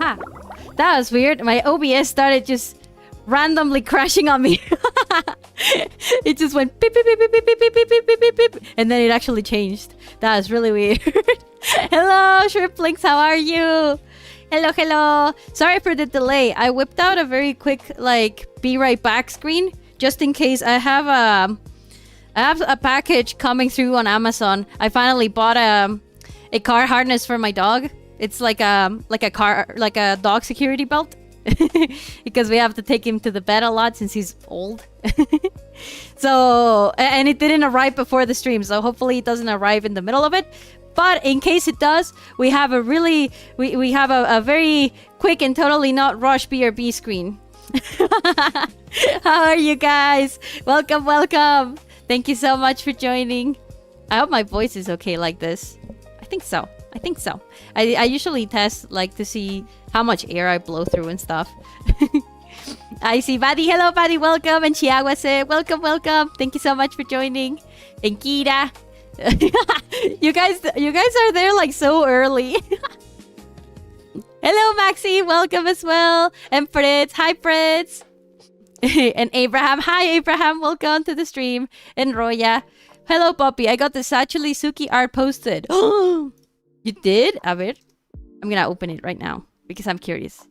Ah, that was weird. My OBS started just randomly crashing on me. It just went beep, beep, beep, beep, beep, beep, beep, beep, beep, beep, beep, and then it actually changed. That was really weird. Hello, Shrimplinks, how are you? Hello, hello. Sorry for the delay. I whipped out a very quick, like, be right back screen just in case. I have a package coming through on Amazon. I finally bought a car harness for my dog. It's like a dog security belt. Because we have to take him to the vet a lot since he's old. So, and it didn't arrive before the stream, so hopefully it doesn't arrive in the middle of it. But in case it does, we have a really we have a very quick and totally not rushed BRB screen. How are you guys? Welcome, welcome. Thank you so much for joining. I hope my voice is okay like this. I think so. I think so. I usually test like to see how much air I blow through and stuff. I see Buddy. Hello, Buddy. Welcome. And Chiaguase. Welcome, welcome. Thank you so much for joining. And Kira. you guys are there like so early. Hello, Maxi. Welcome as well. And Fritz. Hi, Fritz. And Abraham. Hi, Abraham. Welcome to the stream. And Roya. Hello, Poppy. I got the Sachuli Suki art posted. Oh, you did? A ver. I'm gonna open it right now because I'm curious.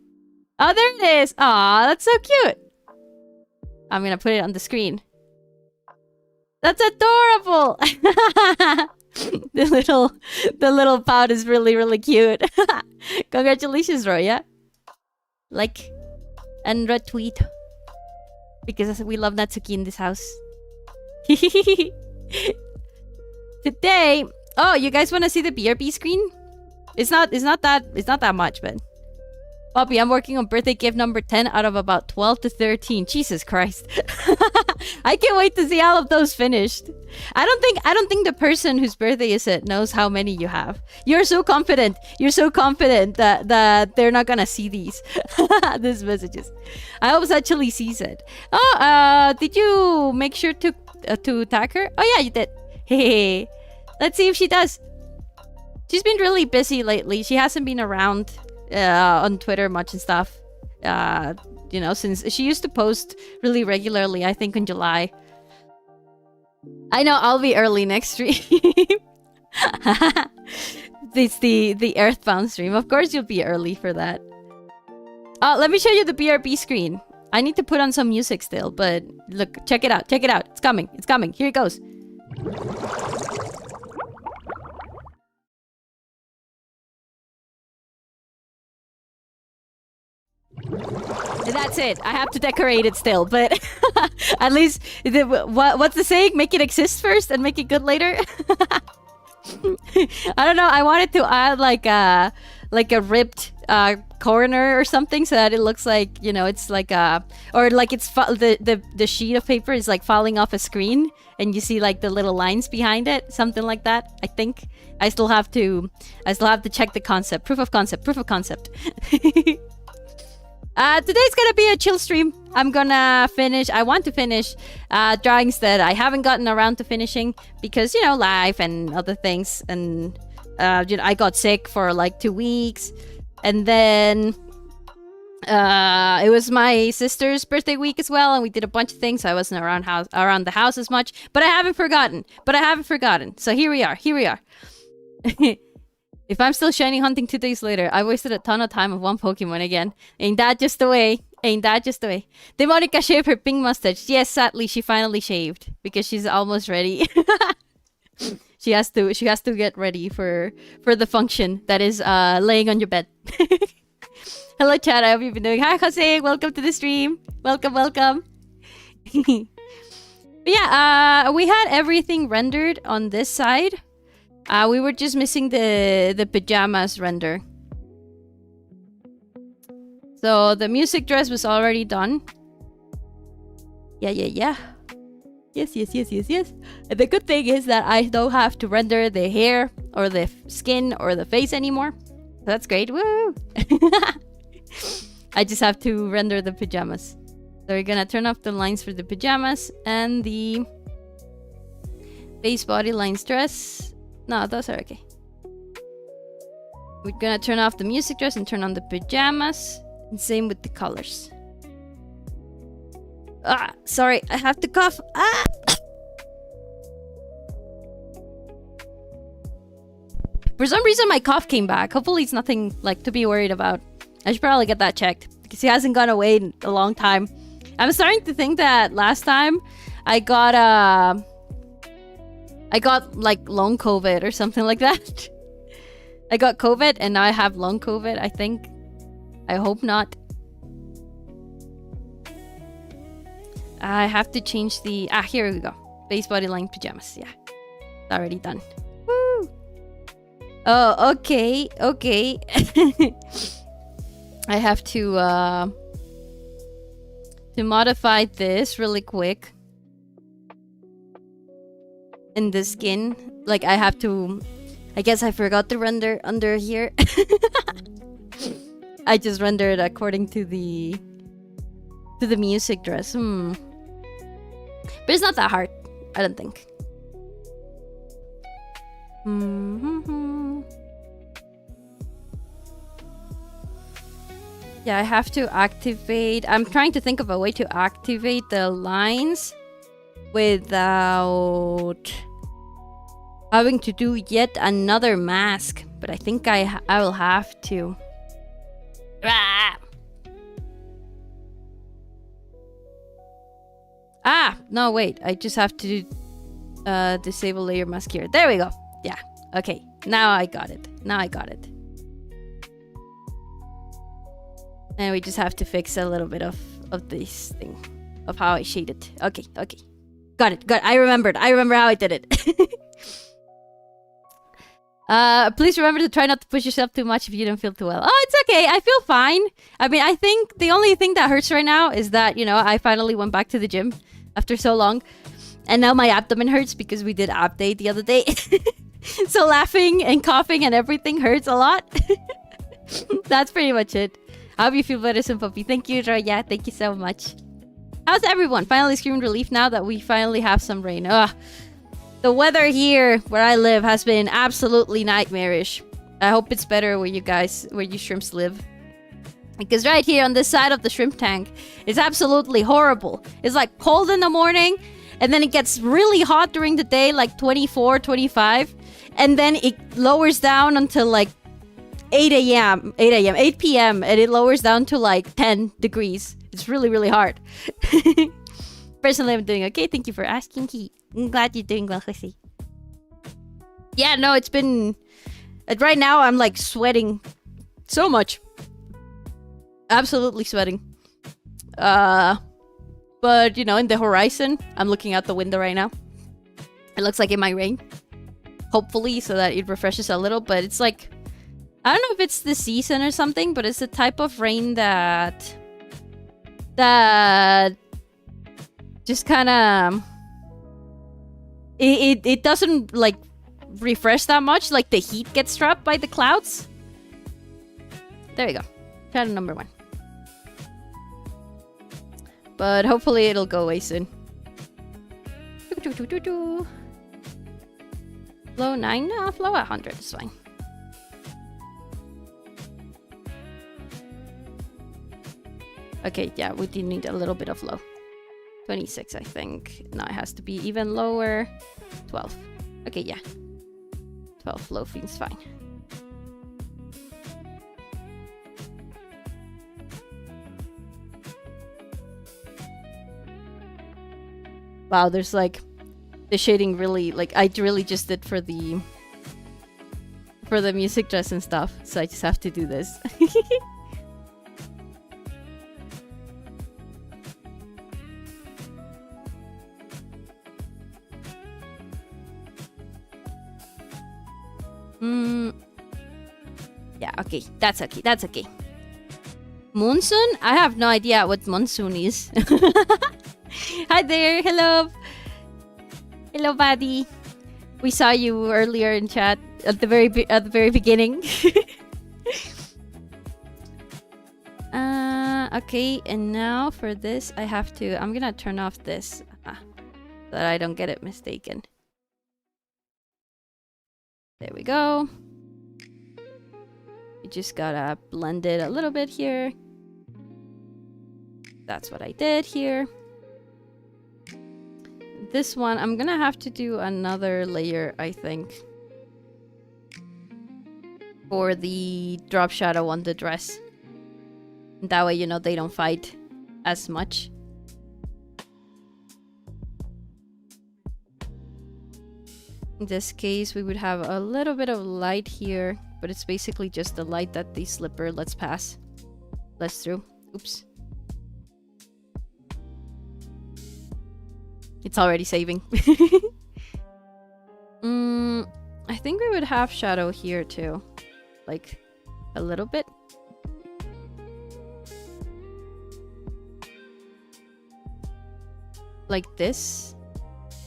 Oh, there it is. Aw, that's so cute. I'm gonna put it on the screen. That's adorable. The little pout is really, really cute. Congratulations, Roya. Like and retweet because we love Natsuki in this house. Today, oh, you guys want to see the BRB screen? It's not that much, but Poppy, I'm working on birthday gift number 10 out of about 12 to 13. Jesus Christ. I can't wait to see all of those finished. I don't think the person whose birthday is it knows how many you have. You're so confident. You're so confident that they're not gonna see these messages. I hope Sachuli sees it. Oh, did you make sure to tag her? Oh yeah, you did. Hey, let's see if she does. She's been really busy lately. She hasn't been around on Twitter much and stuff. You know, since she used to post really regularly, I think in July. I know I'll be early next stream. It's the Earthbound stream. Of course you'll be early for that. Let me show you the BRB screen. I need to put on some music still, but look, check it out. Check it out. It's coming. It's coming. Here it goes. That's it. I have to decorate it still, but at least what's the saying? Make it exist first and make it good later. I don't know. I wanted to add like a ripped corner or something so that it looks like, you know, it's like or like it's the sheet of paper is like falling off a screen and you see like the little lines behind it, something like that. I think I still have to check the concept. Proof of concept. Today's gonna be a chill stream. I want to finish drawings that I haven't gotten around to finishing because, you know, life and other things. And, you know, I got sick for like 2 weeks. And then it was my sister's birthday week as well. And we did a bunch of things. So I wasn't around the house as much. But I haven't forgotten. So here we are. If I'm still shiny hunting 2 days later, I wasted a ton of time of one Pokemon again. Ain't that just the way? Did Monica shave her pink mustache? Yes, sadly, she finally shaved. Because she's almost ready. She has to get ready for the function that is laying on your bed. Hello, chat. I hope you've been doing. Hi, Jose. Welcome to the stream. Welcome. Yeah, we had everything rendered on this side. We were just missing the pajamas render. So the music dress was already done. Yeah. Yes. The good thing is that I don't have to render the hair or the skin or the face anymore. So that's great. Woo! I just have to render the pajamas. So we're gonna turn off the lines for the pajamas and the face body lines dress. No, those are okay. We're gonna turn off the music dress and turn on the pajamas. And same with the colors. Ah, sorry, I have to cough. Ah! For some reason, my cough came back. Hopefully, it's nothing like to be worried about. I should probably get that checked because he hasn't gone away in a long time. I'm starting to think that last time I got like long COVID or something like that. I got COVID and now I have long COVID, I think. I hope not. I have to change the... Ah, here we go. Base body line pajamas. Yeah. It's already done. Woo! Oh, okay. Okay. I have to modify this really quick. In the skin. Like, I have to... I guess I forgot to render under here. I just rendered according to the music dress. But it's not that hard, I don't think. Yeah, I have to activate... I'm trying to think of a way to activate the lines without having to do yet another mask. But I think I will have to. Ah, no, wait. I just have to disable layer mask here. There we go. Yeah. Okay. Now I got it. Now I got it. And we just have to fix a little bit of this thing. Of how I shaded. Okay. Okay. Got it. Got it. I remembered. I remember how I did it. Please remember to try not to push yourself too much if you don't feel too well. Oh, it's okay. I feel fine. I mean, I think the only thing that hurts right now is that, you know, I finally went back to the gym after so long. And now my abdomen hurts because we did ab day the other day. So laughing and coughing and everything hurts a lot. That's pretty much it. I hope you feel better soon, Poppy. Thank you, Raya. Thank you so much. How's everyone? Finally screaming relief now that we finally have some rain. Ugh. The weather here where I live has been absolutely nightmarish. I hope it's better where you shrimps live. Because right here on this side of the shrimp tank, it's absolutely horrible. It's like cold in the morning, and then it gets really hot during the day, like 24, 25. And then it lowers down until like 8 p.m. And it lowers down to like 10 degrees. It's really, really hard. Personally, I'm doing okay. Thank you for asking. I'm glad you're doing well, Jose. Yeah, no, it's been... Right now, I'm like sweating so much. Absolutely sweating. But, you know, in the horizon, I'm looking out the window right now. It looks like it might rain. Hopefully, so that it refreshes a little. But it's like... I don't know if it's the season or something, but it's the type of rain that just kind of... It doesn't, like, refresh that much. Like, the heat gets trapped by the clouds. There we go. Channel number 1. But hopefully it'll go away soon. Flow 9? No, flow 100 is fine. Okay, yeah, we do need a little bit of low. 26, I think. No, it has to be even lower. 12. Okay, yeah. 12 low feels fine. Wow, there's like... The shading really... Like, I really just did for the music dress and stuff. So I just have to do this. Yeah, okay. That's okay. That's okay. Monsoon? I have no idea what monsoon is. Hi there. Hello. Hello, buddy. We saw you earlier in chat at the very beginning. Okay, and now for this, I have to... I'm gonna turn off this so that I don't get it mistaken. There we go. just gotta blend it a little bit here. That's what I did here. This one, I'm gonna have to do another layer, I think, for the drop shadow on the dress. That way, you know, they don't fight as much. In this case, we would have a little bit of light here, but it's basically just the light that the slipper lets through. Oops. It's already saving. I think we would have shadow here too. Like, a little bit. Like this.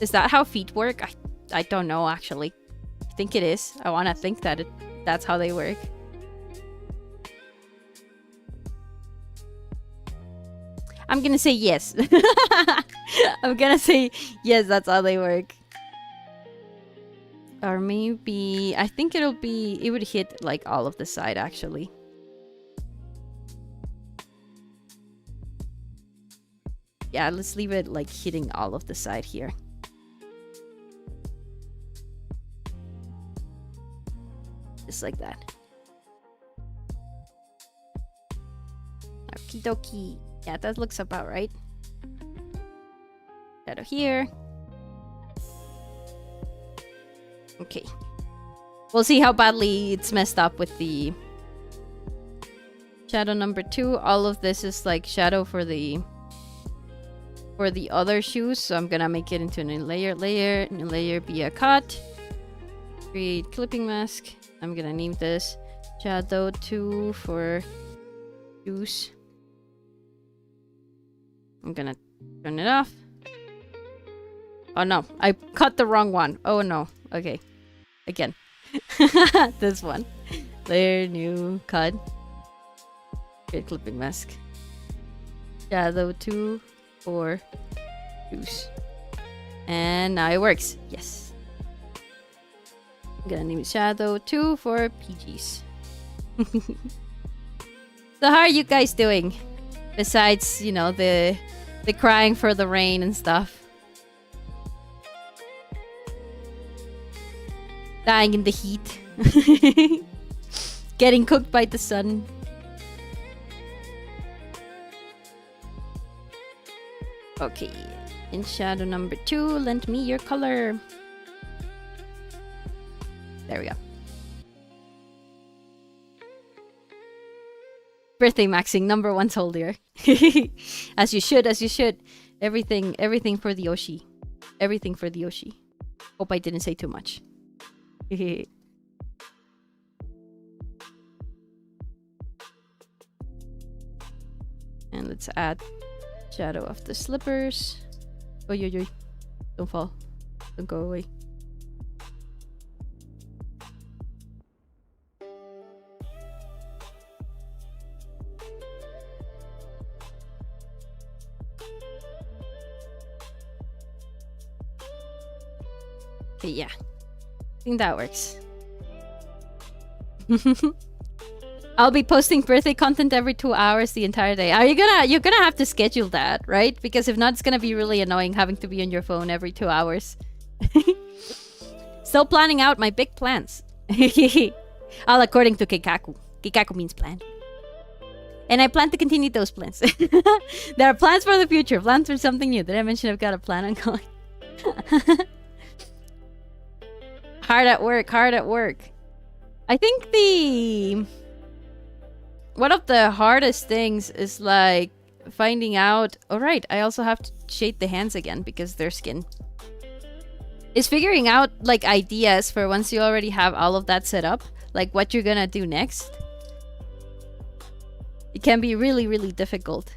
Is that how feet work? I don't know, actually. I think it is. I want to think that that's how they work. I'm gonna say yes. I'm gonna say yes, that's how they work. Or maybe... I think it would hit like all of the side, actually. Yeah, let's leave it like hitting all of the side here. Just like that. Okie dokie. Yeah, that looks about right. Shadow here. Okay. We'll see how badly it's messed up with the shadow number 2. All of this is like shadow for the other shoes, so I'm gonna make it into a new layer be a cut. Create clipping mask. I'm gonna name this shadow 2 for shoes. I'm gonna turn it off. Oh no, I cut the wrong one. Oh no. Okay. Again. This one. Layer, new, cut. Create clipping mask. Shadow 2 for shoes. And now it works. Yes. I'm gonna name it Shadow 2 for PGs. So how are you guys doing? Besides, you know, the crying for the rain and stuff. Dying in the heat. Getting cooked by the sun. Okay. In shadow number 2, lend me your color. There we go. Birthday maxing, number 1 soldier. As you should, as you should. Everything for the Yoshi. Everything for the Yoshi. Hope I didn't say too much. And let's add shadow of the slippers. Oy, oy, oy. Don't fall. Don't go away. Okay, yeah. I think that works. I'll be posting birthday content every 2 hours the entire day. Are you're gonna have to schedule that, right? Because if not, it's gonna be really annoying having to be on your phone every 2 hours. Still planning out my big plans. All according to Kikaku. Kikaku means plan. And I plan to continue those plans. There are plans for the future, plans for something new. Did I mention I've got a plan ongoing? Hard at work, hard at work. I think one of the hardest things is like finding out, oh right, I also have to shade the hands again because they're skin. Is figuring out like ideas for once you already have all of that set up, like what you're gonna do next. It can be really, really difficult.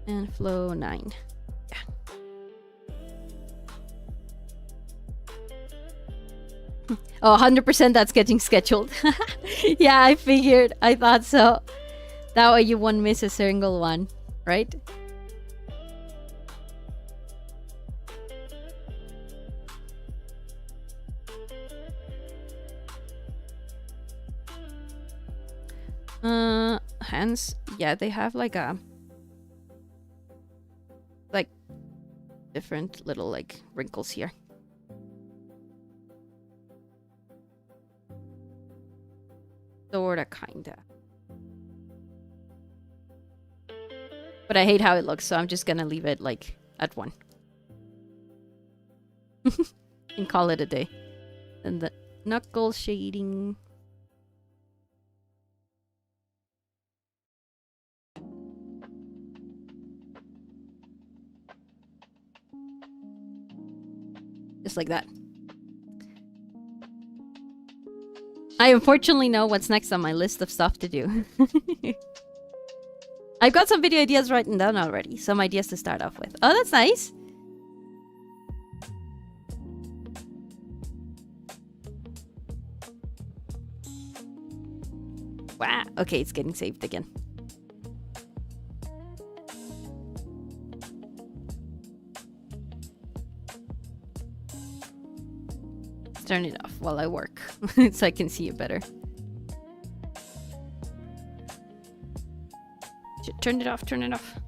And flow 9. Yeah. Oh, 100% that's getting scheduled. Yeah, I figured. I thought so. That way you won't miss a single one, right? Hands. Yeah, they have like a... like different little like wrinkles here. Sorta, kinda. But I hate how it looks, so I'm just gonna leave it like at 1. And call it a day. And the knuckle shading. Just like that. I unfortunately know what's next on my list of stuff to do. I've got some video ideas written down already. Some ideas to start off with. Oh, that's nice. Wow. Okay, it's getting saved again. Turn it off while I work so I can see it better. Turn it off, turn it off.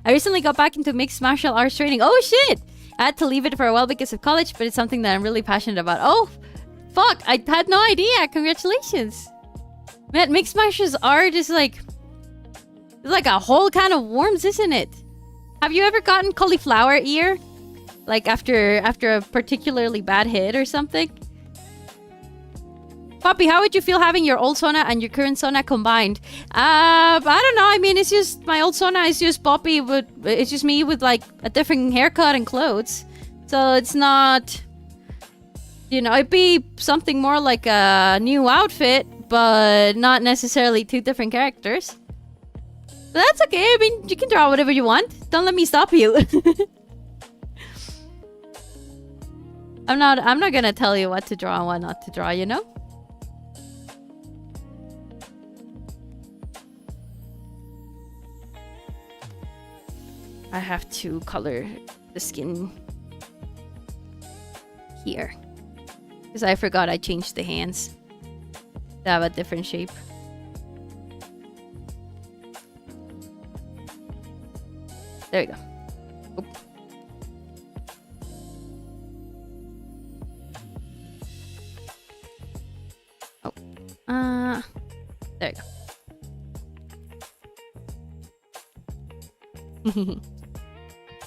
I recently got back into mixed martial arts training. Oh shit! I had to leave it for a while because of college, but it's something that I'm really passionate about. Oh, fuck! I had no idea. Congratulations. Man, mixed martial art is like... it's like a whole can of worms, isn't it? Have you ever gotten cauliflower ear? Like after a particularly bad hit or something? Poppy, how would you feel having your old Sona and your current Sona combined? I don't know. I mean, it's just... my old Sona is just Poppy, but it's just me with like a different haircut and clothes. So it's not... you know, it'd be something more like a new outfit, but not necessarily 2 different characters. But that's okay. I mean, you can draw whatever you want. Don't let me stop you. I'm not gonna tell you what to draw and what not to draw, you know? I have to color the skin here. Because I forgot I changed the hands to have a different shape. There we go. Oop. Oh. There you go.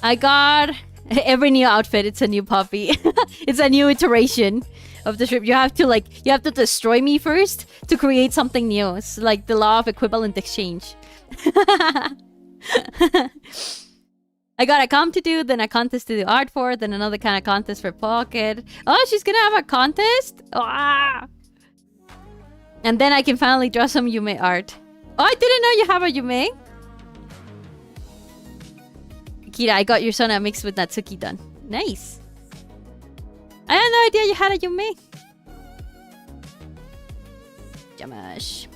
I got every new outfit. It's a new Poppy. It's a new iteration of the strip. You have to destroy me first to create something new. It's like the law of equivalent exchange. I got a comp to do, then a contest to do art for, then another kind of contest for Pocket. Oh, she's gonna have a contest? Ah! And then I can finally draw some Yume art. Oh, I didn't know you have a Yume. Kira, I got your Sona mixed with Natsuki done. Nice. I had no idea you had a Yume. Jamash.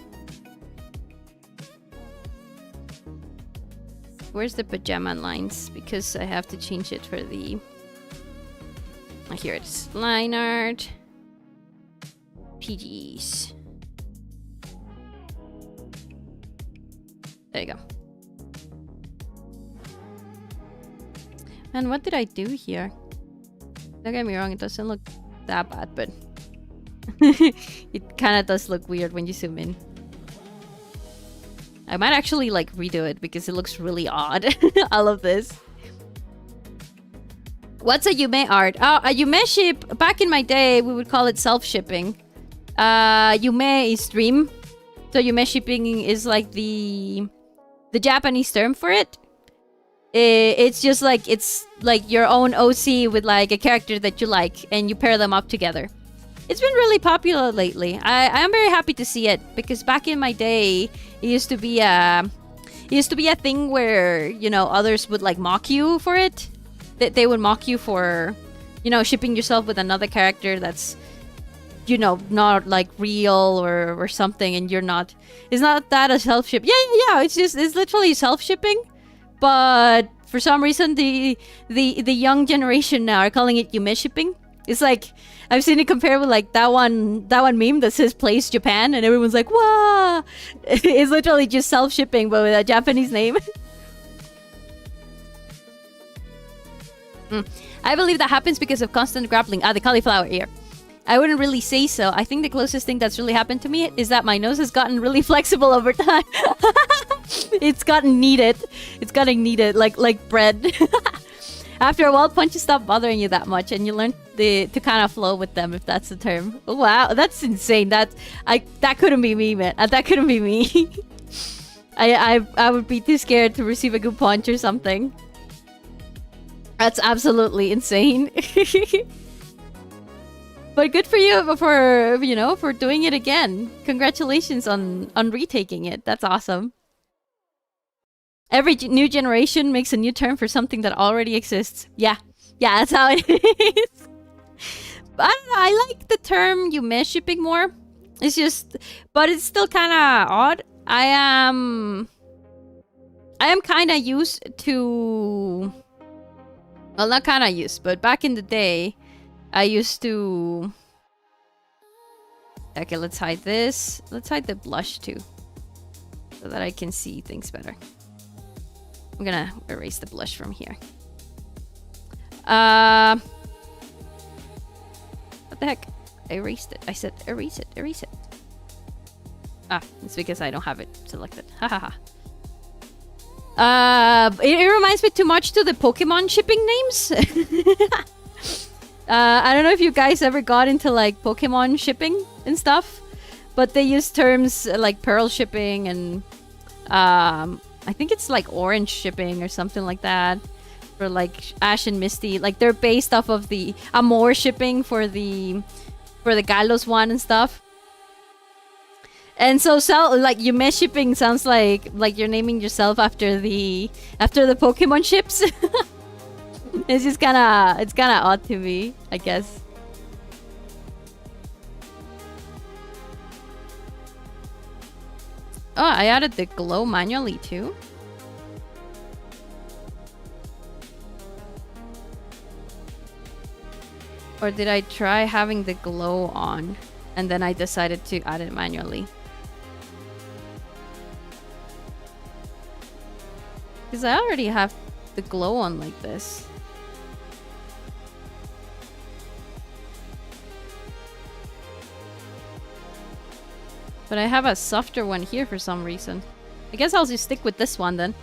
Where's the pajama lines? Because I have to change it for the... oh, here it is. Line art. PGs. There you go. And what did I do here? Don't get me wrong, it doesn't look that bad, but... it kind of does look weird when you zoom in. I might actually like redo it because it looks really odd. All of this. What's a Yume art? Oh, a Yume ship. Back in my day, we would call it self-shipping. Yume is dream. So Yume shipping is like the Japanese term for it. It's just like, it's like your own OC with like a character that you like and you pair them up together. It's been really popular lately. I am very happy to see it because back in my day, it used to be a thing where, you know, others would like mock you for it. They would mock you for, you know, shipping yourself with another character that's, you know, not like real or something, and you're not. It's not that a self-ship. Yeah. It's literally self-shipping, but for some reason the young generation now are calling it Yume shipping. It's like I've seen it compared with like that one meme that says "Place Japan" and everyone's like, "Wow!" It's literally just self-shipping but with a Japanese name. I believe that happens because of constant grappling. The cauliflower ear. I wouldn't really say so. I think the closest thing that's really happened to me is that my nose has gotten really flexible over time. It's gotten kneaded. It's gotten kneaded like bread. After a while, punches stop bothering you that much, and you learn to kind of flow with them, if that's the term. Oh, wow, that's insane. That couldn't be me, man. That couldn't be me. I would be too scared to receive a good punch or something. That's absolutely insane. But good for you for doing it again. Congratulations on retaking it. That's awesome. Every new generation makes a new term for something that already exists. Yeah, that's how it is. But I don't know, I like the term yuhei shipping more. It's just, but it's still kind of odd. I am kind of used to, well, not kind of used, but back in the day, I used to. Okay, let's hide this. Let's hide the blush too, so that I can see things better. I'm gonna erase the blush from here. What the heck? I erased it. I said erase it. Erase it. It's because I don't have it selected. Hahaha. It reminds me too much to the Pokemon shipping names. I don't know if you guys ever got into like Pokemon shipping and stuff, but they use terms like Pearl shipping and I think it's like Orange shipping or something like that for like Ash and Misty. Like they're based off of the Amor shipping for the Galos one and stuff. And so like yuhei shipping sounds like you're naming yourself after the Pokemon ships. It's just kind of odd to me, I guess. Oh, I added the glow manually too. Or did I try having the glow on and then I decided to add it manually? Because I already have the glow on like this. But I have a softer one here for some reason. I guess I'll just stick with this one then.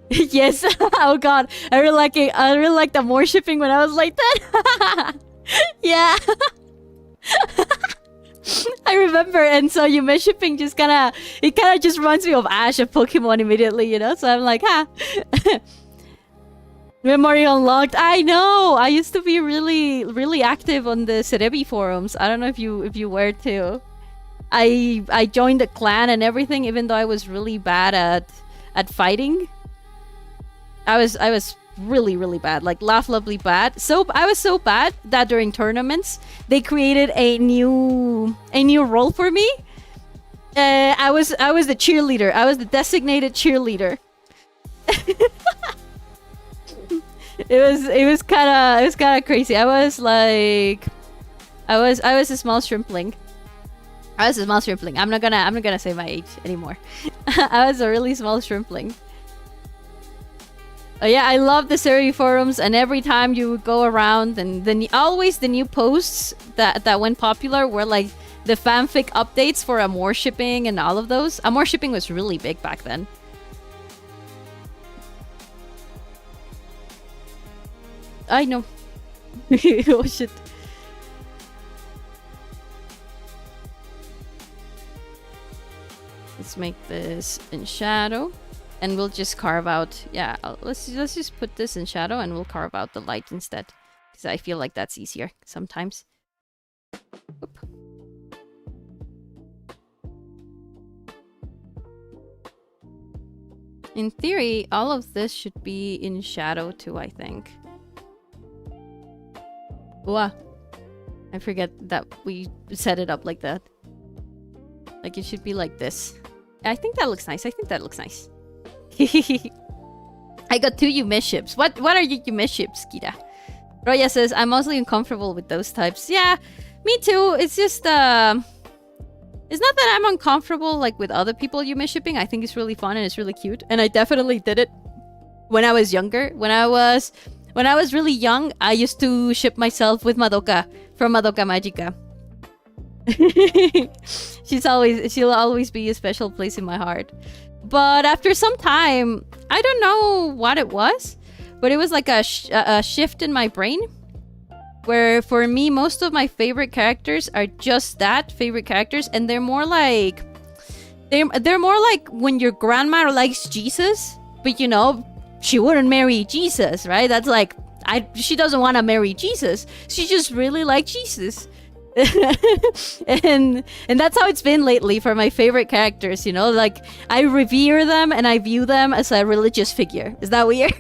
Yes. Oh god. I really like it. I really like the more shipping when I was like that. Yeah. I remember, and so yuhei shipping just kind of just reminds me of Ash of Pokemon immediately, you know? So I'm like, Memory unlocked. I know. I used to be really active on the Cerebi forums. I don't know if you were too. I joined the clan and everything, even though I was really bad at fighting. I was really bad, like laughably bad. So I was so bad that during tournaments they created a new role for me. I was the cheerleader. I was the designated cheerleader. It was kind of crazy. I was a small shrimpling. I'm not gonna say my age anymore. I was a really small shrimpling. Yeah, I love the Cerebi forums, and every time you would go around, and always the new posts that went popular were like the fanfic updates for Amor shipping and all of those. Amor shipping was really big back then. I know. Oh shit. Let's make this in shadow, and we'll just carve out. Yeah, let's just put this in shadow, and we'll carve out the light instead, because I feel like that's easier sometimes. Oop. In theory, all of this should be in shadow too, I think. Wow. I forget that we set it up like that. Like it should be like this. I think that looks nice. I got 2 Yume ships. What are your Yume ships, Kira? Roya says, I'm mostly uncomfortable with those types. Yeah, me too. It's just, it's not that I'm uncomfortable like with other people Yume shipping. I think it's really fun and it's really cute. And I definitely did it when I was younger. When I was really young, I used to ship myself with Madoka from Madoka Magica. She'll always be a special place in my heart. But after some time, I don't know what it was, but it was like a shift in my brain, where for me most of my favorite characters are just that, favorite characters, and they're more like when your grandma likes Jesus, but you know she wouldn't marry Jesus, right? That's like she doesn't want to marry Jesus. She just really likes Jesus. and that's how it's been lately for my favorite characters, you know, like I revere them and I view them as a religious figure. Is that weird?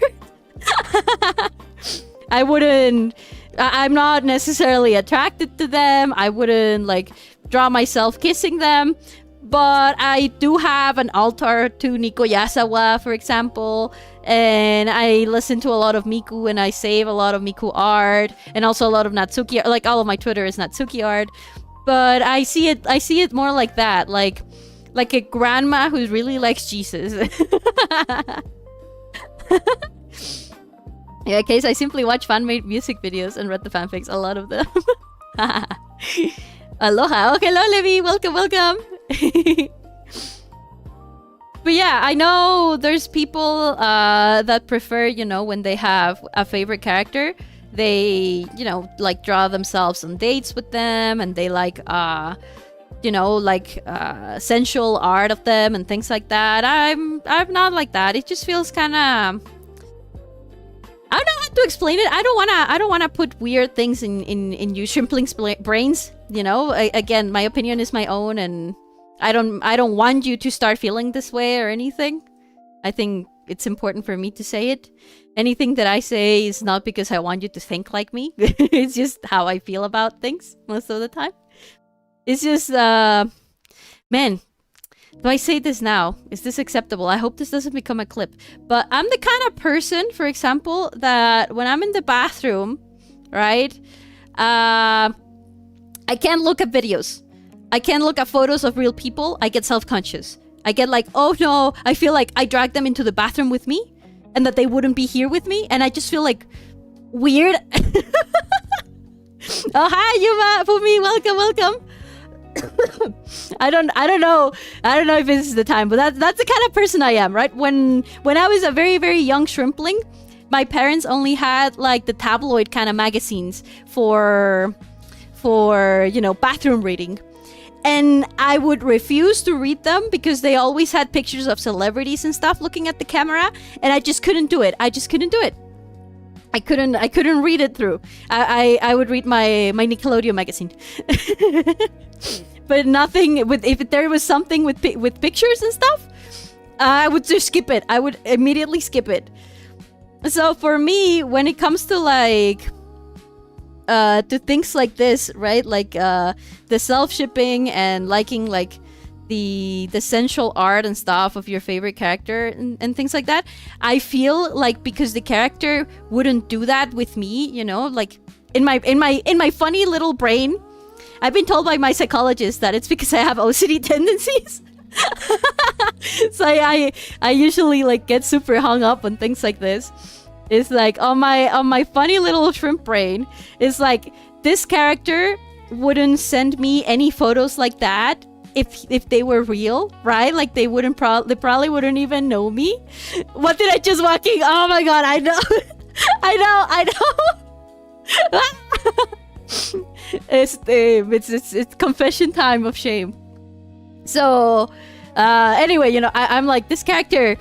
I'm not necessarily attracted to them. I wouldn't like draw myself kissing them, but I do have an altar to Nico Yasawa, for example, and I listen to a lot of Miku and I save a lot of Miku art and also a lot of Natsuki art. Like all of my Twitter is Natsuki art, but I see it more like that, like a grandma who really likes Jesus. Yeah, in case I simply watch fan-made music videos and read the fanfics, a lot of them. Aloha. Okay, hello, Levi. Welcome. But yeah, I know there's people that prefer, you know, when they have a favorite character, they, you know, like draw themselves on dates with them, and they like, you know, like sensual art of them and things like that. I'm not like that. It just feels kind of, I don't know how to explain it. I don't wanna put weird things in you shrimpling's brains. You know, again, my opinion is my own, and I don't want you to start feeling this way or anything. I think it's important for me to say it. Anything that I say is not because I want you to think like me. It's just how I feel about things most of the time. It's just, man, do I say this now? Is this acceptable? I hope this doesn't become a clip. But I'm the kind of person, for example, that when I'm in the bathroom, right? I can't look at videos. I can't look at photos of real people. I get self-conscious. I get like, oh no, I feel like I dragged them into the bathroom with me and that they wouldn't be here with me. And I just feel like weird. Oh, hi, Yuma, Popi, welcome. I don't know if this is the time, but that's the kind of person I am, right? When I was a very, very young shrimpling, my parents only had like the tabloid kind of magazines for you know, bathroom reading. And I would refuse to read them because they always had pictures of celebrities and stuff looking at the camera, and I just couldn't do it. I couldn't read it through. I would read my Nickelodeon magazine. But nothing with, if there was something with pictures and stuff, I would just skip it. I would immediately skip it. So for me, when it comes to like to things like this, right? Like the self-shipping and liking like the sensual art and stuff of your favorite character and things like that, I feel like because the character wouldn't do that with me, you know, like in my funny little brain, I've been told by my psychologist that it's because I have OCD tendencies. So I usually like get super hung up on things like this. It's like on my funny little shrimp brain, it's like this character wouldn't send me any photos like that if they were real, right? Like they probably wouldn't even know me. What did I just walking? Oh my god, I know. I know. It's confession time of shame. So anyway, you know, I'm like, this character,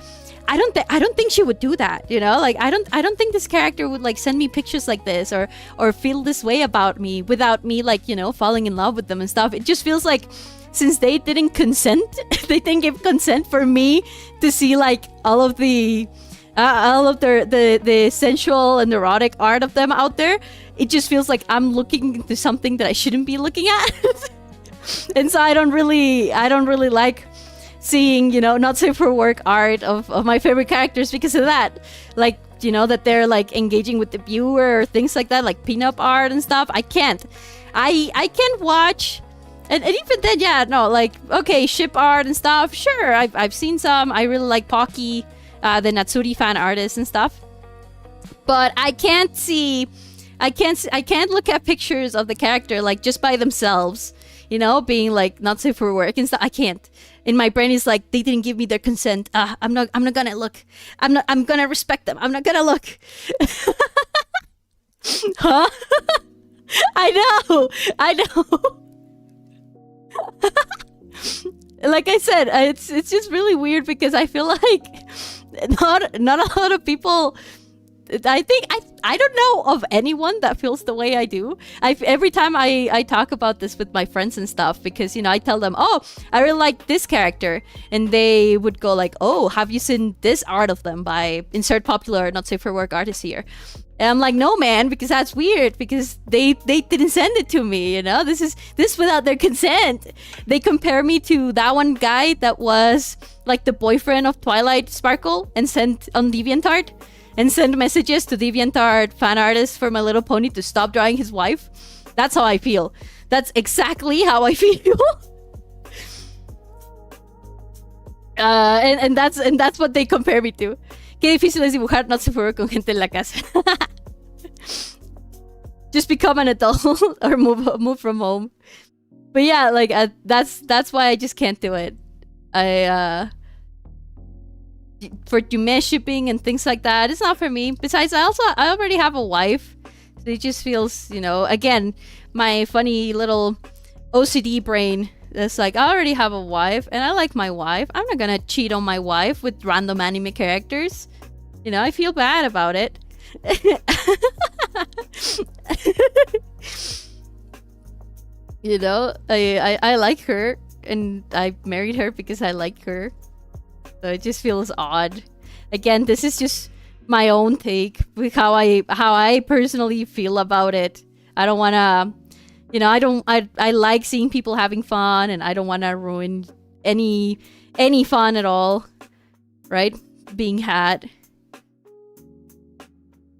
I don't think she would do that, you know? Like I don't think this character would like send me pictures like this or feel this way about me without me like, you know, falling in love with them and stuff. It just feels like since they didn't consent, they didn't give consent for me to see like all of the sensual and erotic art of them out there. It just feels like I'm looking into something that I shouldn't be looking at. And so I don't really like seeing, you know, not safe for work art of my favorite characters because of that. Like, you know, that they're like engaging with the viewer or things like that, like pinup art and stuff. I can't. I can't watch. And even then, yeah, no, like, okay, ship art and stuff. Sure, I've seen some. I really like Poki, the Natsuri fan artist and stuff. But I can't look at pictures of the character like just by themselves, you know, being like not safe for work and stuff. I can't. In my brain is like, they didn't give me their consent. I'm not gonna look. I'm gonna respect them. I'm not gonna look. Huh? I know. Like I said, it's just really weird because I feel like not a lot of people. I think I don't know of anyone that feels the way I do. Every time I talk about this with my friends and stuff, because, you know, I tell them, oh, I really like this character, and they would go like, oh, have you seen this art of them by insert popular not safe for work artist here? And I'm like, no, man, because that's weird, because they didn't send it to me, you know? This without their consent. They compare me to that one guy that was like the boyfriend of Twilight Sparkle and sent on DeviantArt and send messages to DeviantArt fan artists for My Little Pony to stop drawing his wife. That's how I feel. That's exactly how I feel. And that's what they compare me to. Qué difícil es dibujar not safe for work con gente en la casa. Just become an adult or move from home. But yeah, like that's why I just can't do it. For Yume shipping and things like that, it's not for me. Besides, I already have a wife, so it just feels, you know, again, my funny little OCD brain. It's like, I already have a wife, and I like my wife. I'm not gonna cheat on my wife with random anime characters. You know, I feel bad about it. You know, I like her, and I married her because I like her. So it just feels odd. Again, this is just my own take with how I personally feel about it. I don't wanna, you know, I like seeing people having fun, and I don't wanna ruin any fun at all, right? Being had.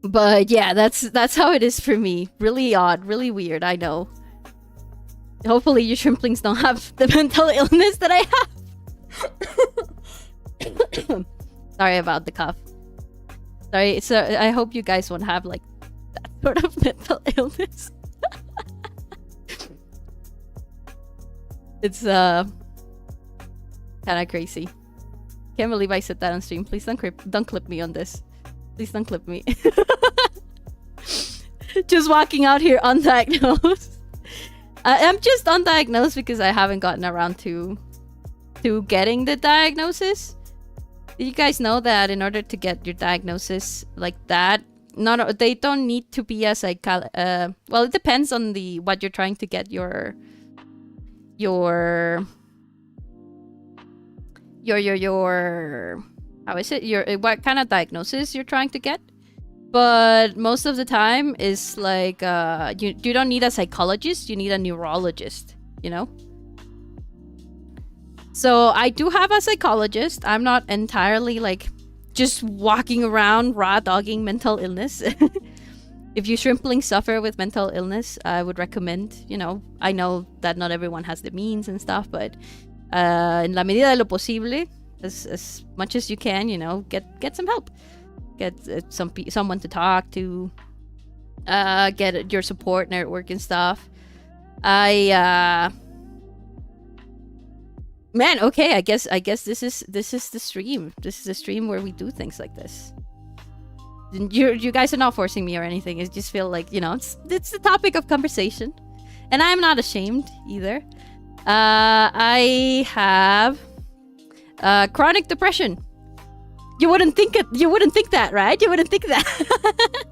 But yeah, that's how it is for me. Really odd, really weird, I know. Hopefully your shrimplings don't have the mental illness that I have. Sorry about the cough. Sorry, so I hope you guys won't have like that sort of mental illness. It's kind of crazy. Can't believe I said that on stream. Please don't clip me on this. Please don't clip me. Just walking out here undiagnosed. I'm just undiagnosed because I haven't gotten around to getting the diagnosis. Did you guys know that in order to get your diagnosis like that, they don't need to be a well, it depends on what you're trying to get your how is it, what kind of diagnosis you're trying to get. But most of the time is like you don't need a psychologist, you need a neurologist, you know. So I do have a psychologist. I'm not entirely like just walking around raw dogging mental illness. If you shrimplings suffer with mental illness, I would recommend, you know, I know that not everyone has the means and stuff, but en la medida de lo posible, as much as you can, you know, get some help. Get someone to talk to, get your support network and stuff. Man, okay, I guess this is the stream. This is the stream where we do things like this. You guys are not forcing me or anything. I just feel like, you know, it's the topic of conversation, and I'm not ashamed either. I have chronic depression. You wouldn't think it. You wouldn't think that, right? You wouldn't think that.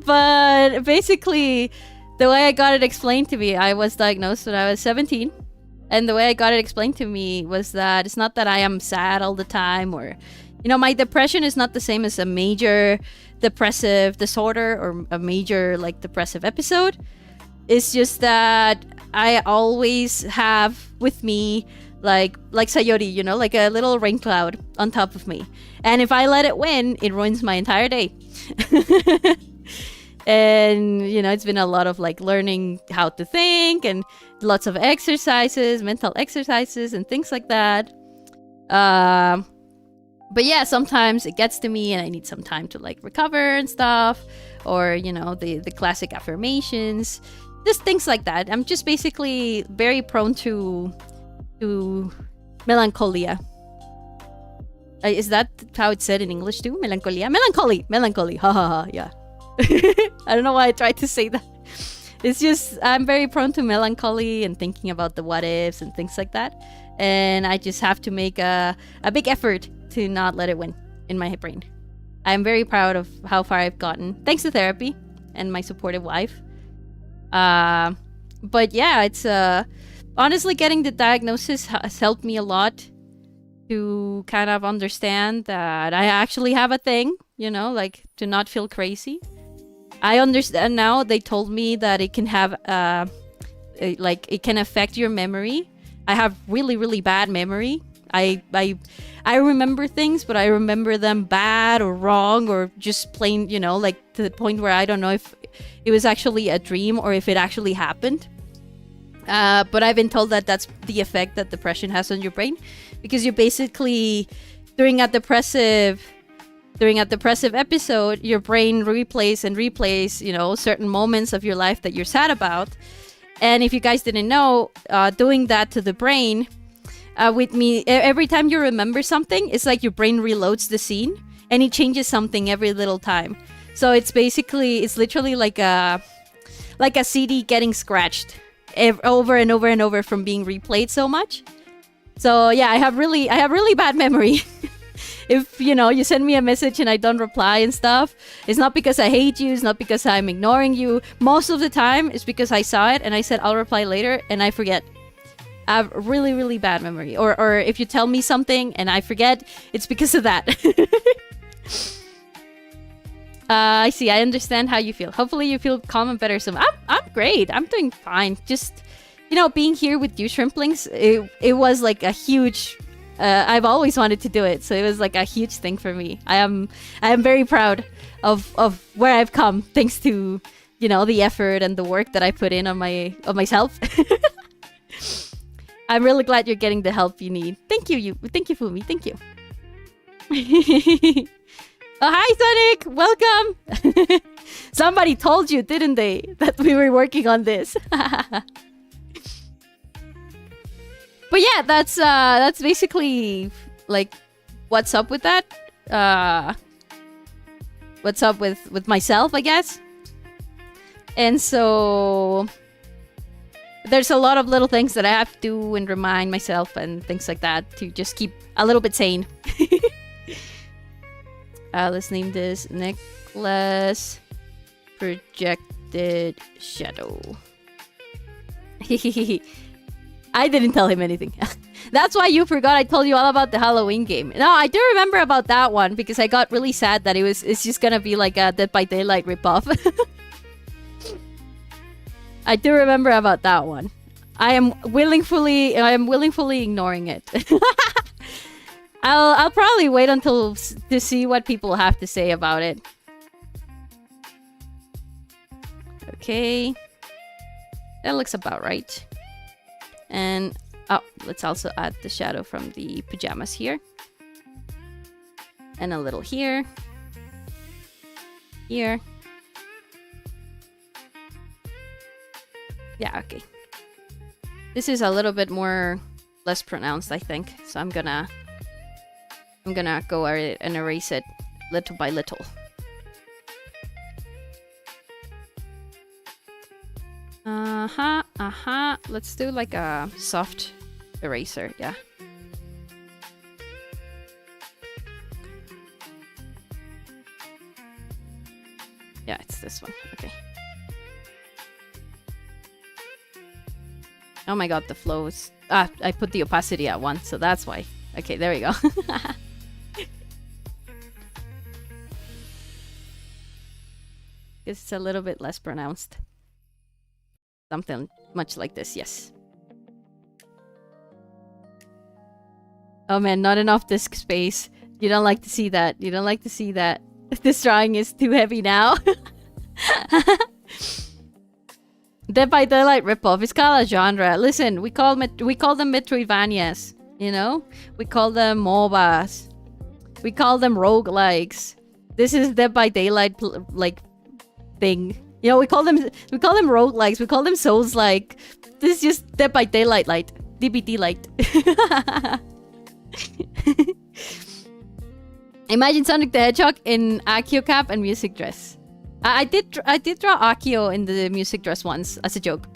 But basically, the way I got it explained to me, I was diagnosed when I was 17. And the way I got it explained to me was that it's not that I am sad all the time, or, you know, my depression is not the same as a major depressive disorder or a major like depressive episode. It's just that I always have with me like Sayori, you know, like a little rain cloud on top of me. And if I let it win, it ruins my entire day. And, you know, it's been a lot of like learning how to think and lots of exercises, mental exercises and things like that. But yeah, sometimes it gets to me and I need some time to like recover and stuff. Or, you know, the classic affirmations. Just things like that. I'm just basically very prone to melancholia. Is that how it's said in English too? Melancholia? Melancholy. Ha ha ha, yeah. I don't know why I tried to say that. It's just, I'm very prone to melancholy and thinking about the what ifs and things like that. And I just have to make a big effort to not let it win in my brain. I'm very proud of how far I've gotten, thanks to therapy and my supportive wife. But yeah, it's honestly getting the diagnosis has helped me a lot to kind of understand that I actually have a thing, you know, like to not feel crazy. I understand now. They told me that it can have like it can affect your memory. I have really, really bad memory. I remember things, but I remember them bad or wrong or just plain, you know, like to the point where I don't know if it was actually a dream or if it actually happened. But I've been told that that's the effect that depression has on your brain, because you basically during a depressive episode, your brain replays, you know, certain moments of your life that you're sad about. And if you guys didn't know, doing that to the brain, with me, every time you remember something, it's like your brain reloads the scene and it changes something every little time. So it's literally like a CD getting scratched over and over and over from being replayed so much. So yeah, I have really bad memory. If, you know, you send me a message and I don't reply and stuff, it's not because I hate you, it's not because I'm ignoring you. Most of the time, it's because I saw it and I said I'll reply later and I forget. I have really, really bad memory. Or if you tell me something and I forget, it's because of that. I see. I understand how you feel. Hopefully you feel calm and better soon. I'm great. I'm doing fine. Just, you know, being here with you shrimplings, it was like a huge... I've always wanted to do it, so it was like a huge thing for me. I am very proud of where I've come, thanks to, you know, the effort and the work that I put in on myself. I'm really glad you're getting the help you need. Thank you, thank you, Fumi. Thank you. Oh, hi, Sonic. Welcome. Somebody told you, didn't they, that we were working on this? But yeah, that's basically like what's up with that. What's up with myself, I guess. And so there's a lot of little things that I have to do and remind myself and things like that to just keep a little bit sane. Let's name this Necklace Projected Shadow. I didn't tell him anything. That's why you forgot I told you all about the Halloween game. No, I do remember about that one because I got really sad that it's just gonna be like a Dead by Daylight ripoff. I do remember about that one. I am willingly ignoring it. I'll probably wait until to see what people have to say about it. Okay. That looks about right. And oh, let's also add the shadow from the pajamas here. And a little here. Here. Yeah, okay. This is a little bit less pronounced, I think. So I'm gonna go and erase it little by little. Let's do like a soft eraser, yeah. Yeah, it's this one. Okay. Oh my god, the flow is... I put the opacity at 1, so that's why. Okay, there we go. It's a little bit less pronounced. Something much like this, yes. Oh man, not enough disk space. You don't like to see that. You don't like to see that. This drawing is too heavy now. Dead by Daylight ripoff. It's called a genre. Listen, we call them Metroidvanias. You know, we call them MOBAs. We call them roguelikes. This is Dead by Daylight like thing. You know, we call them roguelikes. We call them Souls-like. This is just Dead by Daylight light. DBD light. Imagine Sonic the Hedgehog in Akio cap and music dress. I did draw Akio in the music dress once as a joke.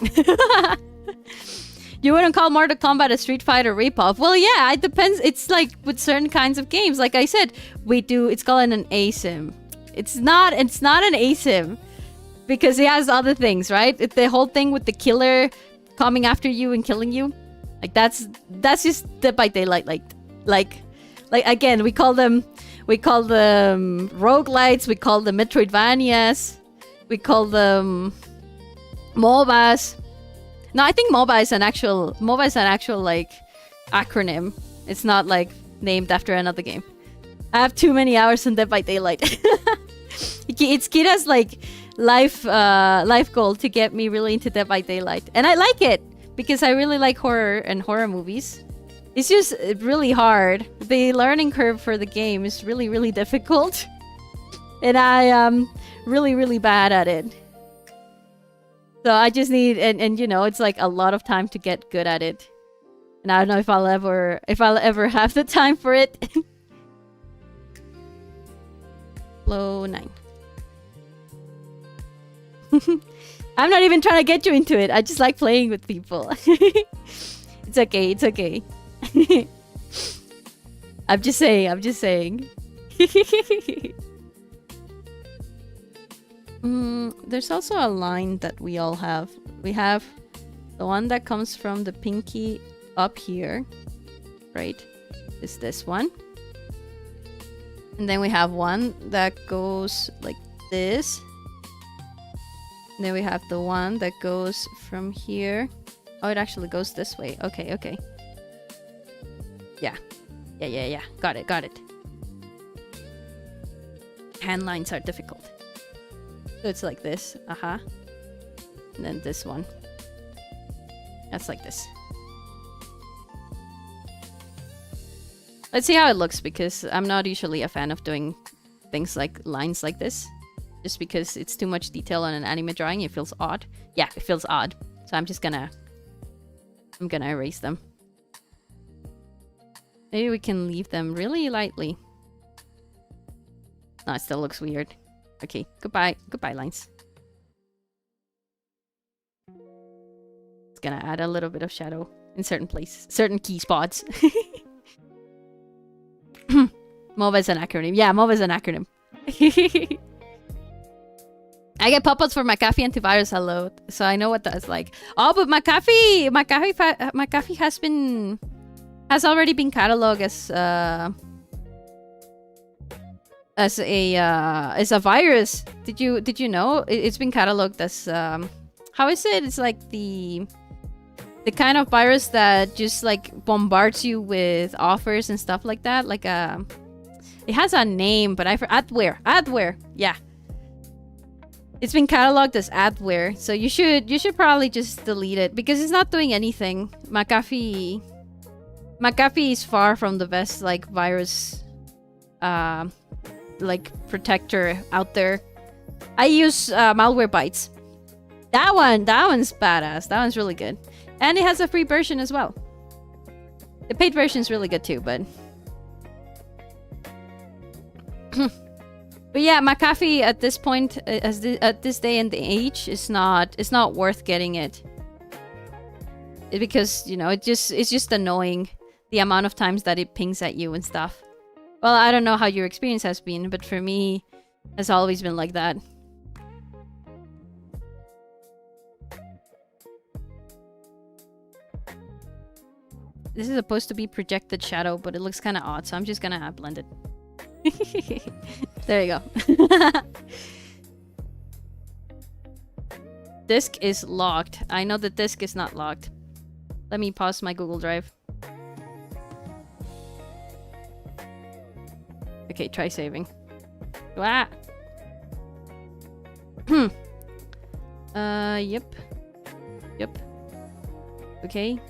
You wouldn't call Mortal Kombat a Street Fighter ripoff? Well, yeah, it depends. It's like with certain kinds of games. Like I said, it's called an ASIM. It's not an ASIM because it has other things, right? The whole thing with the killer coming after you and killing you, like that's just Dead by Daylight. Like again, we call them roguelites, we call them Metroidvanias, we call them MOBAs. No, I think MOBA is an actual like acronym. It's not like named after another game. I have too many hours in Dead by Daylight. It's Kira's like life goal to get me really into Dead by Daylight, and I like it because I really like horror and horror movies. It's just really hard. The learning curve for the game is really, really difficult. And I am really, really bad at it. So I just need, and you know, it's like a lot of time to get good at it. And I don't know if I'll ever have the time for it. Flow 9. I'm not even trying to get you into it. I just like playing with people. It's okay, it's okay. I'm just saying. There's also a line that we all have. We have the one that comes from the pinky up here, right? Is this one. And then we have one that goes like this. And then we have the one that goes from here. Oh, it actually goes this way. Okay, okay. Yeah. Got it. Hand lines are difficult. So it's like this. And then this one. That's like this. Let's see how it looks, because I'm not usually a fan of doing things like lines like this. Just because it's too much detail on an anime drawing. It feels odd. Yeah, it feels odd. So I'm gonna erase them. Maybe we can leave them really lightly. No, it still looks weird. Okay, goodbye lines. It's gonna add a little bit of shadow in certain places, certain key spots. MOBA is an acronym. Yeah, MOBA is an acronym. I get pop-ups for McAfee antivirus hello, so I know what that's like. Oh, but McAfee has already been cataloged as a virus. Did you know? It's been cataloged as how is it? It's like the kind of virus that just like bombards you with offers and stuff like that. Like it has a name, but adware. Yeah. It's been cataloged as adware, so you should probably just delete it because it's not doing anything. McAfee is far from the best like virus like protector out there. I use Malwarebytes. That one's badass. That one's really good. And it has a free version as well. The paid version is really good too, but but yeah, McAfee at this point, at this day and the age, it's not worth getting it. Because, you know, it's just annoying the amount of times that it pings at you and stuff. Well, I don't know how your experience has been, but for me, it's always been like that. This is supposed to be projected shadow, but it looks kind of odd, so I'm just gonna blend it. There you go. Disk is locked. I know the disk is not locked. Let me pause my Google Drive. Okay, try saving. Ah. Yep. Yep. Okay.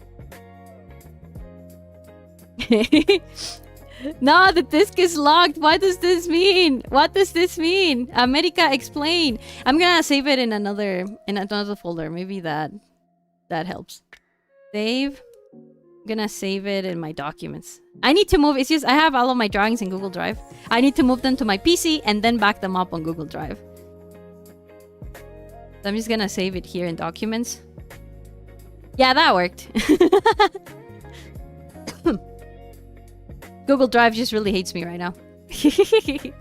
No, the disk is locked. What does this mean? What does this mean? America, explain. I'm gonna save it in another folder. Maybe that helps. Save. I'm gonna save it in my documents. I need to move. It's just I have all of my drawings in Google Drive. I need to move them to my PC and then back them up on Google Drive. So I'm just gonna save it here in documents. Yeah, that worked. Google Drive just really hates me right now. The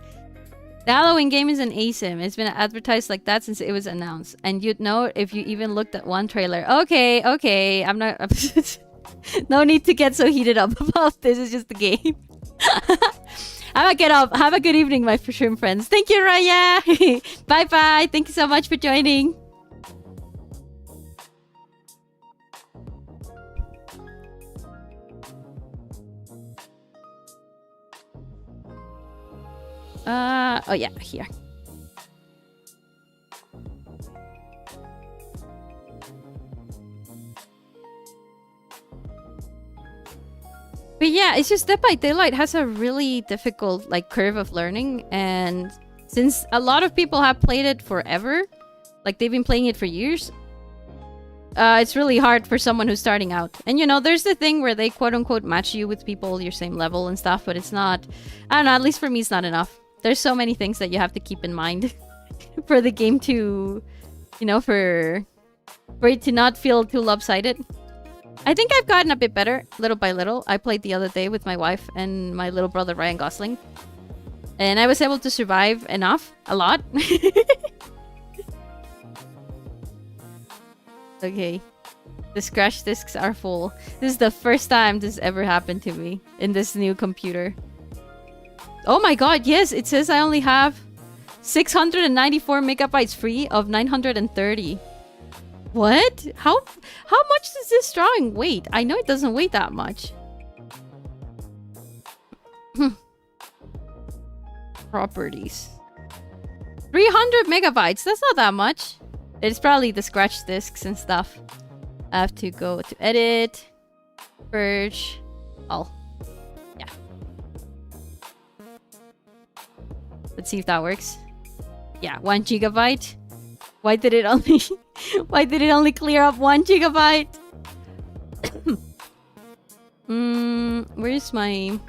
Halloween game is an ASIM. It's been advertised like that since it was announced. And you'd know if you even looked at one trailer. Okay, okay. I'm not... No need to get so heated up about this. It's just the game. I'm gonna get up. Have a good evening, my shrimp friends. Thank you, Raya. Bye-bye. Thank you so much for joining. Oh yeah, here. But yeah, it's just Dead by Daylight has a really difficult like curve of learning, and since a lot of people have played it forever, like they've been playing it for years, it's really hard for someone who's starting out. And you know, there's the thing where they quote-unquote match you with people your same level and stuff, but it's not, I don't know, at least for me it's not enough. There's so many things that you have to keep in mind for the game to, you know, for it to not feel too lopsided. I think I've gotten a bit better, little by little. I played the other day with my wife and my little brother Ryan Gosling. And I was able to survive enough, a lot. Okay. The scratch discs are full. This is the first time this ever happened to me in this new computer. Oh my god, yes, it says I only have 694 megabytes free of 930. What? How much does this drawing weight? I know it doesn't weigh that much. Properties. 300 megabytes. That's not that much. It's probably the scratch discs and stuff. I have to go to edit. Purge. Oh. Yeah. Let's see if that works. Yeah, 1 gigabyte. Why did it only... Why did it only clear up 1 gigabyte? Where's my...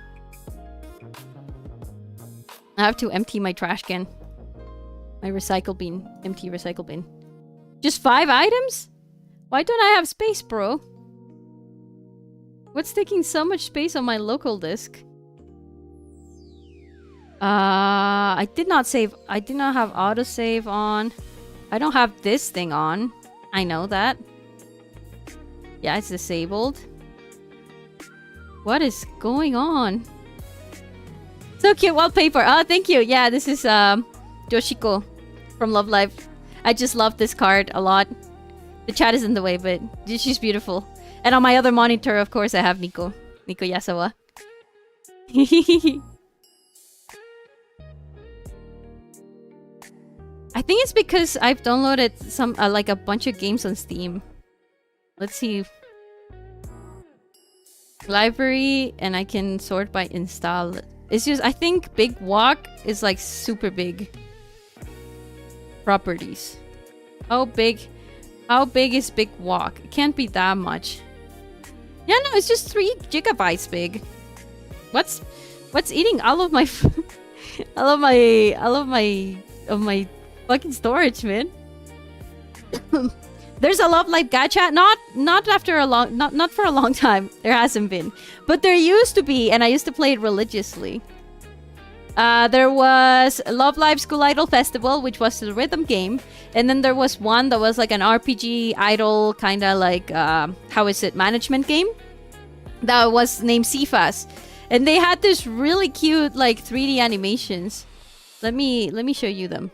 I have to empty my trash can. My recycle bin. Empty recycle bin. Just 5 items? Why don't I have space, bro? What's taking so much space on my local disk? I did not save. I did not have autosave on. I don't have this thing on. I know that. Yeah, it's disabled. What is going on? So cute wallpaper. Oh, thank you. Yeah, this is Yoshiko from Love Live. I just love this card a lot. The chat is in the way, but she's beautiful. And on my other monitor, of course, I have Nico. Nico Yasawa. I think it's because I've downloaded some like a bunch of games on Steam. Let's see. Library, and I can sort by install. It's just, I think Big Walk is like super big. Properties. How big is Big Walk? It can't be that much. Yeah, no, it's just 3 gigabytes big. What's eating all of my all of my fucking storage, man? There's a Love Live gacha, not after a long, not for a long time. There hasn't been, but there used to be, and I used to play it religiously. There was Love Live School Idol Festival, which was the rhythm game, and then there was one that was like an RPG idol kind of like how is it, management game that was named CFAS, and they had this really cute like 3D animations. Let me show you them.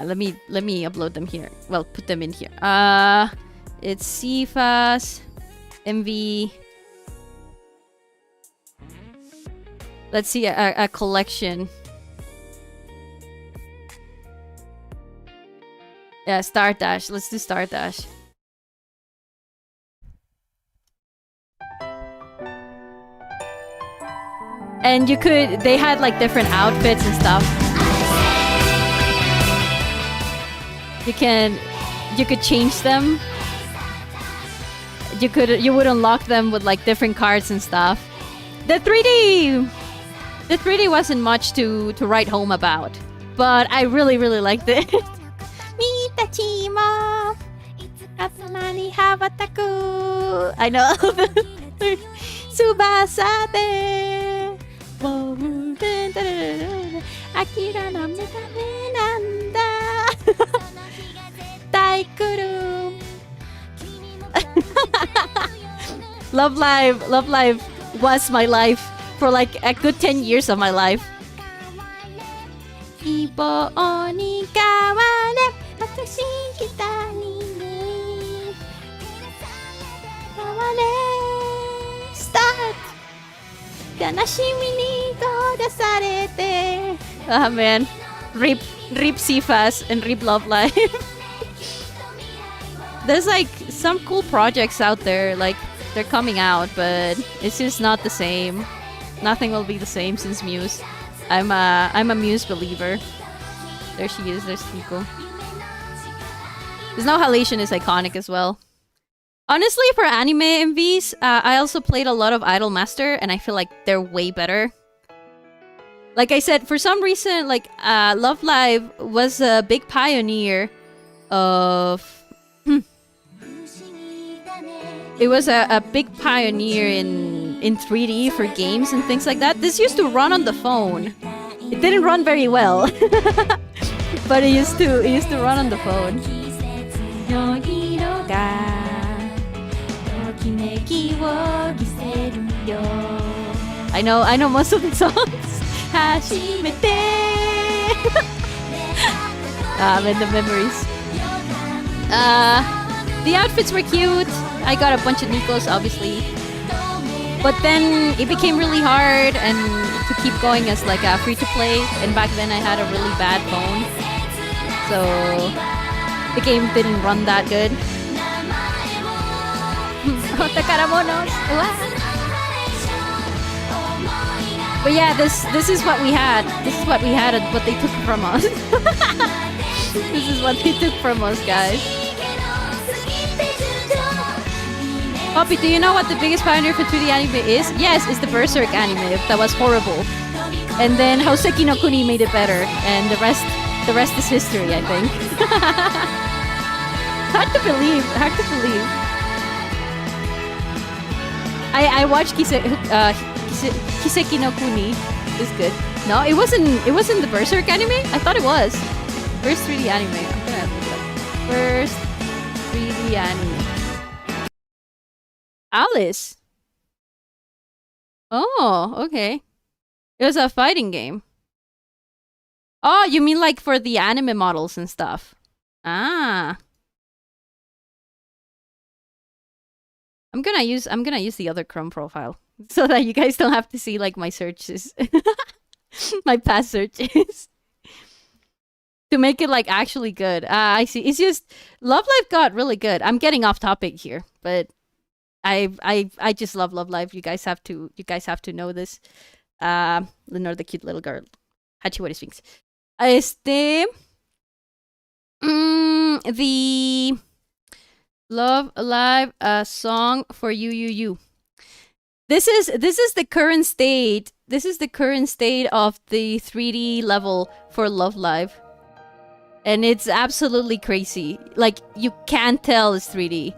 Let me upload them here. Well, put them in here. It's CFAS MV. Let's see a collection. Yeah, Star Dash. Let's do Star Dash. And they had like different outfits and stuff. You could change them. You would unlock them with like different cards and stuff. The 3D wasn't much to write home about, but I really liked it. I know. Tsubasa de Akira no metame nanda. Daikuru. Love Live was my life for like a good 10 years of my life. Ibo oni kaware watashi kita ni kaware start kanashimi ni kodasarete. Ah man, rip CFAS and rip Love Live. There's like some cool projects out there, like they're coming out, but it's just not the same. Nothing will be the same since Muse. I'm a Muse believer. There she is. There's Nico. There's no Halation is iconic as well. Honestly, for anime MVs, I also played a lot of Idolmaster, and I feel like they're way better. Like I said, for some reason, like Love Live was a big pioneer of. It was a big pioneer in 3D for games and things like that. This used to run on the phone. It didn't run very well, but it used to run on the phone. I know most of the songs. Man, the memories. The outfits were cute. I got a bunch of Nikos, obviously. But then it became really hard and to keep going as like a free-to-play. And back then I had a really bad phone. So the game didn't run that good. But yeah, this is what we had. This is what we had and what they took from us. This is what they took from us, guys. Popi, do you know what the biggest pioneer for 2D anime is? Yes, it's the Berserk anime. That was horrible. And then Houseki no Kuni made it better. And the rest is history, I think. Hard to believe. I watched Kiseki no Kuni. It's good. No, it wasn't the Berserk anime? I thought it was. First 3D anime. I'm gonna look it up. First 3D anime. Alice. Oh, okay. It was a fighting game. Oh, you mean like for the anime models and stuff? Ah. I'm gonna use the other Chrome profile so that you guys don't have to see like my searches, my past searches, to make it like actually good. I see. It's just Love Live got really good. I'm getting off topic here, but I just love Love Live. You guys have to know this. Lenore, the cute little girl. Hachiwari Sphinx. The Love Live song for you. This is the current state. This is the current state of the 3D level for Love Live. And it's absolutely crazy. Like you can't tell it's 3D.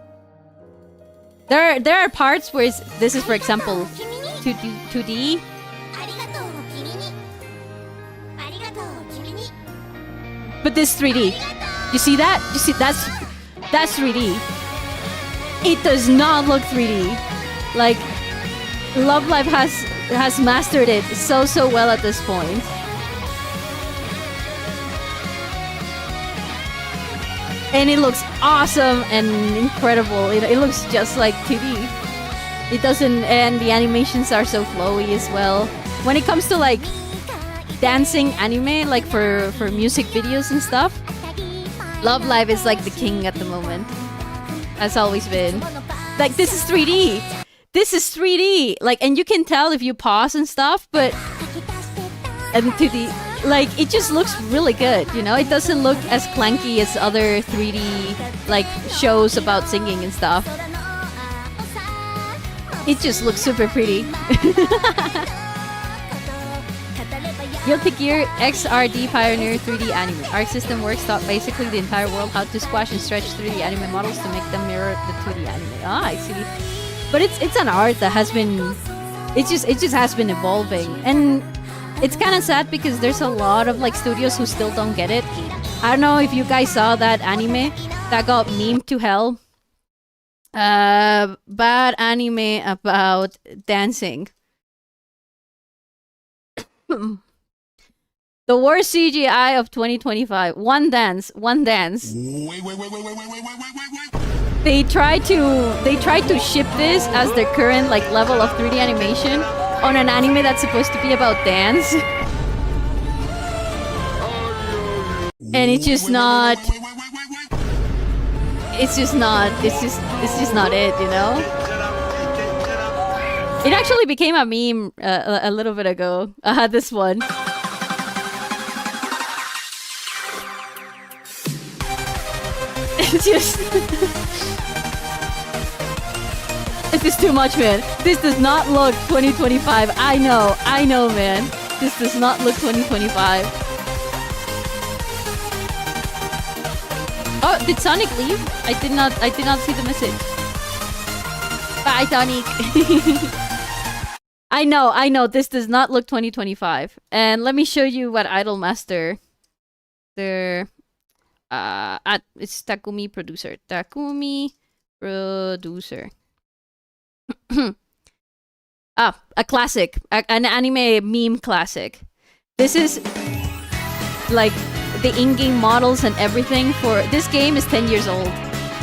There are parts where this is, for example, 2D. But this 3D. You see that? You see that's 3D. It does not look 3D. Like Love Live has mastered it so well at this point. And it looks awesome and incredible. It looks just like 2D. It doesn't, and the animations are so flowy as well. when it comes to like dancing anime, like for music videos and stuff, Love Live is like the king at the moment. Has always been. Like, this is 3D. This is 3D. Like, and you can tell if you pause and stuff, but and 2D, like, it just looks really good, you know? It doesn't look as clunky as other 3D like shows about singing and stuff. It just looks super pretty. Guilty Gear XRD Pioneer 3D Anime. Arc System Works taught basically the entire world how to squash and stretch 3D anime models to make them mirror the 2D anime. Ah, I see. But it's an art that has been... It just has been evolving. And it's kind of sad because there's a lot of like studios who still don't get it. I don't know if you guys saw that anime that got memed to hell. Bad anime about dancing. The worst CGI of 2025. One dance. Wait. They tried to ship this as their current like level of 3D animation on an anime that's supposed to be about dance. And it's just not. It's just not it, you know? It actually became a meme a little bit ago. This one. It's just... This is too much, man. This does not look 2025. I know, man. This does not look 2025. Oh, did Sonic leave? I did not see the message. Bye, Sonic. I know. This does not look 2025. And let me show you what Idolmaster. It's Takumi Producer. A classic, an anime meme classic. This is like the in-game models and everything for this game is 10 years old.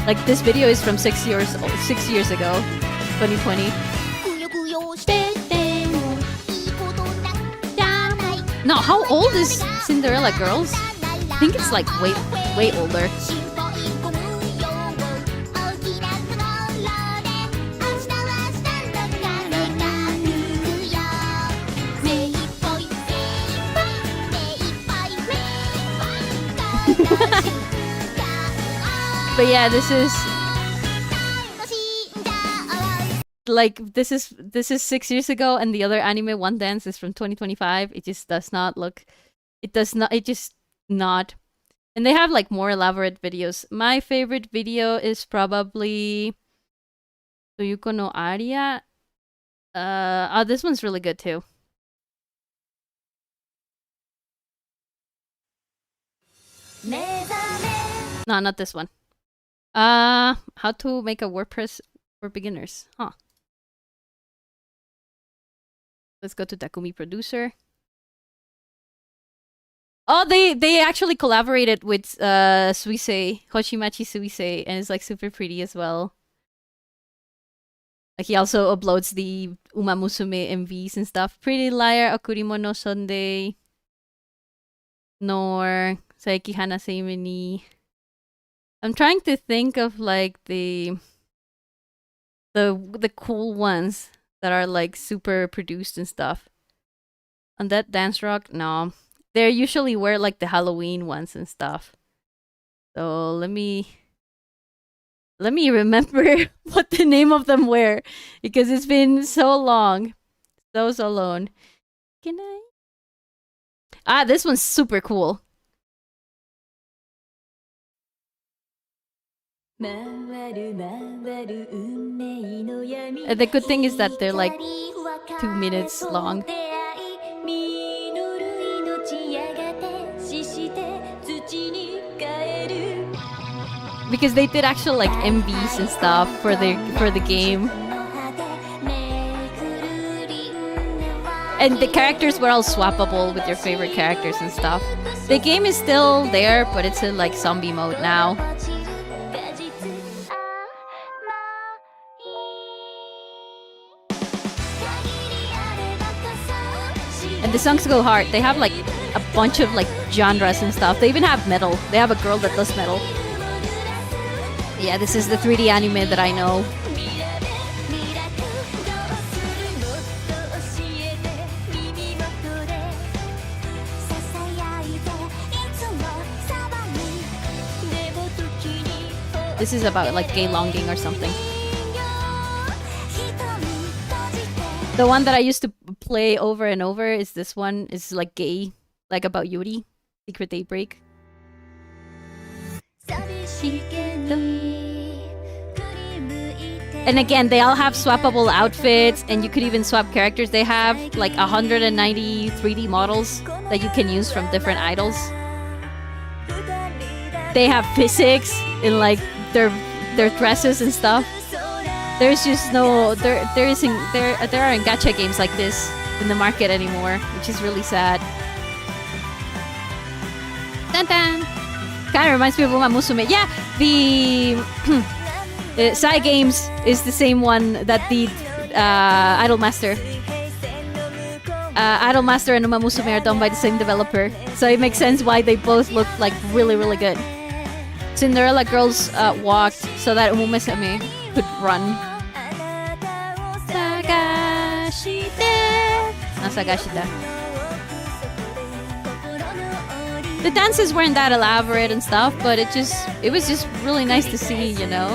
Like this video is from 6 years ago, 2020. No, how old is Cinderella Girls? I think it's like way older. But yeah, this is like this is 6 years ago, and the other anime One Dance is from 2025. It just does not look. It just not. And they have like more elaborate videos. My favorite video is probably Toyuko no Aria. Oh, this one's really good too. No, not this one. How to make a WordPress for beginners. Huh. Let's go to Takumi Producer. Oh, they actually collaborated with Suisei, Hoshimachi Suisei, and it's like super pretty as well. Like he also uploads the Uma Musume MVs and stuff. Pretty Liar, Okurimo no Sunday, nor Saiki Hana Seime ni. I'm trying to think of like the cool ones that are like super produced and stuff. On that Dance Rock, no. They usually wear like the Halloween ones and stuff. So let me remember what the name of them were, because it's been so long. So long. Can I? Ah, this one's super cool. The good thing is that they're like 2 minutes long. Because they did actual like MVs and stuff for the game. And the characters were all swappable with your favorite characters and stuff. The game is still there, but it's in like zombie mode now. songs go hard. They have like a bunch of like genres and stuff. They even have metal. They have a girl that does metal. Yeah, this is the 3D anime that I know. This is about like gay longing or something. The one that I used to play over and over is this one. It's like gay, like about Yuri, Secret Daybreak. And again, they all have swappable outfits, and you could even swap characters. They have like 190 3D models that you can use from different idols. They have physics in like their dresses and stuff. There's just no there aren't gacha games like this in the market anymore, which is really sad. Dun dun. Kind of reminds me of Uma Musume. Yeah, the Sai Games is the same one that did Idolmaster. Idolmaster and Uma Musume are done by the same developer, so it makes sense why they both look like really, really good. Cinderella girls walked so that Umumusame could run. Sagashita. The dances weren't that elaborate and stuff, but it was just really nice to see, you know?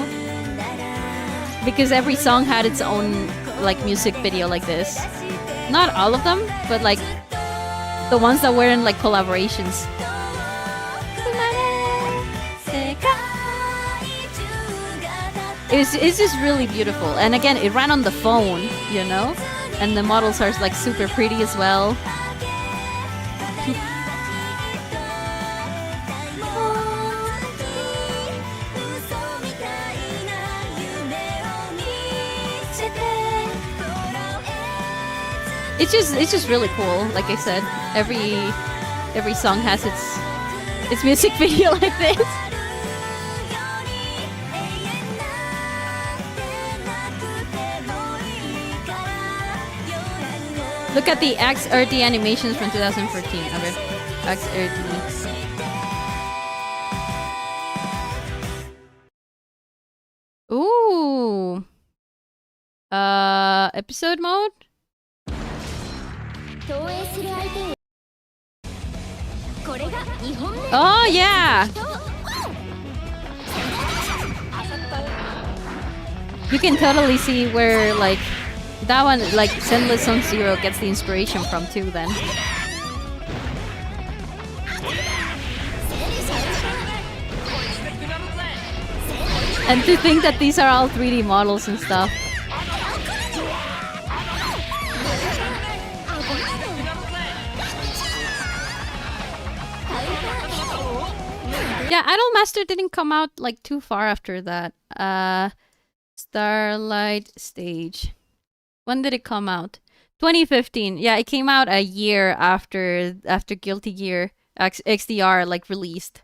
Because every song had its own like music video like this. Not all of them, but like the ones that were in like collaborations. It's just really beautiful, and again, it ran on the phone, you know, and the models are like super pretty as well. It's just really cool. Like I said, every song has its music video like this. Look at the XRD animations from 2014. Okay. XRD. Ooh. Episode mode? Oh yeah. You can totally see where like that one, like Zenless Zone Zero, gets the inspiration from too. Then. And to think that these are all 3D models and stuff. Yeah, Idolmaster didn't come out like too far after that. Starlight Stage. When did it come out? 2015. Yeah, it came out a year after Guilty Gear XDR like released.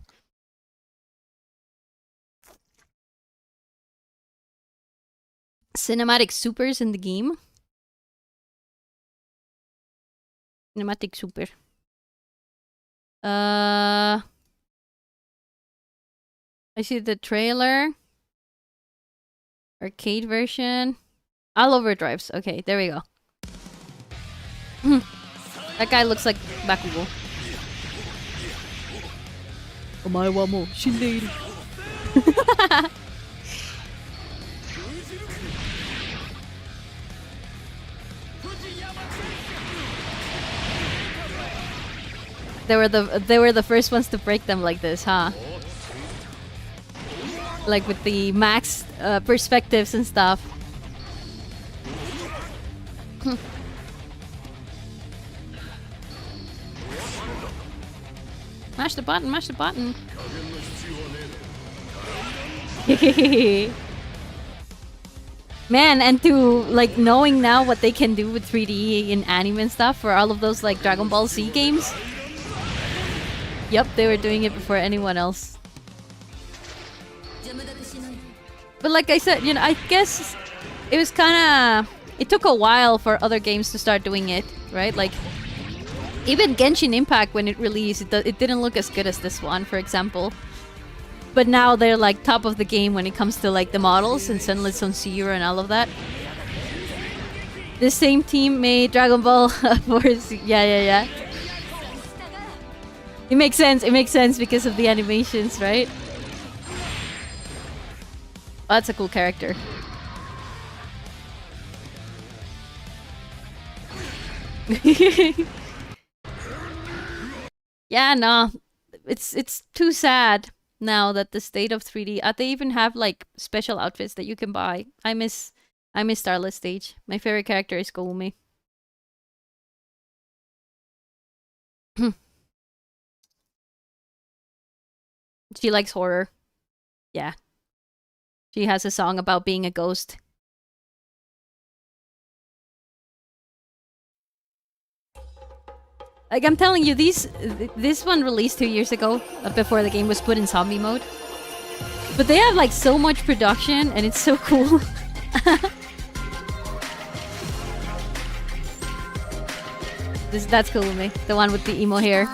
Cinematic supers in the game. Cinematic super. I see the trailer. Arcade version. All overdrives. Okay, there we go. That guy looks like Bakugo. Omae wa mou shindeiru. They were the first ones to break them like this, huh? Like with the max perspectives and stuff. Mash the button, mash the button. Man, and to like knowing now what they can do with 3D in anime and stuff for all of those like Dragon Ball Z games. Yep, they were doing it before anyone else. But like I said, you know, I guess it was kind of... It took a while for other games to start doing it, right? Like, Even Genshin Impact, when it released, it didn't look as good as this one, for example. But now they're like top of the game when it comes to like the models and Sunlit Zone Zero and all of that. This same team made Dragon Ball Force. Yeah. It makes sense. It makes sense because of the animations, right? Oh, that's a cool character. Yeah, no. It's too sad now that the state of 3D. They even have like special outfits that you can buy. I miss Starlit Stage. My favorite character is Koumi. She likes horror. Yeah. She has a song about being a ghost. Like, I'm telling you, this one released 2 years ago, before the game was put in zombie mode. But they have like so much production, and it's so cool. That's cool with me. The one with the emo hair.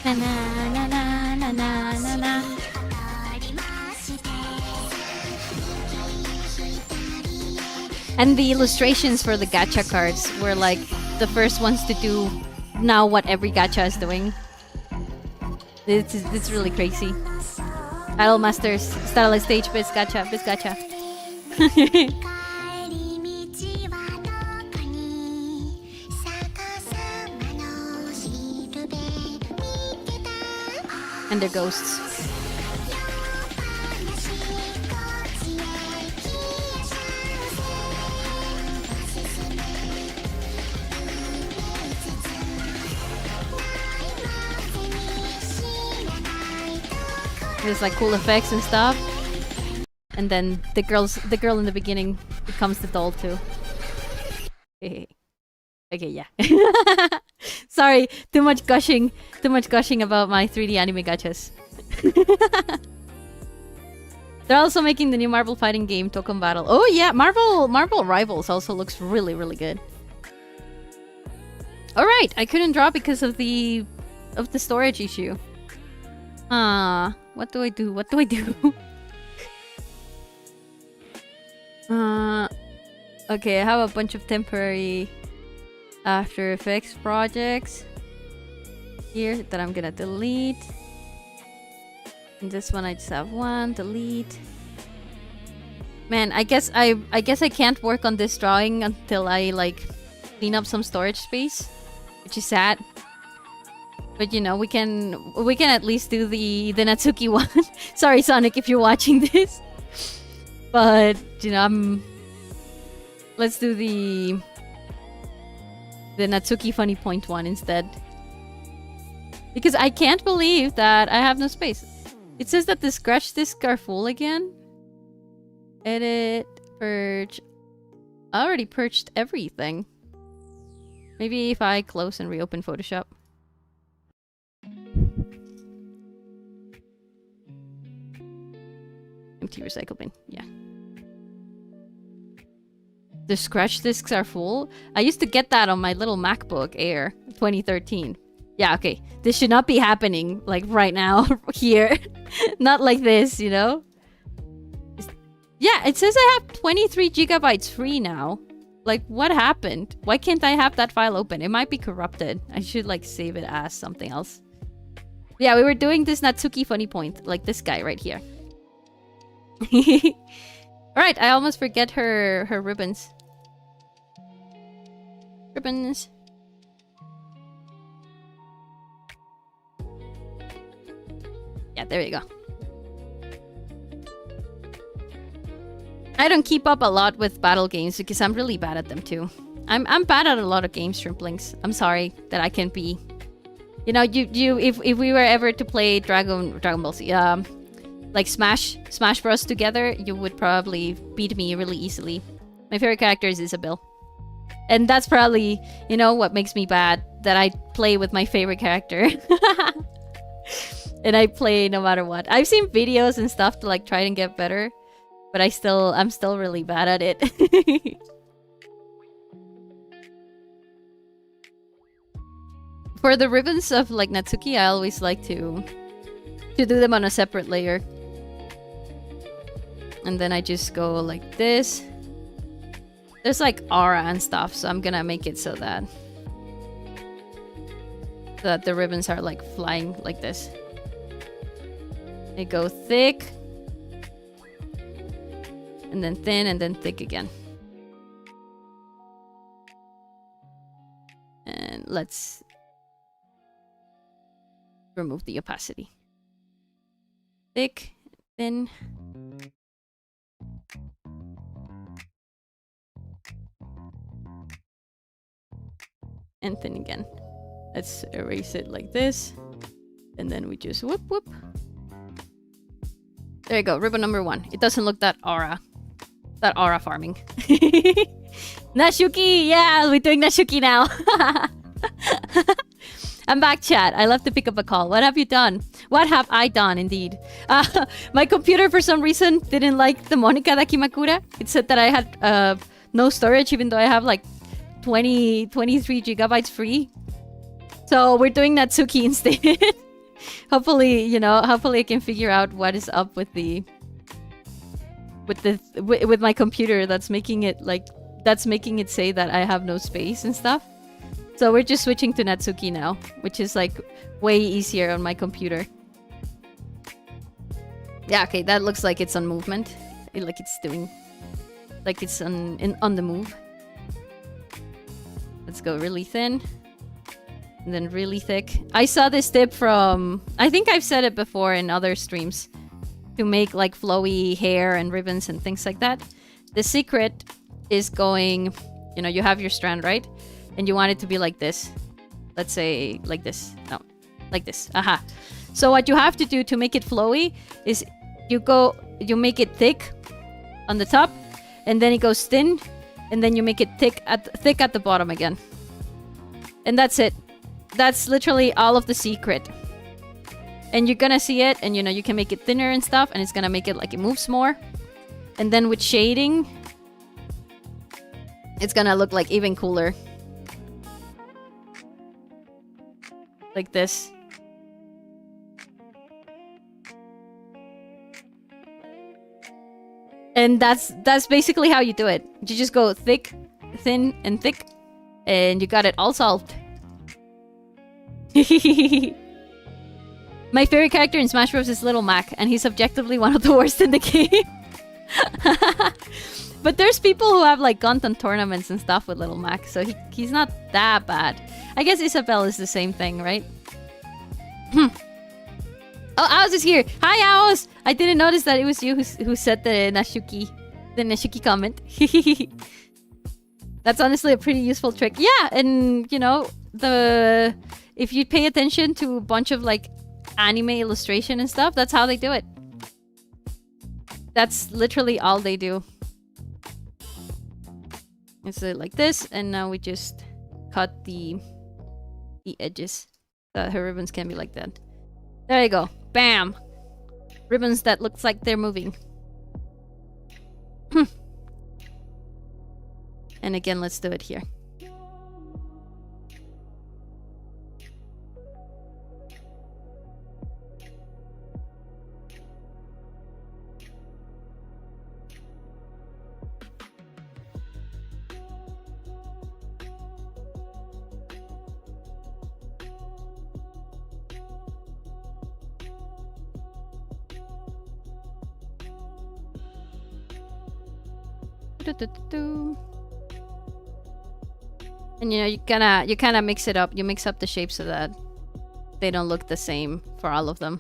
Na na na na na na na. And the illustrations for the gacha cards were like the first ones to do now what every gacha is doing. It's really crazy. Idol Masters, Starlight Stage, best gacha. And they're ghosts. There's like cool effects and stuff. And then the girl in the beginning becomes the doll too. Okay, yeah. Sorry, too much gushing about my 3D anime gachas. They're also making the new Marvel fighting game, Dokkan Battle. Oh yeah, Marvel Rivals also looks really, really good. Alright, I couldn't draw because of the storage issue. What do I do? Okay, I have a bunch of temporary After Effects projects here that I'm gonna delete. And this one I just have one, delete. Man, I guess I can't work on this drawing until I like clean up some storage space, which is sad. But you know, we can at least do the Natsuki one. Sorry, Sonic, if you're watching this. But you know, let's do the Natsuki Funny Point one instead. Because I can't believe that I have no space. It says that the scratch discs are full again. Edit, purge. I already purged everything. Maybe if I close and reopen Photoshop. Empty recycle bin, yeah. The scratch discs are full? I used to get that on my little MacBook Air 2013. Yeah, okay. This should not be happening like right now here. Not like this, you know? Yeah, it says I have 23 gigabytes free now. Like, what happened? Why can't I have that file open? It might be corrupted. I should like save it as something else. Yeah, we were doing this Natsuki Funny Point. Like this guy right here. Alright, I almost forget her ribbons. Ribbons. Yeah, there you go. I don't keep up a lot with battle games because I'm really bad at them too. I'm bad at a lot of games, Shrimplings. I'm sorry that I can't be. You know, if we were ever to play Dragon Ball Z, like Smash Bros together, you would probably beat me really easily. My favorite character is Isabelle. And that's probably, you know, what makes me bad, that I play with my favorite character. And I play no matter what. I've seen videos and stuff to like try and get better, but I'm still really bad at it. For the ribbons of like Natsuki, I always like to do them on a separate layer. And then I just go like this. There's like aura and stuff, so I'm gonna make it so that the ribbons are like flying like this. They go thick, and then thin, and then thick again. And let's remove the opacity. Thick, thin. And thin again. Let's erase it like this. And then we just whoop whoop. There you go, ribbon number 1. It doesn't look that aura farming. Nashuki! Yeah, we're doing Nashuki now. I'm back, chat. I love to pick up a call. What have you done? What have I done, indeed? My computer, for some reason, didn't like the Monika Dakimakura. It said that I had no storage, even though I have like 23 gigabytes free. So we're doing Natsuki instead. Hopefully, you know, hopefully I can figure out what is up with my computer that's making it say that I have no space and stuff. So we're just switching to Natsuki now, which is like way easier on my computer. Yeah, okay, that looks like it's on movement. Like it's on the move. Let's go really thin. And then really thick. I saw this tip from... I think I've said it before in other streams. To make like flowy hair and ribbons and things like that. The secret is going... You know, you have your strand, right? And you want it to be like this. Let's say like this. No, like this. Aha. So what you have to do to make it flowy is you make it thick on the top. And then it goes thin. And then you make it thick at the bottom again. And that's it. That's literally all of the secret. And you're gonna see it, and you know, you can make it thinner and stuff, and it's gonna make it like it moves more. And then with shading, it's gonna look like even cooler. Like this. And that's basically how you do it. You just go thick, thin, and thick, and you got it all solved. My favorite character in Smash Bros is Little Mac, and he's objectively one of the worst in the game. But there's people who have like gone on tournaments and stuff with Little Mac, so he's not that bad. I guess Isabelle is the same thing, right? Oh, Aos is here. Hi, Aos. I didn't notice that it was you who said the Nashuki comment. That's honestly a pretty useful trick. Yeah, and you know, if you pay attention to a bunch of like anime illustration and stuff, that's how they do it. That's literally all they do. It's like this, and now we just cut the edges. Her ribbons can be like that. There you go. Bam! Ribbons that looks like they're moving. And again, let's do it here. And you know, you kind of mix it up. You mix up the shapes so that they don't look the same for all of them.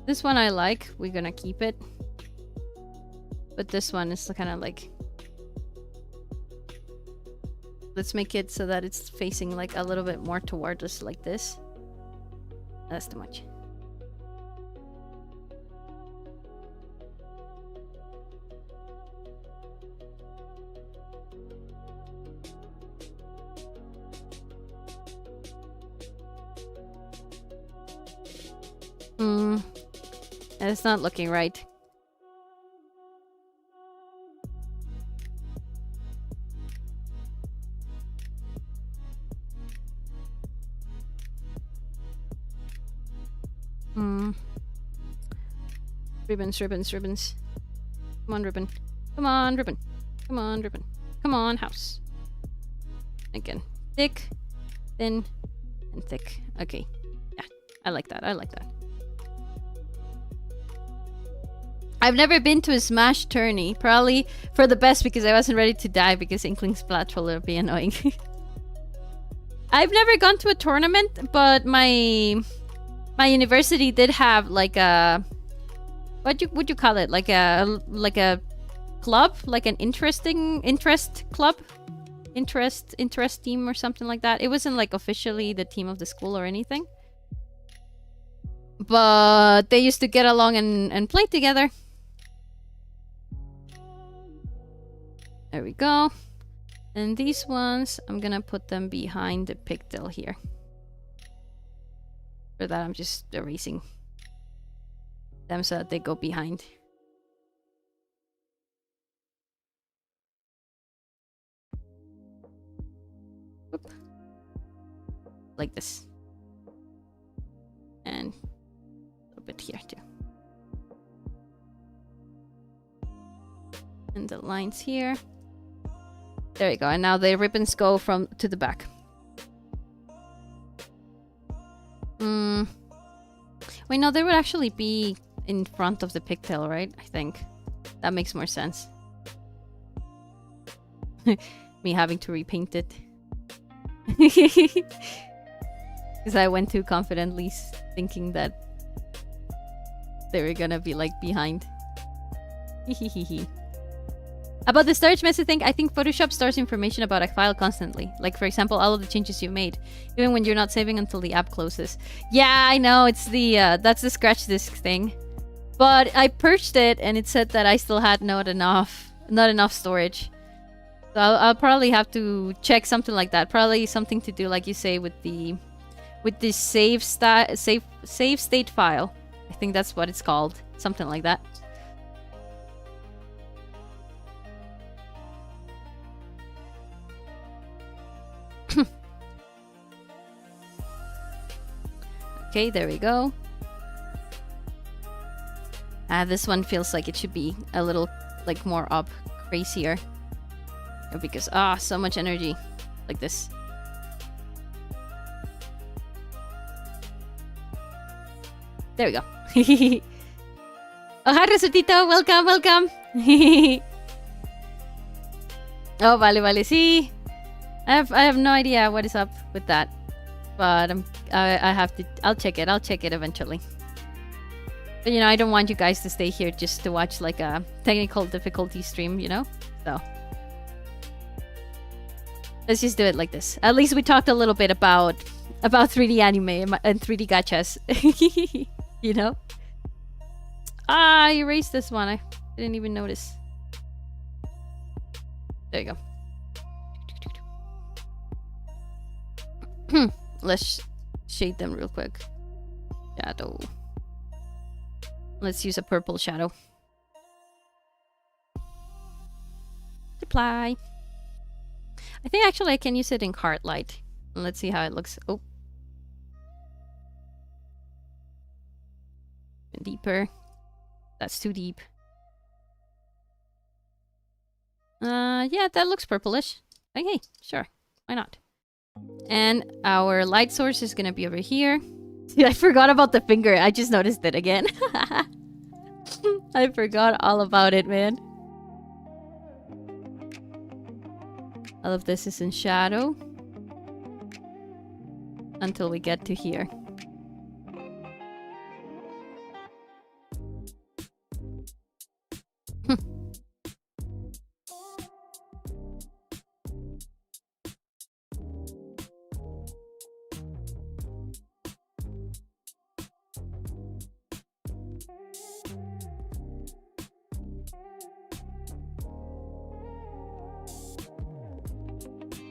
This one I like. We're gonna keep it. But this one is kind of like... Let's make it so that it's facing like a little bit more toward us like this. That's too much. It's not looking right. Ribbons, ribbons, ribbons. Come on, ribbon. Come on, ribbon. Come on, ribbon. Come on, house. Again. Thick, thin, and thick. Okay. Yeah, I like that. I like that. I've never been to a Smash tourney. Probably for the best because I wasn't ready to die because Inkling Splat will be annoying. I've never gone to a tournament, but my university did have like a would you call it, like a club, like an interest club, interest team or something like that. It wasn't like officially the team of the school or anything, but they used to get along and play together. There we go. And these ones, I'm gonna put them behind the pigtail here. For that, I'm just erasing them so that they go behind. Oop. Like this. And a little bit here too. And the lines here. There you go. And now the ribbons go from to the back. Wait, no, they would actually be in front of the pigtail, right? I think that makes more sense. Me having to repaint it. Because I went too confidently thinking that they were gonna be like behind. About the storage message thing, I think Photoshop stores information about a file constantly. Like, for example, all of the changes you made, even when you're not saving until the app closes. Yeah, I know, it's the that's the scratch disk thing. But I purged it and it said that I still had not enough storage. So I'll probably have to check something like that. Probably something to do, like you say, with the save state file. I think that's what it's called. Something like that. Okay, there we go. This one feels like it should be a little like more up, crazier. Because so much energy. Like this. There we go. Oh, hi Resortito, welcome, welcome. Oh, vale, sí. I have no idea what is up with that. But I have to. I'll check it. I'll check it eventually. But you know, I don't want you guys to stay here just to watch like a technical difficulty stream. You know, so let's just do it like this. At least we talked a little bit about 3D anime and 3D gachas. You know. I erased this one. I didn't even notice. There you go. Let's shade them real quick. Shadow. Let's use a purple shadow. Apply. I think actually I can use it in card light. Let's see how it looks. Oh. Deeper. That's too deep. Yeah, that looks purplish. Okay, sure. Why not? And our light source is gonna be over here. I forgot about the finger. I just noticed it again. I forgot all about it, man. All of this is in shadow. Until we get to here.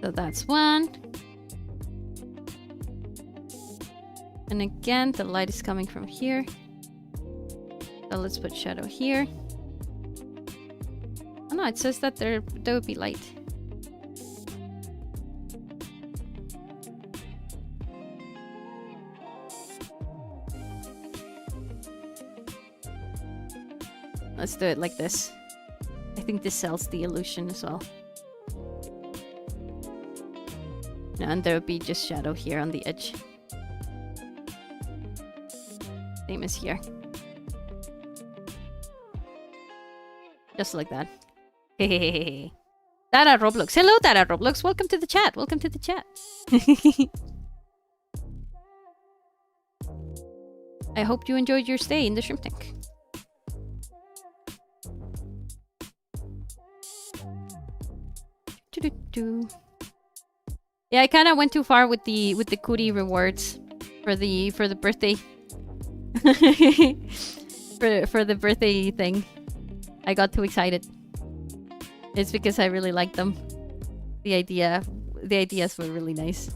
So that's one. And again, the light is coming from here. So let's put shadow here. Oh no, it says that there would be light. Let's do it like this. I think this sells the illusion as well. And there would be just shadow here on the edge. Same as here. Just like that. Hehehehe. Dada Roblox. Hello, Dada Roblox. Welcome to the chat. Welcome to the chat. I hope you enjoyed your stay in the shrimp tank. Yeah, I kind of went too far with the cootie rewards for the birthday. for the birthday thing. I got too excited. It's because I really liked them. The ideas were really nice.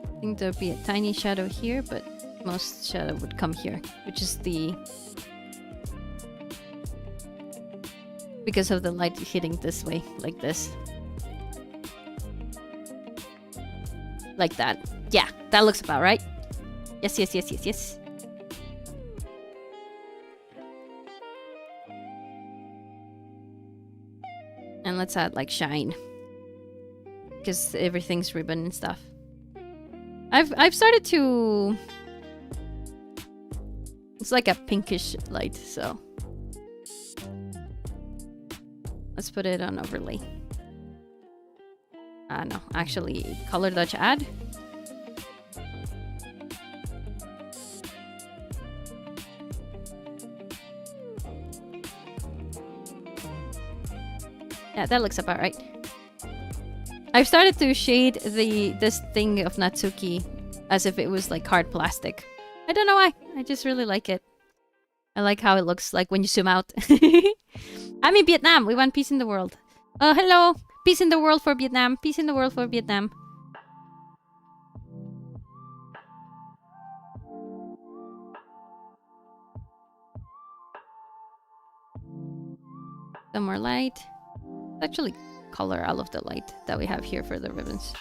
I think there'll be a tiny shadow here, but most shadow would come here, which is the... because of the light hitting this way, like this. Like that. Yeah, that looks about right. Yes, yes, yes, yes, yes. And let's add like shine. Because everything's ribbon and stuff. I've started to... It's like a pinkish light, so... Let's put it on overlay. No, actually, color dodge add. Yeah, that looks about right. I've started to shade this thing of Natsuki as if it was like hard plastic. I don't know why. I just really like it. I like how it looks like when you zoom out. I'm in Vietnam. We want peace in the world. Oh, hello. Peace in the world for Vietnam. Peace in the world for Vietnam. Some more light. Actually, color all of the light that we have here for the ribbons.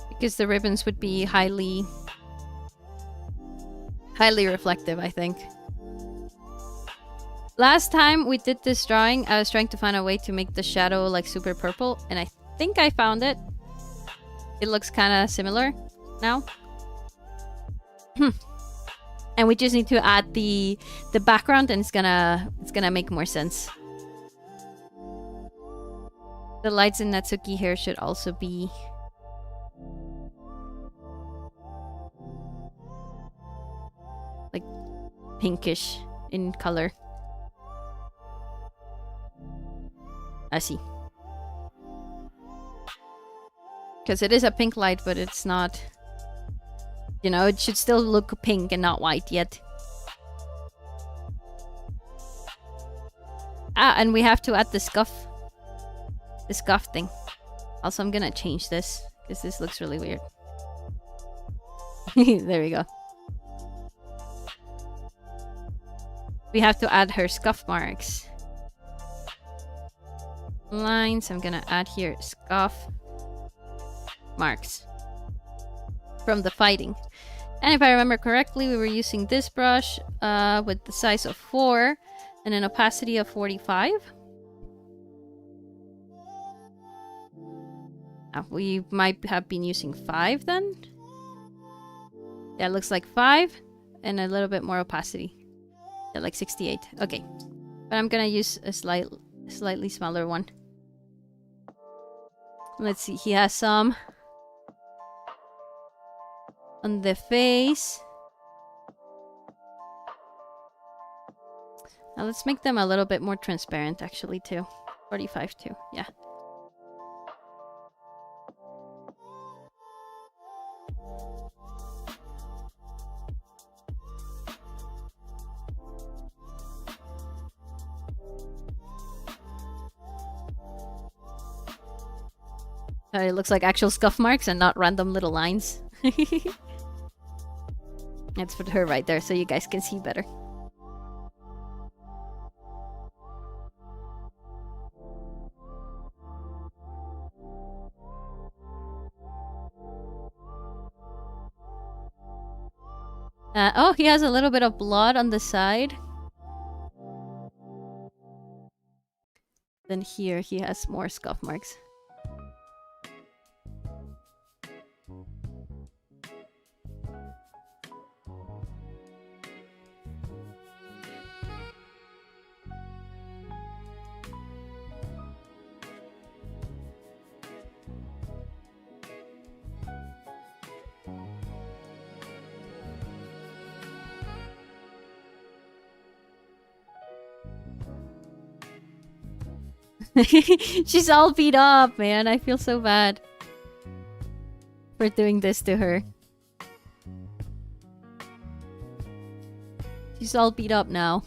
Because the ribbons would be highly reflective, I think. Last time we did this drawing, I was trying to find a way to make the shadow like super purple, and I think I found it. It looks kind of similar now. And we just need to add the background, and it's gonna make more sense. The lights in Natsuki here should also be like pinkish in color. I see. Because it is a pink light, but it's not... You know, it should still look pink and not white yet. Ah, and we have to add the scuff. The scuff thing. Also, I'm gonna change this, because this looks really weird. There we go. We have to add her scuff marks. Lines, I'm gonna add here scuff marks from the fighting. And if I remember correctly, we were using this brush with the size of 4 and an opacity of 45. We might have been using 5 then. Yeah, it looks like 5 and a little bit more opacity. Yeah, like 68. Okay, but I'm gonna use a slightly smaller one. Let's see, he has some on the face. Now let's make them a little bit more transparent actually too. 45 too, yeah. It looks like actual scuff marks and not random little lines. Let's put her right there so you guys can see better. Oh, he has a little bit of blood on the side. Then here he has more scuff marks. She's all beat up, man. I feel so bad for doing this to her. She's all beat up now.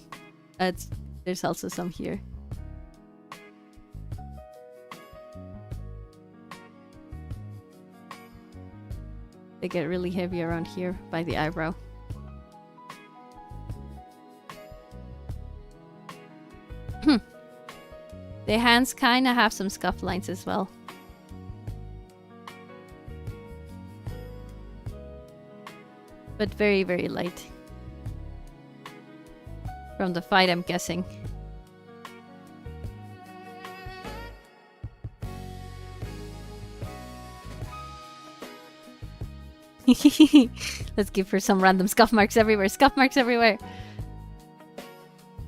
There's also some here. They get really heavy around here by the eyebrow. The hands kind of have some scuff lines as well. But very, very light. From the fight, I'm guessing. Let's give her some random scuff marks everywhere. Scuff marks everywhere.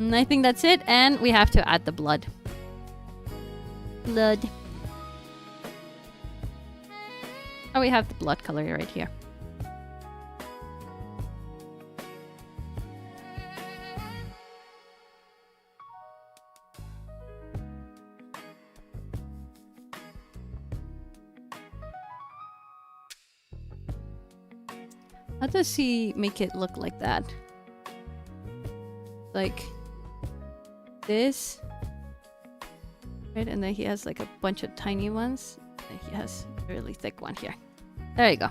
And I think that's it. And we have to add the blood. Blood. Oh, we have the blood color right here. How does he make it look like that? Like this? Right, and then he has like a bunch of tiny ones. And he has a really thick one here. There you go.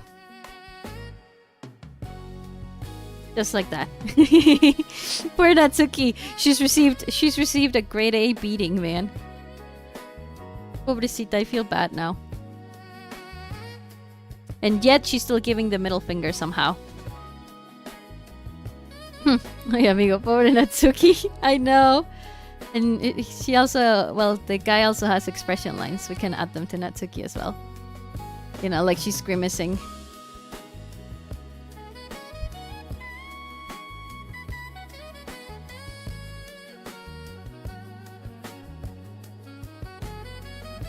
Just like that. Poor Natsuki. She's received a grade A beating, man. Pobrecita, I feel bad now. And yet she's still giving the middle finger somehow. Ay, amigo, pobre Natsuki. I know. And she also, well, the guy also has expression lines. We can add them to Natsuki as well. You know, like she's grimacing.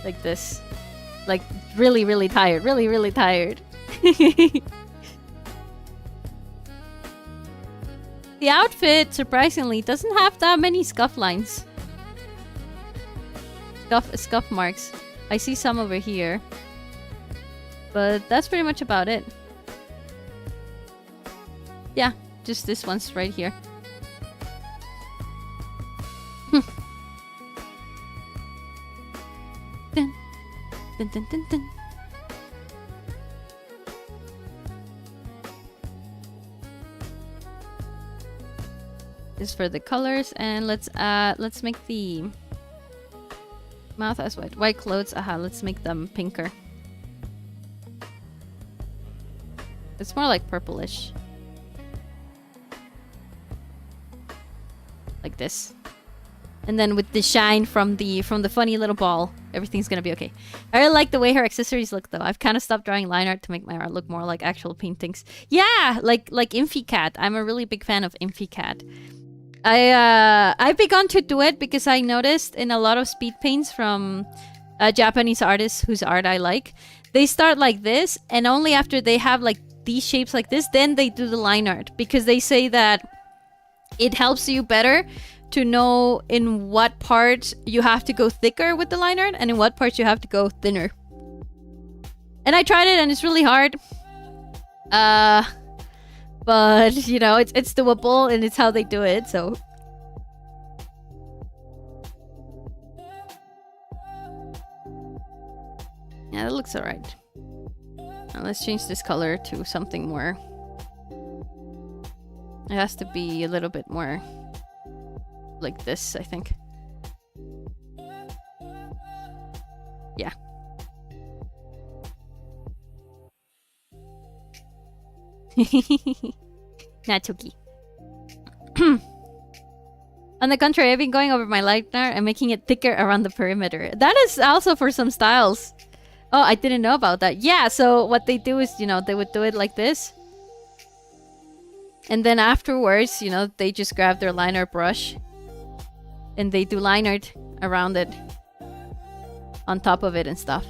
Like this. Like really, really tired. Really, really tired. The outfit, surprisingly, doesn't have that many scuff lines. Scuff marks. I see some over here. But that's pretty much about it. Yeah, just this one's right here. Dun, dun, dun, dun, dun. This is for the colors, and let's make the mouth as white. White clothes, let's make them pinker. It's more like purplish. Like this. And then with the shine from the funny little ball, everything's gonna be okay. I really like the way her accessories look though. I've kind of stopped drawing line art to make my art look more like actual paintings. Yeah, like Inficat. I'm a really big fan of Inficat. I've begun to do it because I noticed in a lot of speed paints from Japanese artists whose art I like, they start like this, and only after they have like these shapes like this, then they do the line art, because they say that it helps you better to know in what parts you have to go thicker with the line art and in what parts you have to go thinner. And I tried it and it's really hard. But, you know, it's doable and it's how they do it, so. Yeah, that looks alright. Now let's change this color to something more. It has to be a little bit more like this, I think. Yeah. Natsuki. On the contrary, I've been going over my liner and making it thicker around the perimeter. That is also for some styles. Oh, I didn't know about that. Yeah, so what they do is, you know, they would do it like this. And then afterwards, you know, they just grab their liner brush and they do line art around it, on top of it and stuff.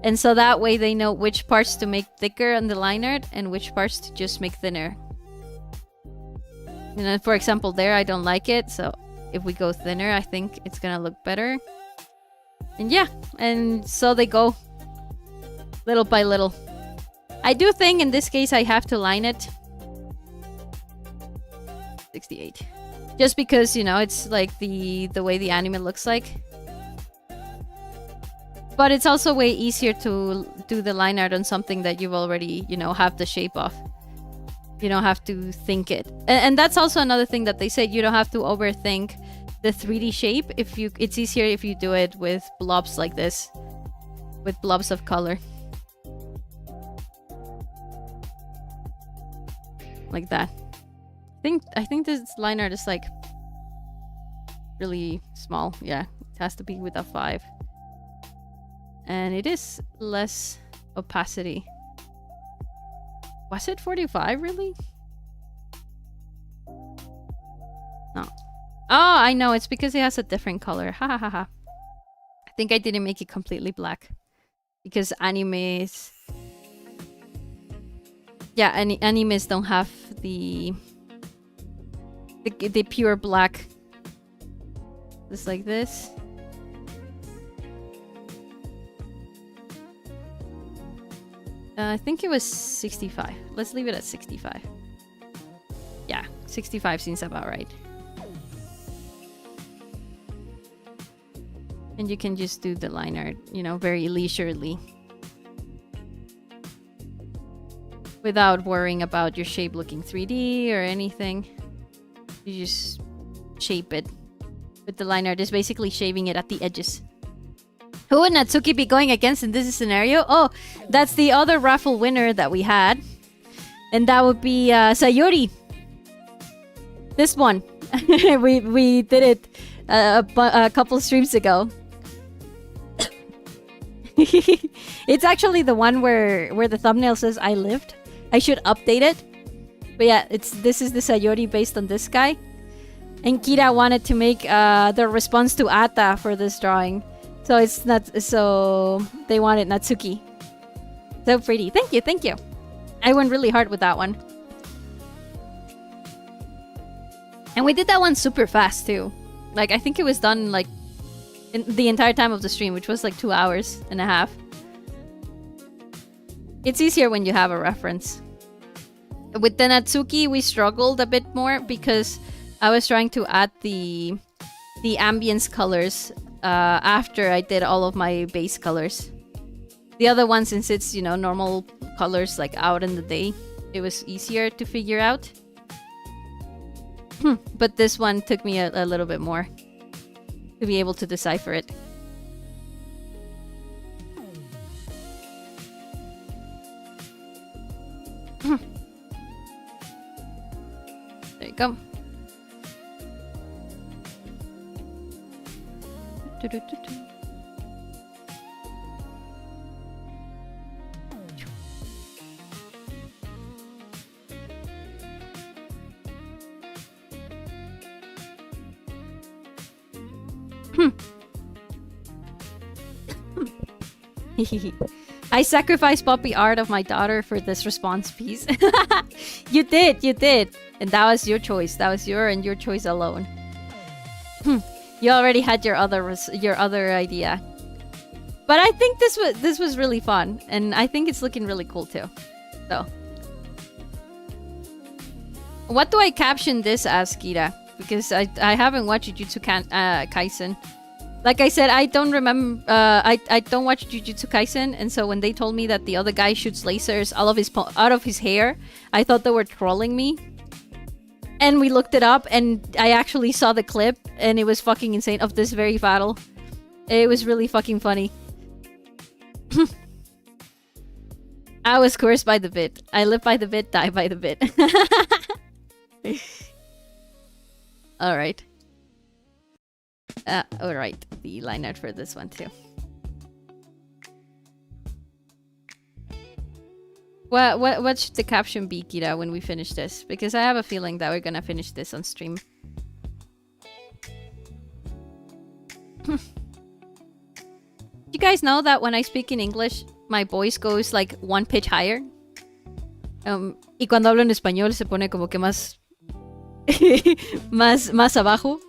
And so that way they know which parts to make thicker on the line art and which parts to just make thinner. You know, for example, there I don't like it, so if we go thinner, I think it's gonna look better. And yeah, and so they go little by little. I do think in this case I have to line it 68. Just because, you know, it's like the way the anime looks like. But it's also way easier to do the line art on something that you've already, you know, have the shape of. You don't have to think it. And that's also another thing that they said. You don't have to overthink the 3D shape. It's easier if you do it with blobs like this. With blobs of color. Like that. I think this line art is like really small. Yeah, it has to be with a 5. And it is less opacity. Was it 45 really? No. Oh, I know. It's because it has a different color. Ha ha ha ha. I think I didn't make it completely black. Because animes... Yeah, animes don't have the pure black. Just like this. I think it was 65. Let's leave it at 65. Yeah, 65 seems about right. And you can just do the line art, you know, very leisurely. Without worrying about your shape looking 3D or anything. You just shape it. With the line art, just basically shaving it at the edges. Who would Natsuki be going against in this scenario? Oh, that's the other raffle winner that we had. And that would be Sayori. This one. we did it a couple streams ago. It's actually the one where the thumbnail says I lived. I should update it. But yeah, this is the Sayori based on this guy. And Kira wanted to make the response to Ata for this drawing. So it's not, so they wanted Natsuki. So pretty. Thank you, thank you. I went really hard with that one. And we did that one super fast too. Like, I think it was done like in the entire time of the stream, which was like 2.5 hours. It's easier when you have a reference. With the Natsuki, we struggled a bit more because I was trying to add the ambience colors after I did all of my base colors. The other one, since it's, you know, normal colors like out in the day, it was easier to figure out. But this one took me a little bit more to be able to decipher it. There you go. I sacrificed Poppy art of my daughter for this response piece. You did. And that was your choice. That was your choice alone. You already had your other idea. But I think this was really fun, and I think it's looking really cool too. So, what do I caption this as, Kira? Because I haven't watched Jujutsu Kaisen. Like I said, I don't remember. I don't watch Jujutsu Kaisen, and so when they told me that the other guy shoots lasers out of his hair, I thought they were trolling me. And we looked it up, and I actually saw the clip, and it was fucking insane of this very battle. It was really fucking funny. I was cursed by the bit. I live by the bit, die by the bit. Alright. Alright. The line art for this one too. What should the caption be, Kira, when we finish this? Because I have a feeling that we're gonna finish this on stream. You guys know that when I speak in English, my voice goes like one pitch higher? Y cuando hablo en español se pone como que más... más abajo.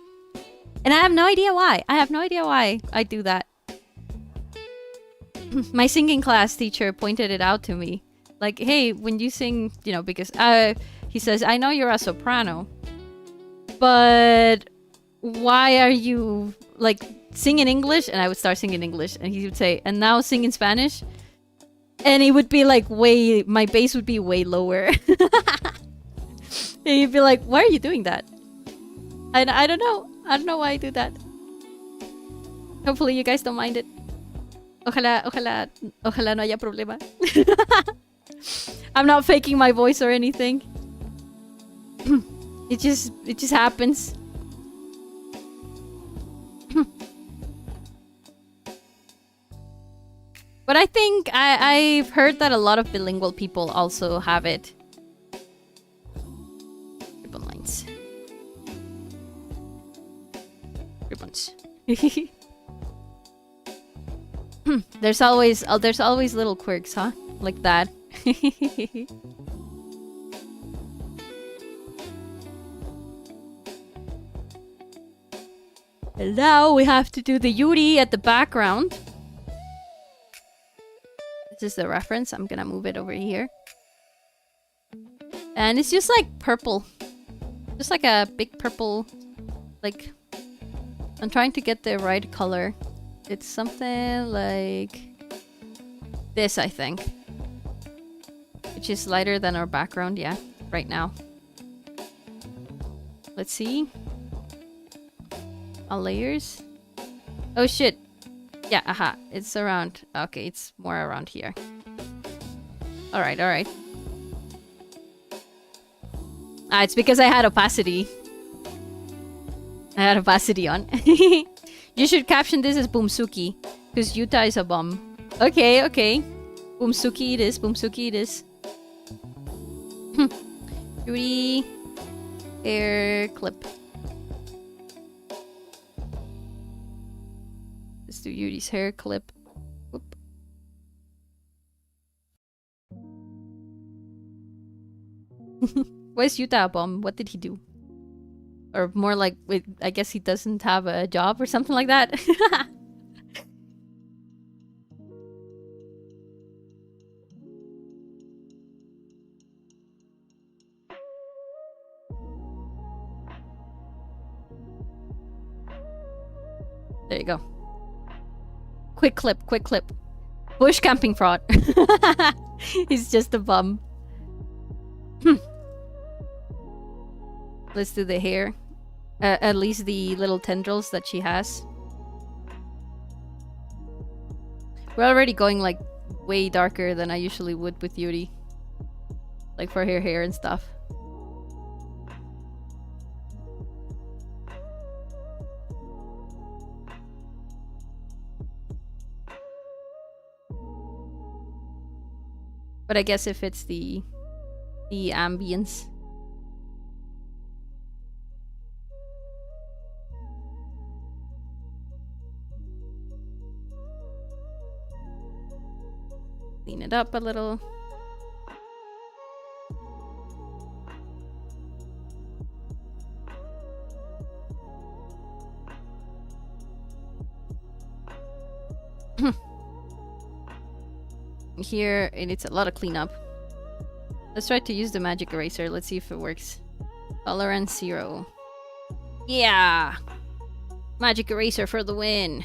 And I have no idea why. I have no idea why I do that. My singing class teacher pointed it out to me. Like, hey, when you sing, you know, because he says, I know you're a soprano, but why are you, like, sing in English? And I would start singing English, and he would say, and now sing in Spanish? And it would be, like, my bass would be way lower. And you'd be like, why are you doing that? And I don't know. I don't know why I do that. Hopefully you guys don't mind it. Ojalá no haya problema. I'm not faking my voice or anything. It just happens. But I think I've heard that a lot of bilingual people also have it. Ribbon lines. Ribbons. There's always little quirks, huh? Like that. And now we have to do the Yuri at the background. This is the reference. I'm gonna move it over here. And it's just like purple. Just like a big purple, like... I'm trying to get the right color. It's something like this, I think. Which is lighter than our background, yeah, right now. Let's see. All layers. Oh shit. Yeah, aha. It's around. Okay, it's more around here. Alright, alright. Ah, it's because I had opacity. I had opacity on. You should caption this as Boomsuki. Because Yuta is a bum. Okay, okay. Boomsuki it is. Boomsuki it is. Yuri hair clip. Let's do Yuri's hair clip. Whoop. Why is Yuta a bum? What did he do? Or more like, I guess he doesn't have a job or something like that. There you go. Quick clip, quick clip. Bush camping fraud. He's just a bum. Let's do the hair. At least the little tendrils that she has. We're already going like way darker than I usually would with Yuri. Like for her hair and stuff. But I guess if it's the ambience. Clean it up a little. Here, and it's a lot of cleanup. Let's try to use the magic eraser. Let's see if it works. Tolerance 0. Yeah! Magic eraser for the win.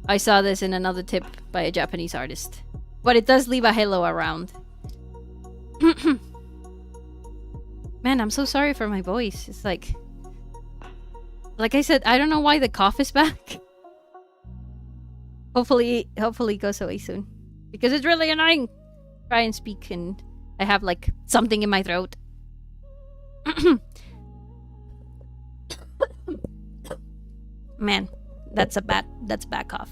I saw this in another tip by a Japanese artist. But it does leave a halo around. Man, I'm so sorry for my voice. It's like I said, I don't know why the cough is back. Hopefully it goes away soon. Because it's really annoying. Try and speak and I have like something in my throat. Man, that's bad cough.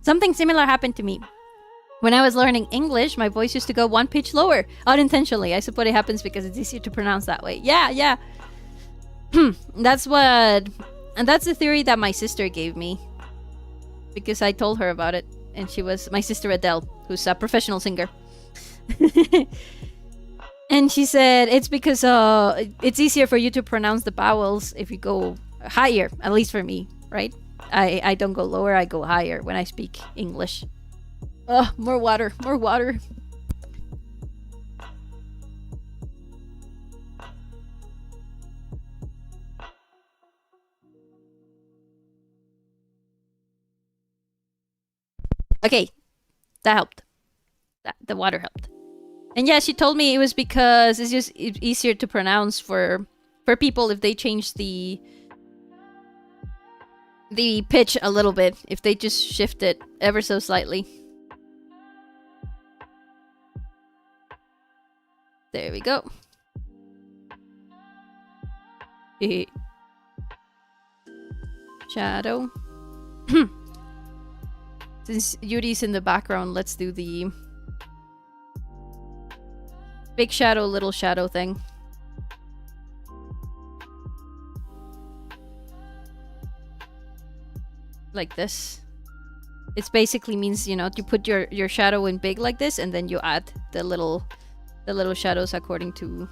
Something similar happened to me. When I was learning English, my voice used to go one pitch lower. Unintentionally. I suppose it happens because it's easier to pronounce that way. Yeah. That's the theory that my sister gave me. Because I told her about it. And she was my sister Adele, who's a professional singer. And she said it's because it's easier for you to pronounce the vowels if you go higher, at least for me, right? I don't go lower, I go higher when I speak English. Oh, more water. Okay, that helped. The water helped. And yeah, she told me it was because it's just easier to pronounce for people if they change the pitch a little bit, if they just shift it ever so slightly. There we go. Shadow. Since Yuri's in the background, let's do the big shadow, little shadow thing. Like this. It basically means, you know, you put your shadow in big like this, and then you add the little shadows according to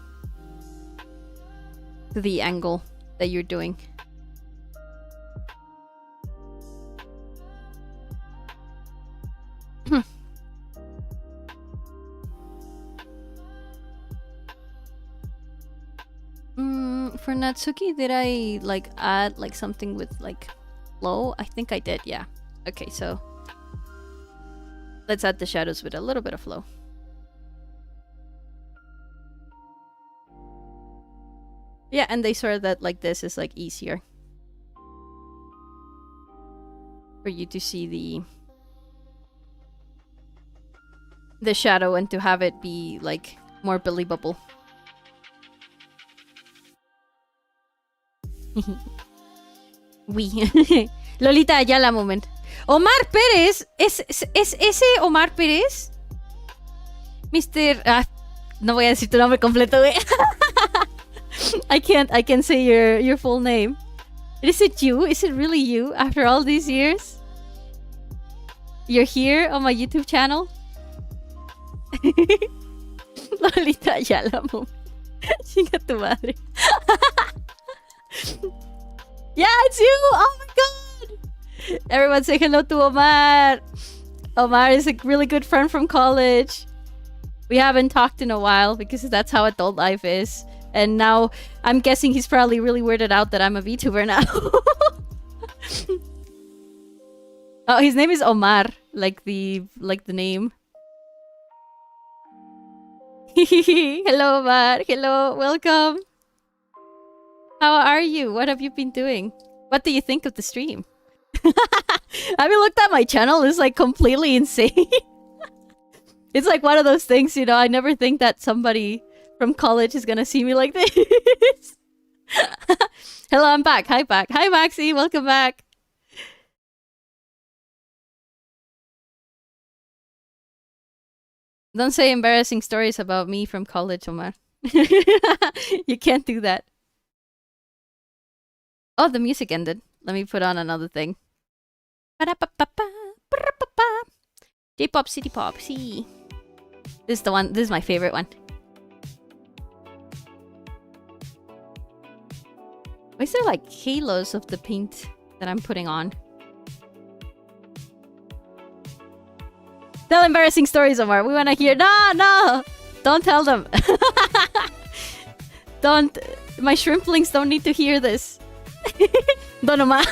the angle that you're doing. For Natsuki, did I like add like something with like flow? I think I did, yeah. Okay, so let's add the shadows with a little bit of flow. Yeah, and they swear that like this is like easier for you to see the shadow and to have it be like more believable. Lolita Ayala moment. Omar Pérez, ¿es ese Omar Pérez? Mr. No voy a decir tu nombre completo, güey. I can't say your full name. Is it you? Is it really you after all these years? You're here on my YouTube channel? Lolita Ayala moment. Chinga tu madre. Yeah, it's you! Oh my god! Everyone say hello to Omar! Omar is a really good friend from college. We haven't talked in a while because that's how adult life is. And now I'm guessing he's probably really weirded out that I'm a VTuber now. Oh, his name is Omar, like the name. Hello, Omar. Hello, welcome. How are you? What have you been doing? What do you think of the stream? Have you looked at my channel? It's like completely insane. It's like one of those things, you know, I never think that somebody from college is gonna see me like this. Hello, I'm back. Hi, back. Hi, Maxi. Welcome back. Don't say embarrassing stories about me from college, Omar. You can't do that. Oh, the music ended. Let me put on another thing. J-pop, city pop, see. This is the one. This is my favorite one. Why is there like halos of the paint that I'm putting on? Tell embarrassing stories, Omar. We want to hear. No! Don't tell them. Don't. My shrimplings don't need to hear this. Don Omar.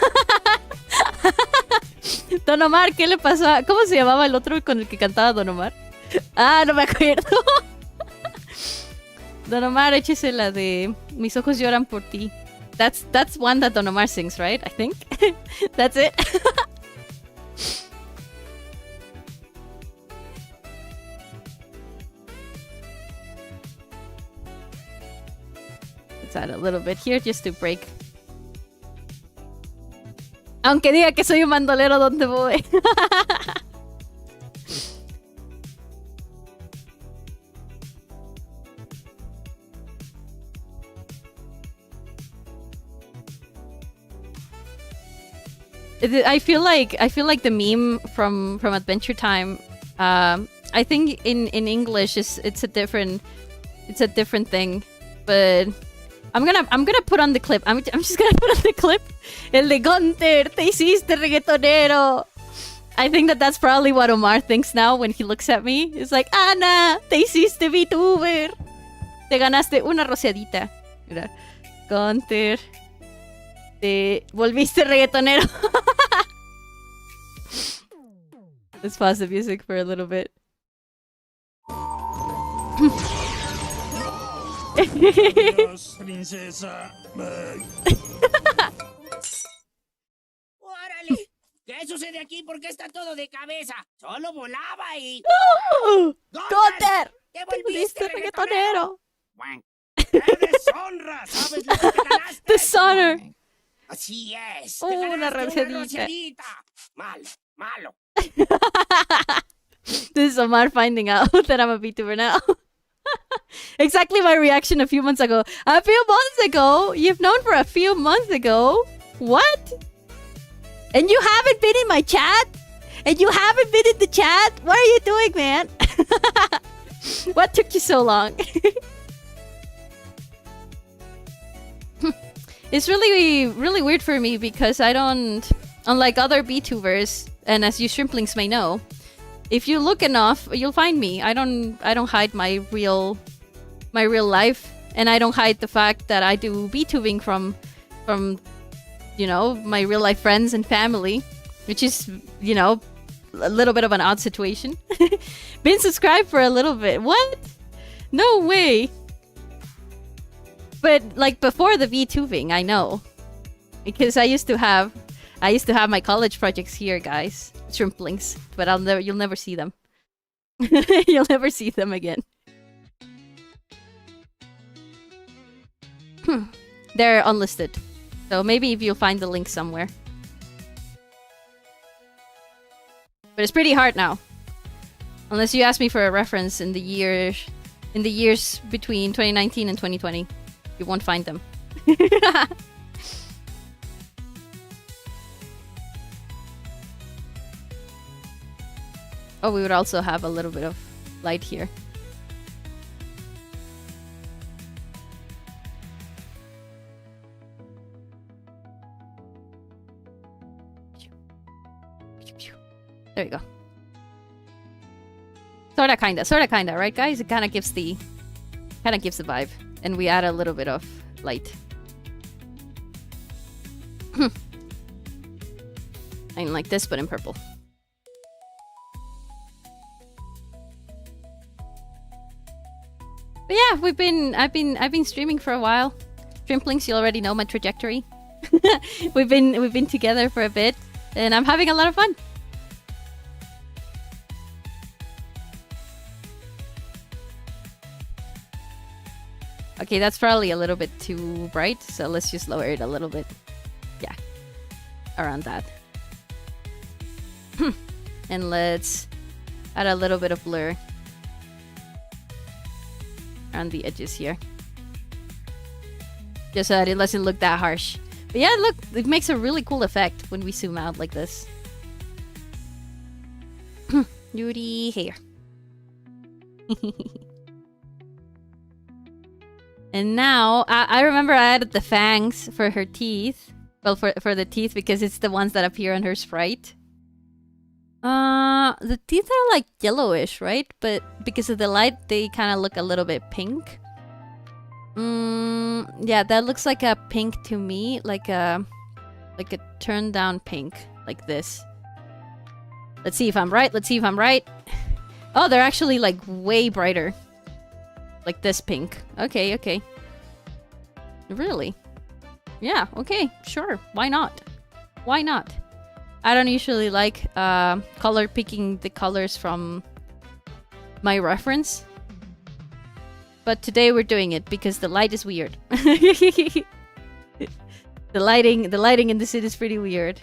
Don Omar, ¿qué le pasó? ¿Cómo se llamaba el otro con el que cantaba Don Omar? Ah, no me acuerdo. Don Omar, échese la de Mis ojos lloran por ti. That's one that Don Omar sings, right? I think. That's it. Let's add a little bit here just to break. Aunque diga que soy un bandolero, ¿dónde voy? I feel like the meme from Adventure Time. I think in English it's a different thing, but I'm gonna put on the clip. I'm just gonna put on the clip. El de Gunter, te hiciste reggaetonero. I think that's probably what Omar thinks now when he looks at me. It's like, Ana, te hiciste VTuber. Te ganaste una roseadita. Mira, Gunter, te volviste reggaetonero. Let's pause the music for a little bit. Princesa. ¡Órale! ¿Qué sucede aquí? ¿Por qué está todo de cabeza? Solo volaba y... ¡Gunter! ¡Te ¡Te volviste volviste reggaetonero! reggaetonero! ¡Qué deshonra! ¿Sabes lo que te ganaste? Dishonor. Así es. Oh, Te una ganaste roseadita. Malo, malo. This is Omar finding out that I'm a VTuber now. Exactly my reaction a few months ago. A few months ago? You've known for a few months ago? What? And you haven't been in my chat? And you haven't been in the chat? What are you doing, man? What took you so long? It's really weird for me because I don't... Unlike other VTubers, and as you shrimplings may know, if you look enough, you'll find me. I don't hide my real life, and I don't hide the fact that I do VTubing from you know, my real life friends and family, which is, you know, a little bit of an odd situation. Been subscribed for a little bit. What? No way. But like before the VTubing, I know, because I used to have my college projects here, guys. Shrimplings, but you'll never see them. You'll never see them again. They're unlisted, so maybe if you'll find the link somewhere. But it's pretty hard now, unless you ask me for a reference in the years between 2019 and 2020. You won't find them. Oh, we would also have a little bit of light here. There you go. Sorta kinda, right guys? It kinda gives the vibe. And we add a little bit of light. I like this, but in purple. But yeah, I've been streaming for a while. Shrimplings, you already know my trajectory. we've been together for a bit, and I'm having a lot of fun. Okay, that's probably a little bit too bright, so let's just lower it a little bit. Yeah, around that. And let's add a little bit of blur around the edges here, just so that it doesn't look that harsh. But yeah, look, it makes a really cool effect when we zoom out like this. Yuri hair. And now, I remember I added the fangs for her teeth. Well, for the teeth, because it's the ones that appear on her sprite. The teeth are like yellowish, right? But because of the light, they kind of look a little bit pink. Yeah, that looks like a pink to me. Like a like a turned down pink, like this. Let's see if I'm right. Let's see if I'm right. Oh, they're actually like way brighter. Like this pink. Okay, okay. Really? Yeah, okay, sure. Why not? Why not? I don't usually like color picking the colors from my reference. But today we're doing it because the light is weird. The lighting in the suit is pretty weird.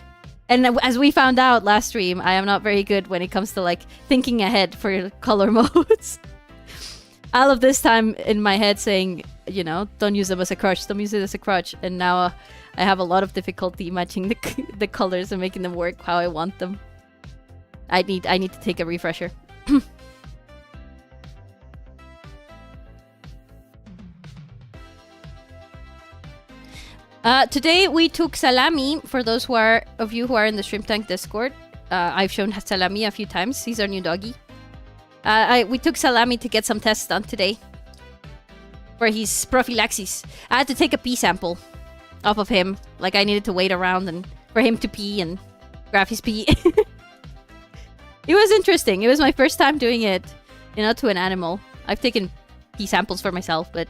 And as we found out last stream, I am not very good when it comes to like thinking ahead for color modes. All of this time in my head saying, you know, don't use them as a crutch, don't use it as a crutch. And now I have a lot of difficulty matching the colors and making them work how I want them. I need to take a refresher. Today we took Salami. For those of you who are in the Shrimp Tank Discord, I've shown Salami a few times. He's our new doggy. We took Salami to get some tests done today for his prophylaxis. I had to take a pee sample off of him. Like I needed to wait around and for him to pee and grab his pee. It was interesting. It was my first time doing it, you know, to an animal. I've taken pee samples for myself, but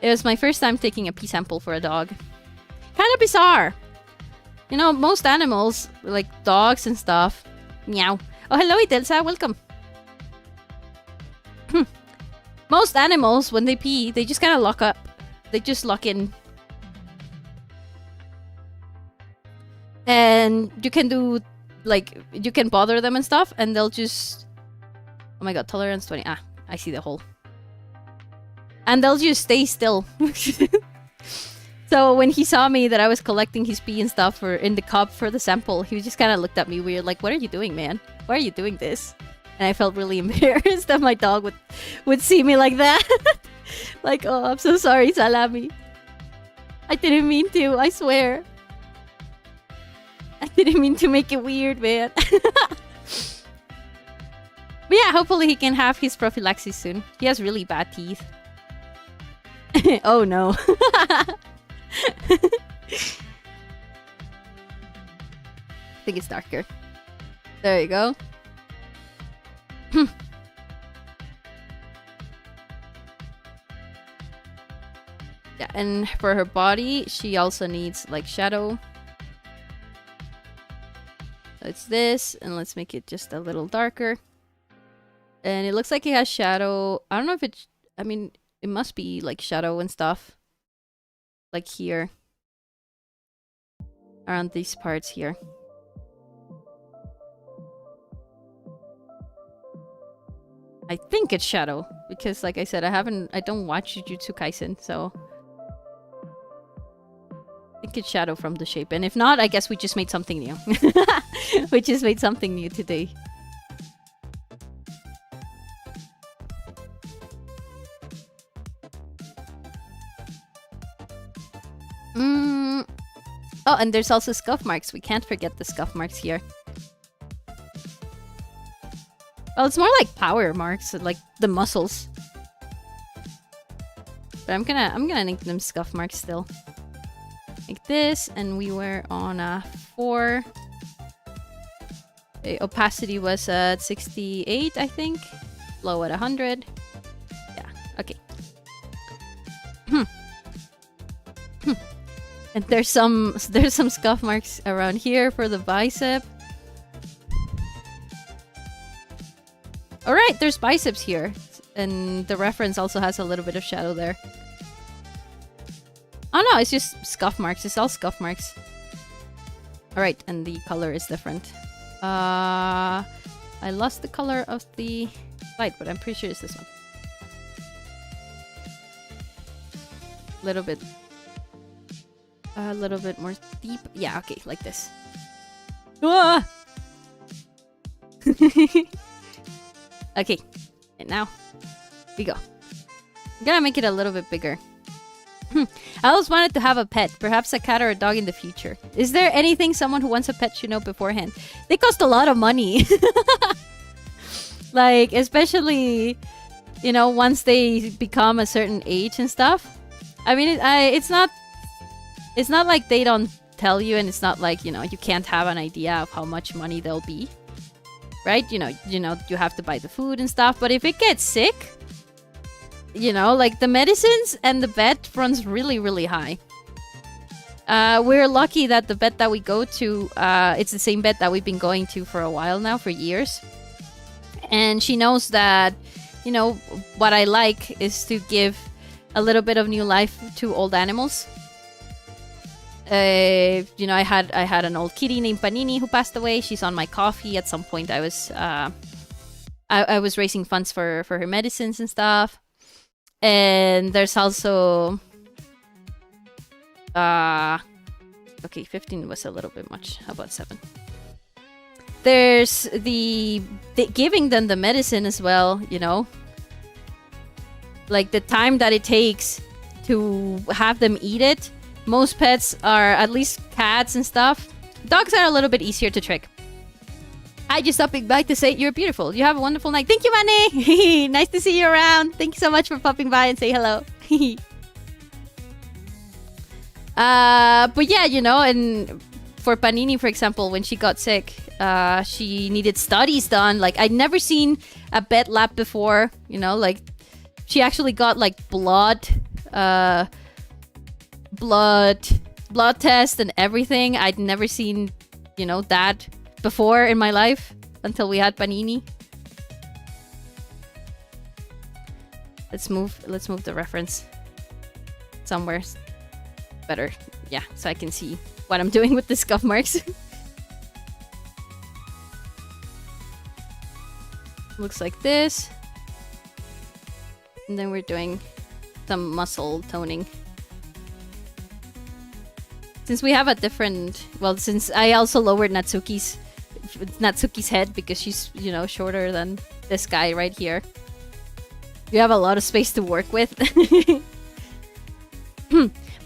it was my first time taking a pee sample for a dog. Kind of bizarre. You know, most animals, like dogs and stuff. Meow. Oh, hello, Idelsa. Welcome. Most animals, when they pee, they just kind of lock up. They just lock in. And you can do, like, you can bother them and stuff, and they'll just... Oh my god, tolerance 20. Ah, I see the hole. And they'll just stay still. So when he saw me that I was collecting his pee and stuff for in the cup for the sample, he just kind of looked at me weird, like, what are you doing, man? Why are you doing this? And I felt really embarrassed that my dog would see me like that. Like, oh, I'm so sorry, Salami. I didn't mean to, I swear. I didn't mean to make it weird, man. But yeah, hopefully he can have his prophylaxis soon. He has really bad teeth. Oh no. I think it's darker. There you go. Yeah, and for her body, she also needs like shadow. So it's this, and let's make it just a little darker. And it looks like it has shadow. I don't know if it's... I mean, it must be like shadow and stuff. Like here. Around these parts here. I think it's shadow. Because like I said, I don't watch Jujutsu Kaisen, so... I think it's shadow from the shape. And if not, I guess we just made something new. We just made something new today. Oh, and there's also scuff marks. We can't forget the scuff marks here. Well, it's more like power marks, like the muscles. But I'm gonna make them scuff marks still. Like this, and we were on a 4. The opacity was at 68, I think. Low at 100. Yeah, okay. And there's some scuff marks around here for the bicep. Alright, there's biceps here. And the reference also has a little bit of shadow there. Oh no, it's just scuff marks. It's all scuff marks. Alright, and the color is different. I lost the color of the light, but I'm pretty sure it's this one. A little bit more deep. Yeah, okay, like this. Ah! Okay, and now we go. I'm gonna make it a little bit bigger. I always wanted to have a pet, perhaps a cat or a dog in the future. Is there anything someone who wants a pet should know beforehand? They cost a lot of money. Like, especially, you know, once they become a certain age and stuff. I mean, it's not like they don't tell you, and it's not like, you know, you can't have an idea of how much money they'll be, right? You know, you have to buy the food and stuff. But if it gets sick, you know, like the medicines and the vet runs really, really high. We're lucky that the vet that we go to, it's the same vet that we've been going to for a while now, for years. And she knows that, you know, what I like is to give a little bit of new life to old animals. You know, I had an old kitty named Panini who passed away. She's on my coffee. At some point, I was raising funds for her medicines and stuff. And there's also okay, 15 was a little bit much. How about 7? There's the giving them the medicine as well, you know. Like the time that it takes to have them eat it. Most pets are, at least cats and stuff. Dogs are a little bit easier to trick. I just stopping by to say you're beautiful. You have a wonderful night. Thank you, Manny. Nice to see you around. Thank you so much for popping by and say hello. But yeah, you know, and for Panini, for example, when she got sick, she needed studies done. Like, I'd never seen a vet lab before, you know, like she actually got like blood test and everything. I'd never seen, you know, that before in my life until we had Panini. Let's move the reference somewhere better. Yeah, so I can see what I'm doing with the scuff marks. Looks like this. And then we're doing some muscle toning. Since we have a different... Well, since I also lowered Natsuki's head because she's, you know, shorter than this guy right here. You have a lot of space to work with.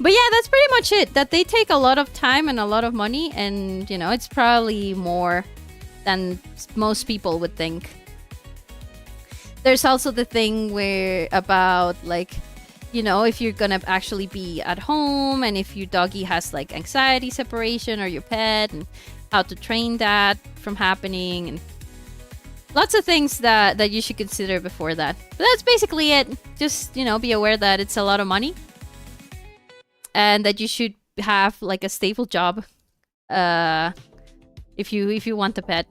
But yeah, that's pretty much it. That they take a lot of time and a lot of money, and, you know, it's probably more than most people would think. There's also the thing where about, like, you know, if you're gonna actually be at home, and if your doggy has like anxiety separation, or your pet, and how to train that from happening, and lots of things that you should consider before that. But that's basically it. Just, you know, be aware that it's a lot of money, and that you should have like a stable job if you want a pet.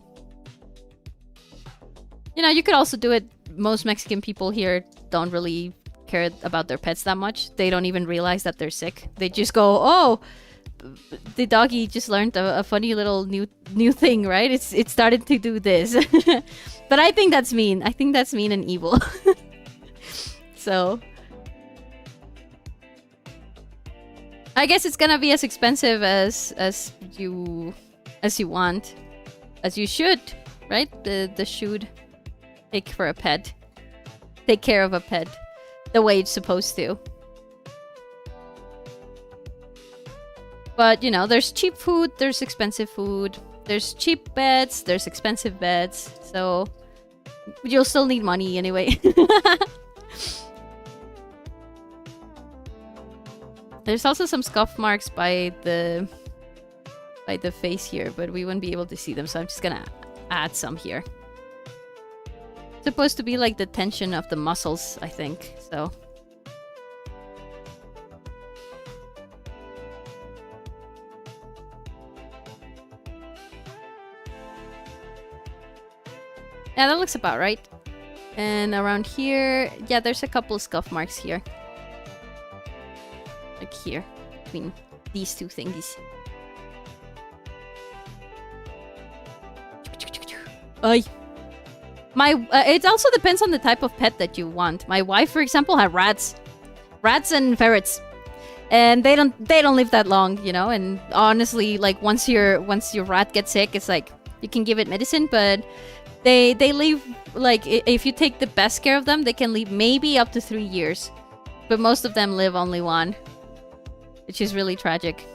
You know, you could also do it. Most Mexican people here don't really care about their pets that much. They don't even realize that they're sick. They just go, oh, the doggy just learned a funny little new thing, right? It started to do this. But I think that's mean. I think that's mean and evil. So I guess it's gonna be as expensive as you want, as you should, right? The should take for a pet, take care of a pet the way it's supposed to. But, you know, there's cheap food, there's expensive food, there's cheap beds, there's expensive beds, so you'll still need money anyway. There's also some scuff marks by the face here, but we wouldn't be able to see them, so I'm just gonna add some here. It's supposed to be like the tension of the muscles, I think, so. Yeah, that looks about right. And around here, yeah, there's a couple scuff marks here. Like here, between these two thingies. Ay. It also depends on the type of pet that you want. My wife, for example, had rats and ferrets, and they don't live that long, you know. And honestly, like once your rat gets sick, it's like you can give it medicine, but they live, like, if you take the best care of them, they can live maybe up to 3 years, but most of them live only 1, which is really tragic.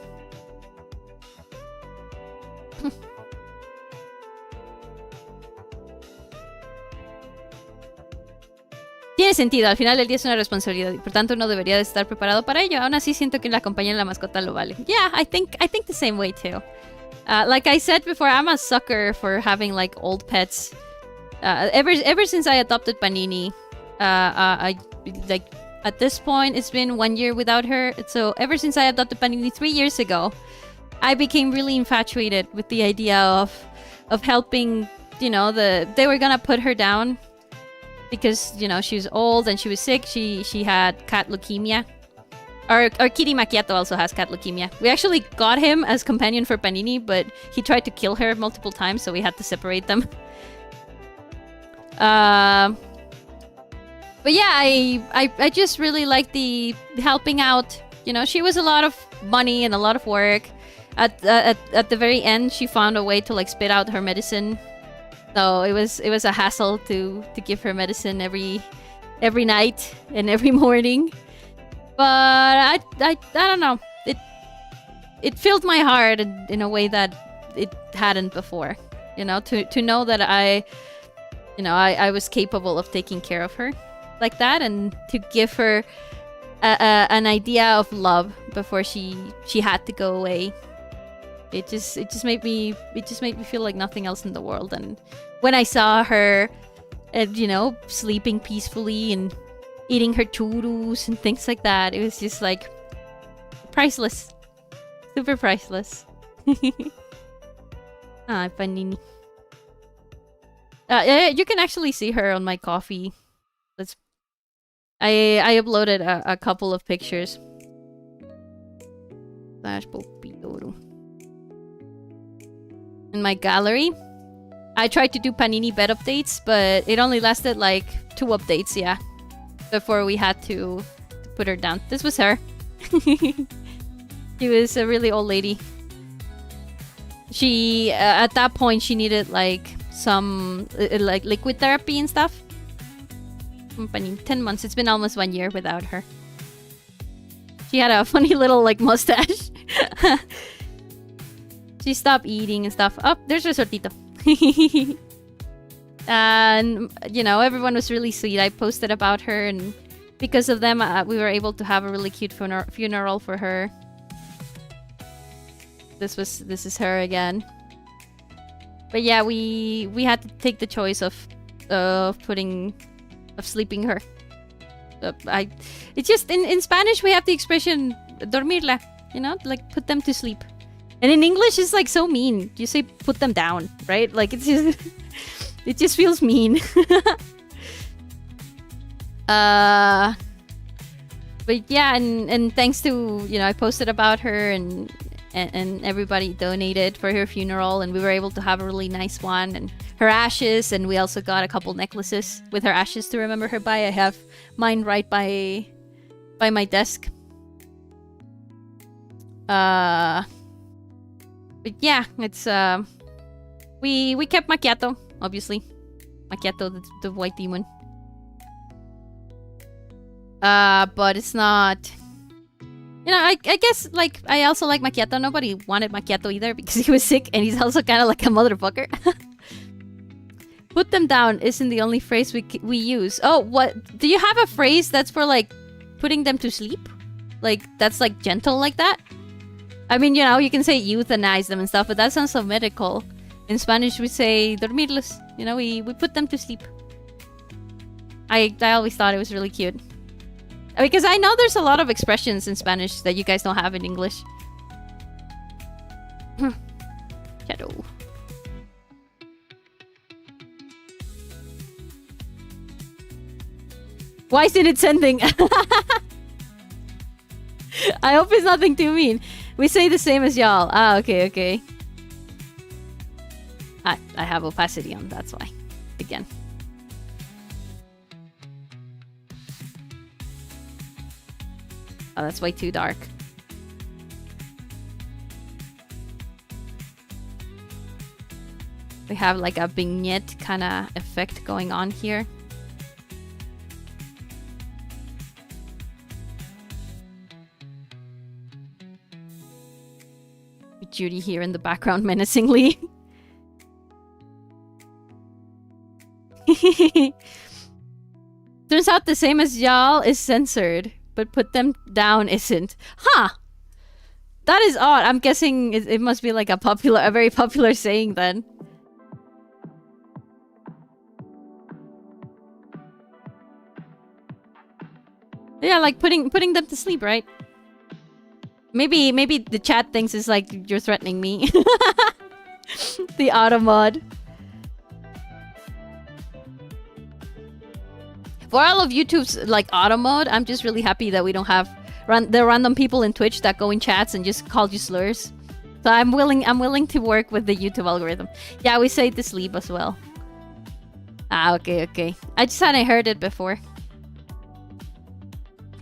tiene sentido. Al final del día es una responsabilidad y por tanto uno debería de estar preparado para ello. Aún así siento que la compañía de la mascota lo vale. Yeah, I think the same way too. Like I said before, I'm a sucker for having like old pets. Ever since I adopted Panini, I like at this point it's been 1 year without her. So ever since I adopted Panini 3 years ago, I became really infatuated with the idea of helping. You know, they were gonna put her down because, you know, she was old and she was sick. She had cat leukemia. Our kitty Macchiato also has cat leukemia. We actually got him as companion for Panini, but he tried to kill her multiple times, so we had to separate them. But yeah, I just really like the helping out. You know, she was a lot of money and a lot of work. At the very end, she found a way to like spit out her medicine. So it was a hassle to give her medicine every night and every morning. But I don't know. It filled my heart in a way that it hadn't before. You know, to know that I was capable of taking care of her like that, and to give her an idea of love before she had to go away. It just made me feel like nothing else in the world. And when I saw her, you know, sleeping peacefully and eating her churros and things like that, it was just like priceless, super priceless. Panini. You can actually see her on my coffee. I uploaded a couple of pictures. Popidoru. In my gallery. I tried to do Panini bed updates, but it only lasted like 2 updates, yeah, before we had to put her down. This was her. She was a really old lady. She, at that point, she needed like some like liquid therapy and stuff. 10 months. It's been almost 1 year without her. She had a funny little like mustache. She stopped eating and stuff. Oh, there's Resortito. And, you know, everyone was really sweet. I posted about her, and because of them, we were able to have a really cute funeral for her. This is her again. But yeah, we had to take the choice of sleeping her. It's just in Spanish we have the expression dormirla, you know, like put them to sleep. And in English it's like so mean. You say put them down, right? Like it's just it just feels mean. But yeah, and thanks to, you know, I posted about her and everybody donated for her funeral, and we were able to have a really nice one, and her ashes, and we also got a couple necklaces with her ashes to remember her by. I have mine right by my desk. But yeah, it's we kept Macchiato, obviously. Macchiato, the white demon. But it's not. You know, I guess, like, I also like Macchiato. Nobody wanted Macchiato either because he was sick, and he's also kind of like a motherfucker. Put them down isn't the only phrase we use. Oh, what? Do you have a phrase that's for, like, putting them to sleep? Like, that's, like, gentle like that? I mean, you know, you can say euthanize them and stuff, but that sounds so medical. In Spanish, we say dormirlos. You know, we put them to sleep. I always thought it was really cute. Because I know there's a lot of expressions in Spanish that you guys don't have in English. Shadow. Why isn't it sending? I hope it's nothing too mean. We say the same as y'all. Ah, okay. I have opacity on, that's why. Again. Oh, that's way too dark. We have like a vignette kind of effect going on here. With Judy here in the background menacingly. Turns out the same as y'all is censored, but put them down isn't. Huh. That is odd. I'm guessing it must be like a very popular saying then. Yeah, like putting them to sleep, right? Maybe the chat thinks it's like you're threatening me. The auto mod. For all of YouTube's like auto mode, I'm just really happy that we don't have the random people in Twitch that go in chats and just call you slurs. So I'm willing to work with the YouTube algorithm. Yeah, we say to sleep as well. Ah, okay. I just hadn't heard it before.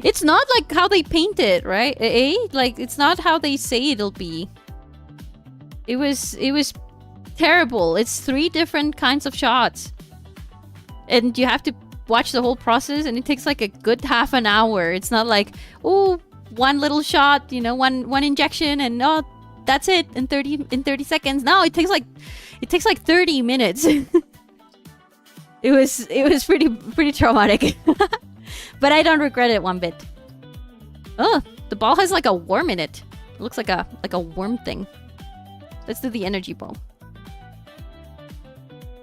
It's not like how they paint it, right? Eh? Like it's not how they say it'll be. It was terrible. It's 3 different kinds of shots. And you have to watch the whole process, and it takes like a good half an hour. It's not like, oh, one little shot, you know, one injection, and oh, that's it in 30 seconds. No, it takes like 30 minutes. It was pretty traumatic. But I don't regret it one bit. Oh, the ball has like a worm in it. It looks like a worm thing. Let's do the energy ball.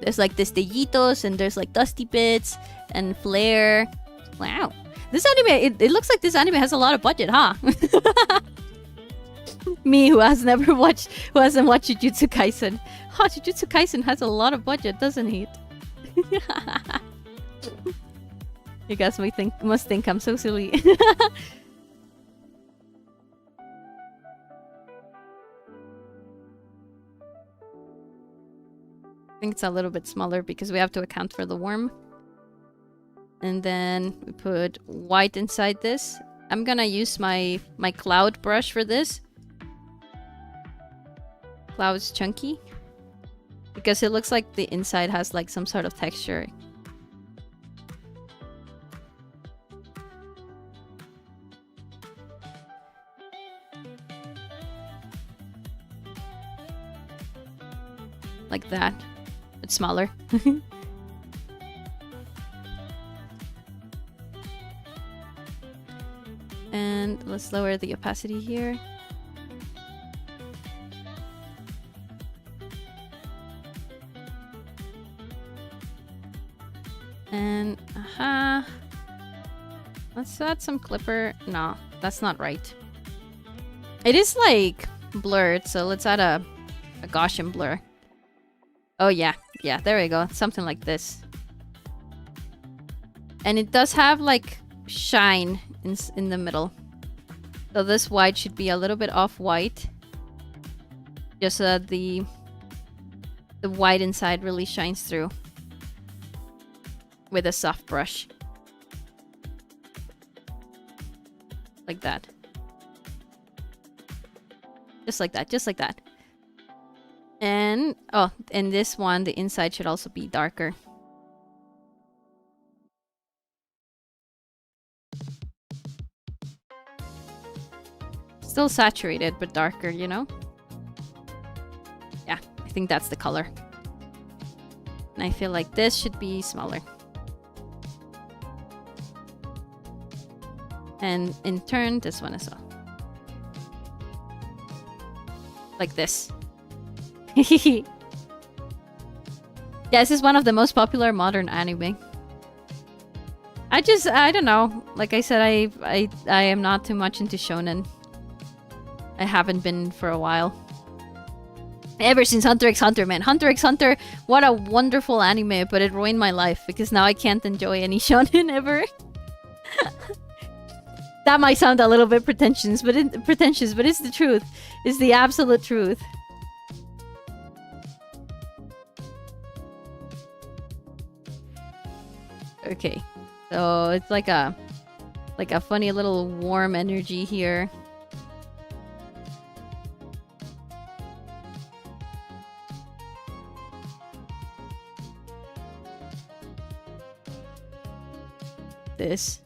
There's like destellitos, and there's like dusty bits and flare. Wow. This anime, it looks like this anime has a lot of budget, huh? Me, who hasn't watched Jujutsu Kaisen. Oh, Jujutsu Kaisen has a lot of budget, doesn't it? You guys must think I'm so silly. I think it's a little bit smaller because we have to account for the worm. And then we put white inside this. I'm gonna use my cloud brush for this. Cloud's chunky. Because it looks like the inside has like some sort of texture. Like that. It's smaller. And let's lower the opacity here. And let's add some clipper. No, that's not right. It is like blurred, so let's add a Gaussian blur. Oh yeah, there we go. Something like this. And it does have like shine in the middle. So this white should be a little bit off-white. Just so that the white inside really shines through. With a soft brush. Like that. Just like that. And, oh, and this one, the inside should also be darker. Still saturated, but darker, you know? Yeah, I think that's the color. And I feel like this should be smaller. And in turn, this one as well. Like this. Yeah, this is one of the most popular modern anime. I don't know. Like I said, I am not too much into shonen. I haven't been for a while. Ever since Hunter x Hunter, man. Hunter x Hunter, what a wonderful anime, but it ruined my life because now I can't enjoy any shonen ever. That might sound a little bit pretentious, but it's the truth. It's the absolute truth. Okay, so it's like a funny little warm energy here. This.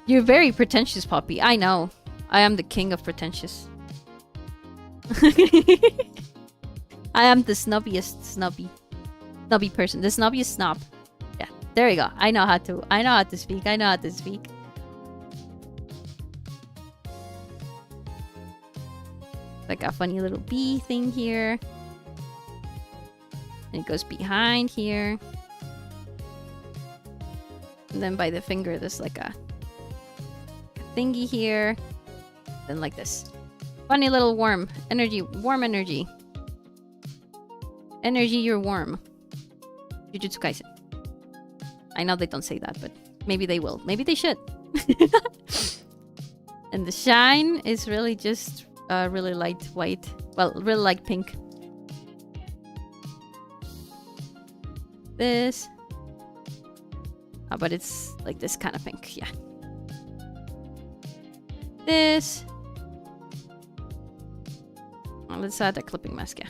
You're very pretentious, Poppy. I know. I am the king of pretentious. I am the snobby person. The snobbiest snob. Yeah. There you go. I know how to speak. I know how to speak. Like a funny little bee thing here. And it goes behind here. And then by the finger, there's like a thingy here. Then like this. Funny little worm. Energy. Warm energy. Energy, you're warm. Jujutsu Kaisen. I know they don't say that, but maybe they will. Maybe they should. And the shine is really just really light white. Well, really light pink. This. But it's like this kind of pink, yeah. This. Well, let's add a clipping mask, yeah.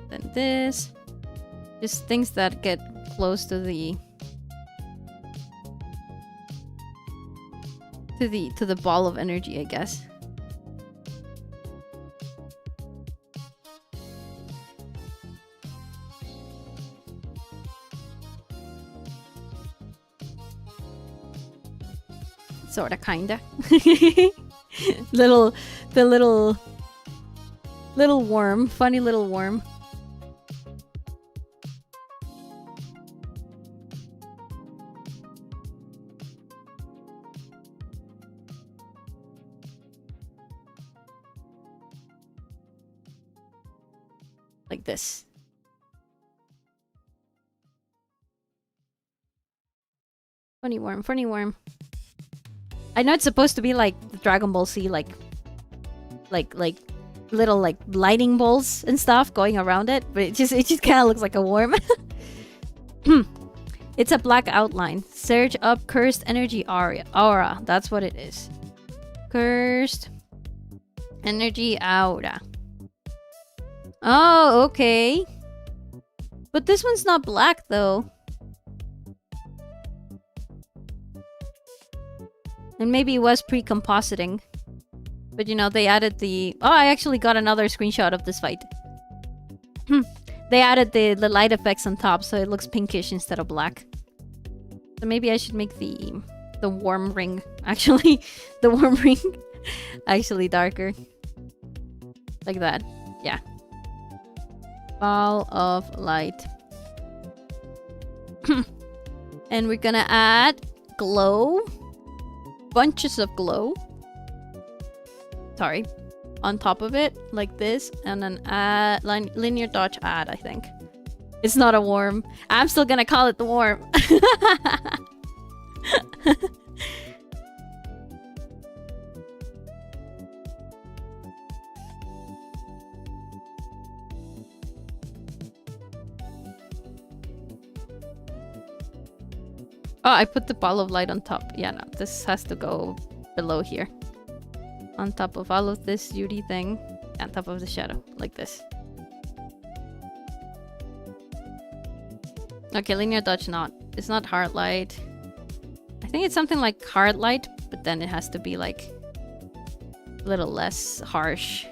Then this. Just things that get close to the ball of energy, I guess. Sorta, kinda. little worm, funny little worm. Like this. Funny worm, funny worm. I know it's supposed to be like the Dragon Ball Z, like little like lightning bolts and stuff going around it, but it just kind of looks like a worm. It's a black outline. Surge up cursed energy aura. That's what it is. Cursed energy aura. Oh, okay. But this one's not black though. And maybe it was pre-compositing. But you know, they added the... Oh, I actually got another screenshot of this fight. They added the light effects on top, so it looks pinkish instead of black. So maybe I should make the warm ring, actually. The warm ring actually darker. Like that. Yeah. Ball of light. And we're gonna add glow. Bunches of glow. Sorry. On top of it, like this. And then add linear dodge add, I think. It's not a worm. I'm still gonna call it the worm. Oh, I put the ball of light on top. Yeah, no, this has to go below here. On top of all of this beauty thing. On top of the shadow, like this. Okay, linear dodge not. It's not hard light. I think it's something like hard light, but then it has to be like a little less harsh.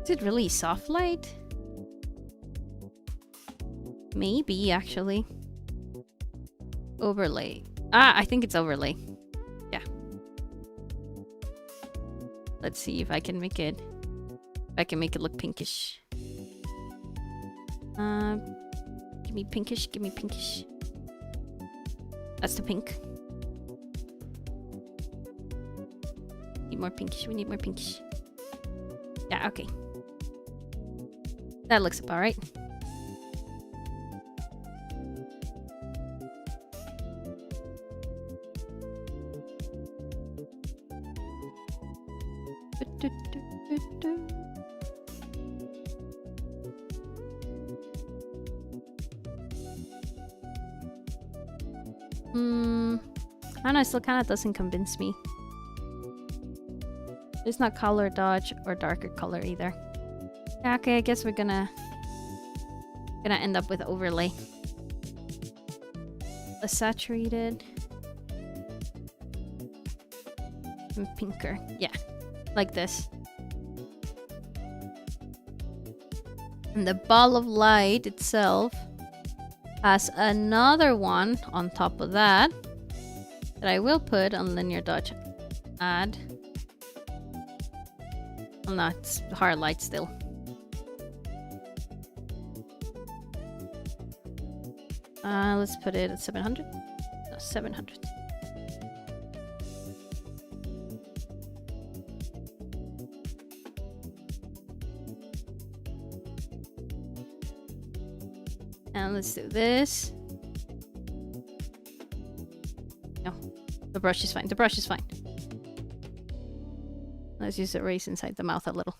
Is it really soft light? Maybe, actually. Overlay. Ah, I think it's overlay. Yeah. Let's see if I can make it... If I can make it look pinkish. Give me pinkish, give me pinkish. That's the pink. Need more pinkish, we need more pinkish. Yeah, okay. That looks about right. I don't know, it still kind of doesn't convince me. It's not color dodge or darker color either. Yeah, okay, I guess we're gonna end up with overlay. a saturated and pinker. Yeah, like this. And the ball of light itself has another one on top of that that I will put on linear dodge add. Well, no, it's hard light still. Let's put it at 700. No, 700. And let's do this. No, the brush is fine. The brush is fine. Let's just erase inside the mouth a little.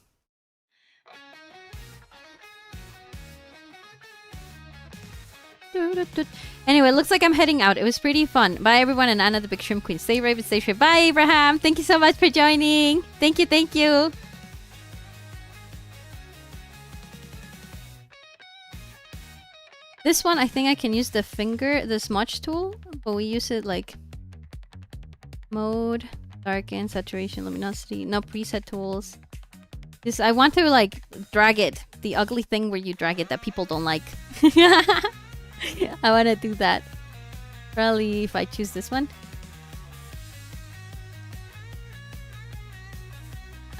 Anyway, looks like I'm heading out. It was pretty fun. Bye everyone, and Anna the Big Shrimp Queen. Stay brave and stay safe. Bye Abraham. Thank you so much for joining. Thank you, thank you. This one, I think I can use the finger, the smudge tool, but we use it like mode, darken, saturation, luminosity, no preset tools. This, I want to like drag it, the ugly thing where you drag it that people don't like. I want to do that. Probably if I choose this one.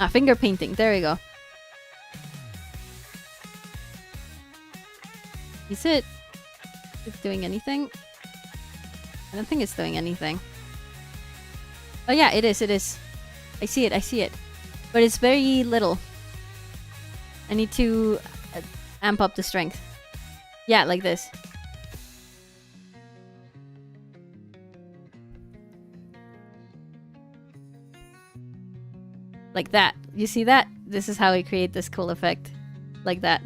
Ah, finger painting, there we go. Is it doing anything? I don't think it's doing anything. Oh yeah, it is, it is. I see it, I see it. But it's very little. I need to amp up the strength. Yeah, like this. Like that. You see that? This is how we create this cool effect. Like that.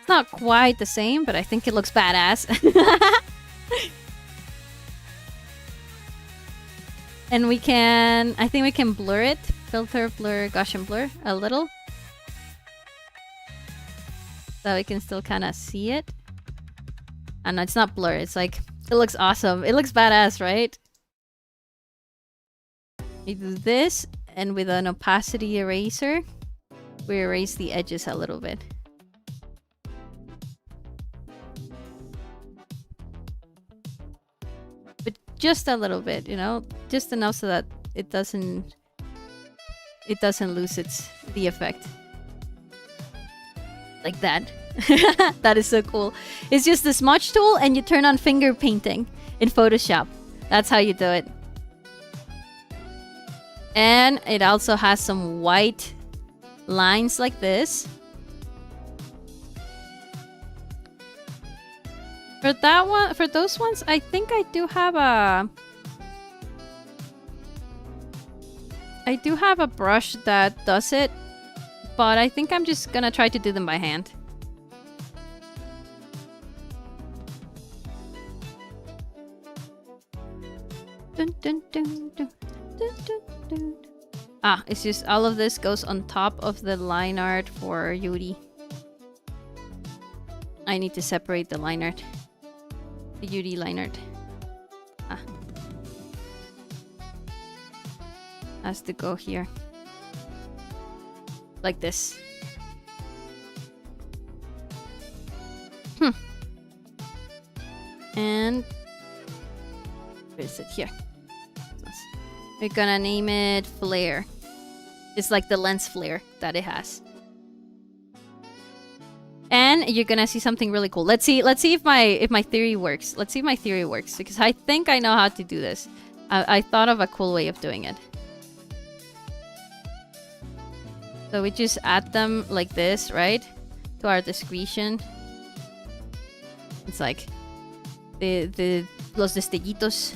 Not quite the same, but I think it looks badass. And we can, I think we can blur it. Filter, blur, Gaussian blur a little. So we can still kind of see it. And no, it's not blur, it's like, it looks awesome. It looks badass, right? We do this, and with an opacity eraser, we erase the edges a little bit. Just a little bit, you know, just enough so that it doesn't lose the effect. Like that. That is so cool. It's just the smudge tool and you turn on finger painting in Photoshop. That's how you do it. And it also has some white lines like this. For that one, for those ones, I think I do have a brush that does it, but I think I'm just gonna try to do them by hand. Dun, dun, dun, dun, dun, dun, dun. Ah, it's just all of this goes on top of the line art for Yuri. I need to separate the line art. The Yuri line art. Ah. Has to go here. Like this. And where is it? Here. We're gonna name it Flare. It's like the lens flare that it has. And you're gonna see something really cool. Let's see if my theory works. Let's see if my theory works, because I think I know how to do this. I thought of a cool way of doing it. So we just add them like this, right? To our discretion. It's like los destellitos.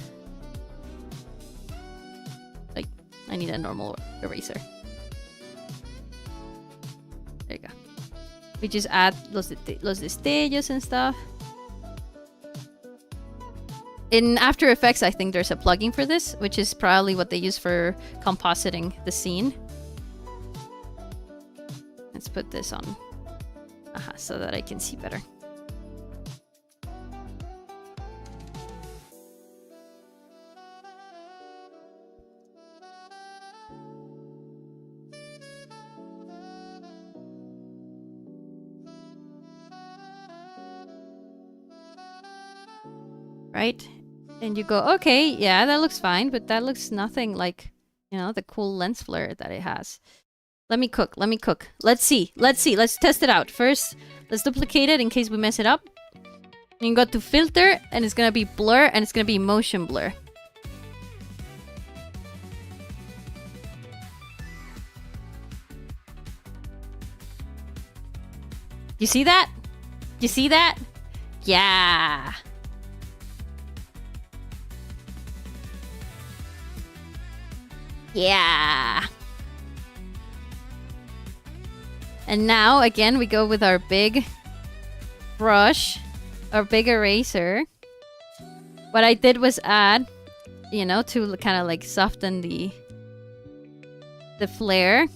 Like, I need a normal eraser. There you go. We just add los destellos and stuff. In After Effects, I think there's a plugin for this, which is probably what they use for compositing the scene. Let's put this on so that I can see better. Right? And you go, okay, yeah, that looks fine, but that looks nothing like, you know, the cool lens flare that it has. Let me cook. Let's see. Let's test it out. First, let's duplicate it in case we mess it up. You can go to filter, and it's gonna be blur, and it's gonna be motion blur. You see that? You see that? Yeah. Yeah. And now, again, we go with our big brush, our big eraser. What I did was add, you know, to kind of like soften the flare.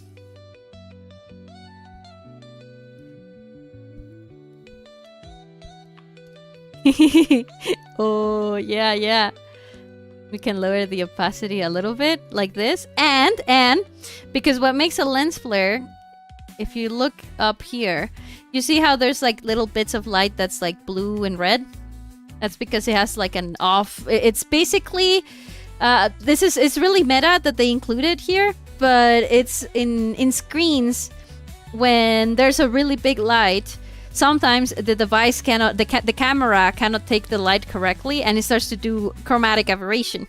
Oh, yeah. We can lower the opacity a little bit, like this. And, because what makes a lens flare, if you look up here, you see how there's like little bits of light that's like blue and red? That's because it has like an off... It's basically... it's really meta that they included here, but it's in screens, when there's a really big light, sometimes the device cannot, the camera cannot take the light correctly, and it starts to do chromatic aberration.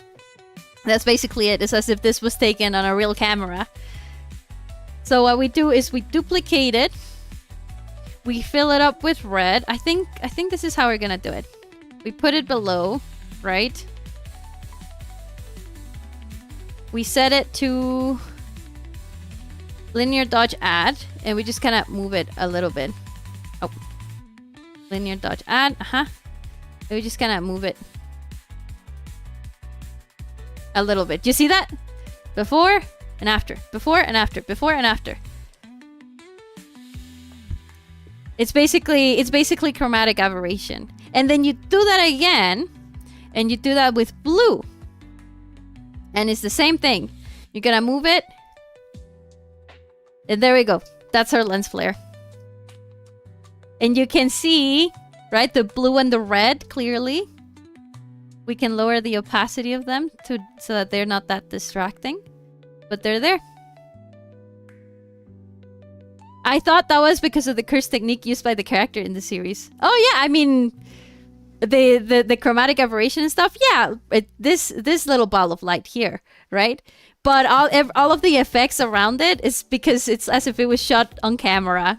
That's basically it. It's as if this was taken on a real camera. So what we do is we duplicate it. We fill it up with red. I think this is how we're gonna do it. We put it below, right? We set it to linear dodge add, and we just kind of move it a little bit. Oh, linear dodge add, and we just kind of move it a little bit. Do you see that? Before and after, before and after, before and after. It's basically chromatic aberration. And then you do that again, and you do that with blue. And it's the same thing. You're gonna move it. And there we go. That's our lens flare. And you can see, right, the blue and the red clearly. We can lower the opacity of them so that they're not that distracting. But they're there. I thought that was because of the curse technique used by the character in the series. Oh yeah, I mean, the chromatic aberration and stuff. Yeah, this little ball of light here, right? But all of the effects around it is because it's as if it was shot on camera.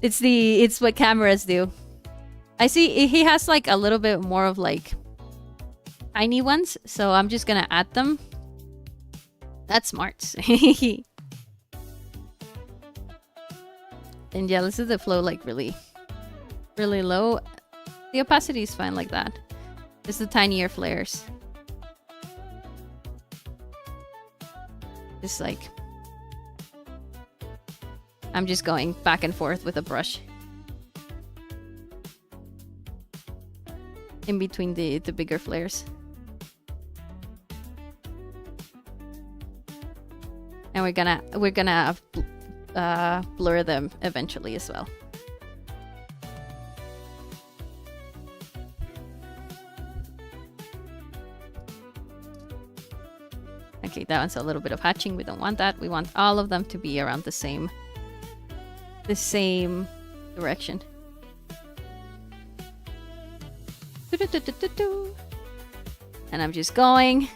It's what cameras do. I see he has like a little bit more of like tiny ones, so I'm just gonna add them. That's smart. And yeah, let's do the flow like really low. The opacity is fine like that. Just the tinier flares. Just like... I'm just going back and forth with a brush. In between the bigger flares. And we're gonna blur them eventually as well. Okay, that one's a little bit of hatching. We don't want that. We want all of them to be around the same direction. And I'm just going.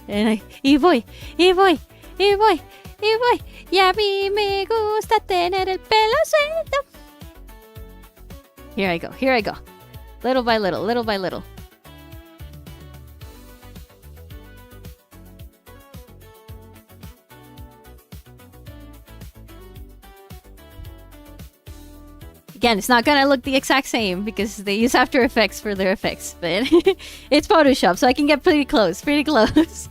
And voy. Y a mí me gusta tener el pelo suelto. Here I go. Little by little. Again, it's not gonna look the exact same because they use After Effects for their effects, but it's Photoshop, so I can get pretty close, pretty close.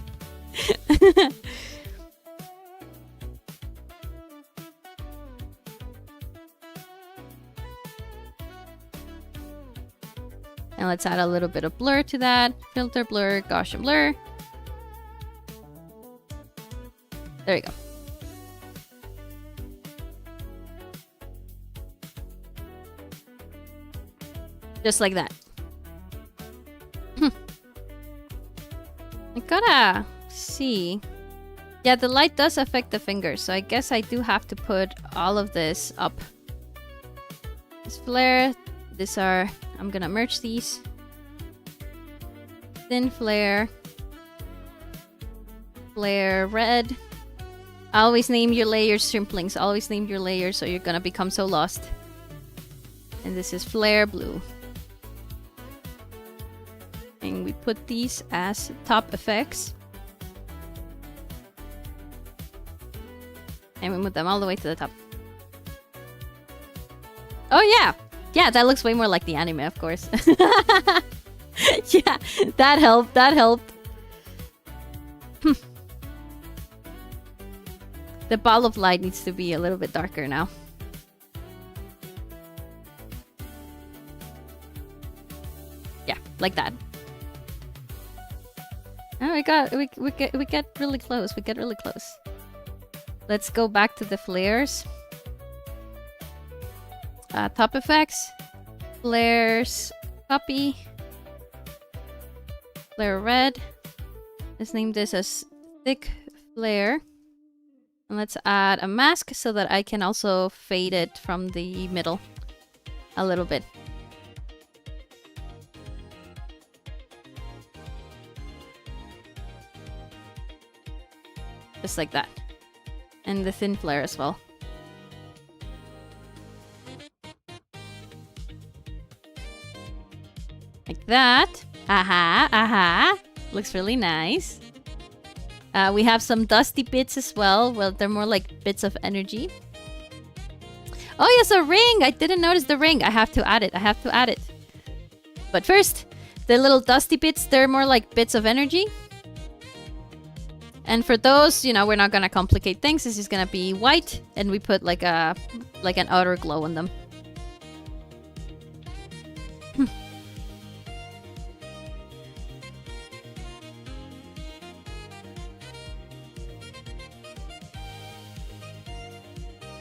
And let's add a little bit of blur to that. Filter, blur, Gaussian blur. There you go. Just like that. I gotta see. Yeah, the light does affect the fingers, so I guess I do have to put all of this up. This flare, these are... I'm gonna merge these. Thin flare. Flare red. Always name your layers shrimplings. Always name your layers, so you're gonna become so lost. And this is flare blue. And we put these as top effects. And we move them all the way to the top. Oh yeah! Yeah, that looks way more like the anime, of course. Yeah, that helped, that helped. The ball of light needs to be a little bit darker now. Yeah, like that. Oh, we get really close. We get really close. Let's go back to the flares. Top effects. Flares. Copy. Flare red. Let's name this as thick flare. And let's add a mask so that I can also fade it from the middle a little bit. Just like that. And the thin flare as well. Like that. Aha, aha. Looks really nice. We have some dusty bits as well. Well, they're more like bits of energy. Oh, yes, a ring. I didn't notice the ring. I have to add it. I have to add it. But first, the little dusty bits, they're more like bits of energy. And for those, you know, we're not gonna complicate things. This is gonna be white, and we put like an outer glow on them.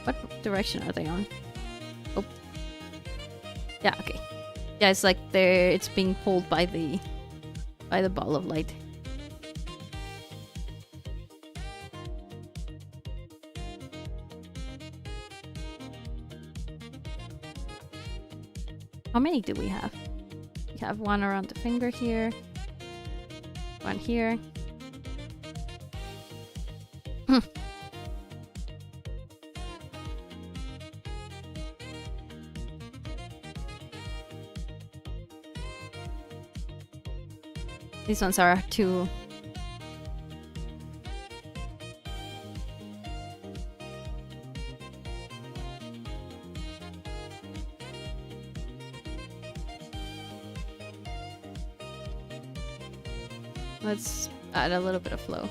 What direction are they on? Oh, yeah, okay. Yeah, it's like it's being pulled by the ball of light. How many do we have? We have one around the finger here. One here. These ones are too... Let's add a little bit of flow.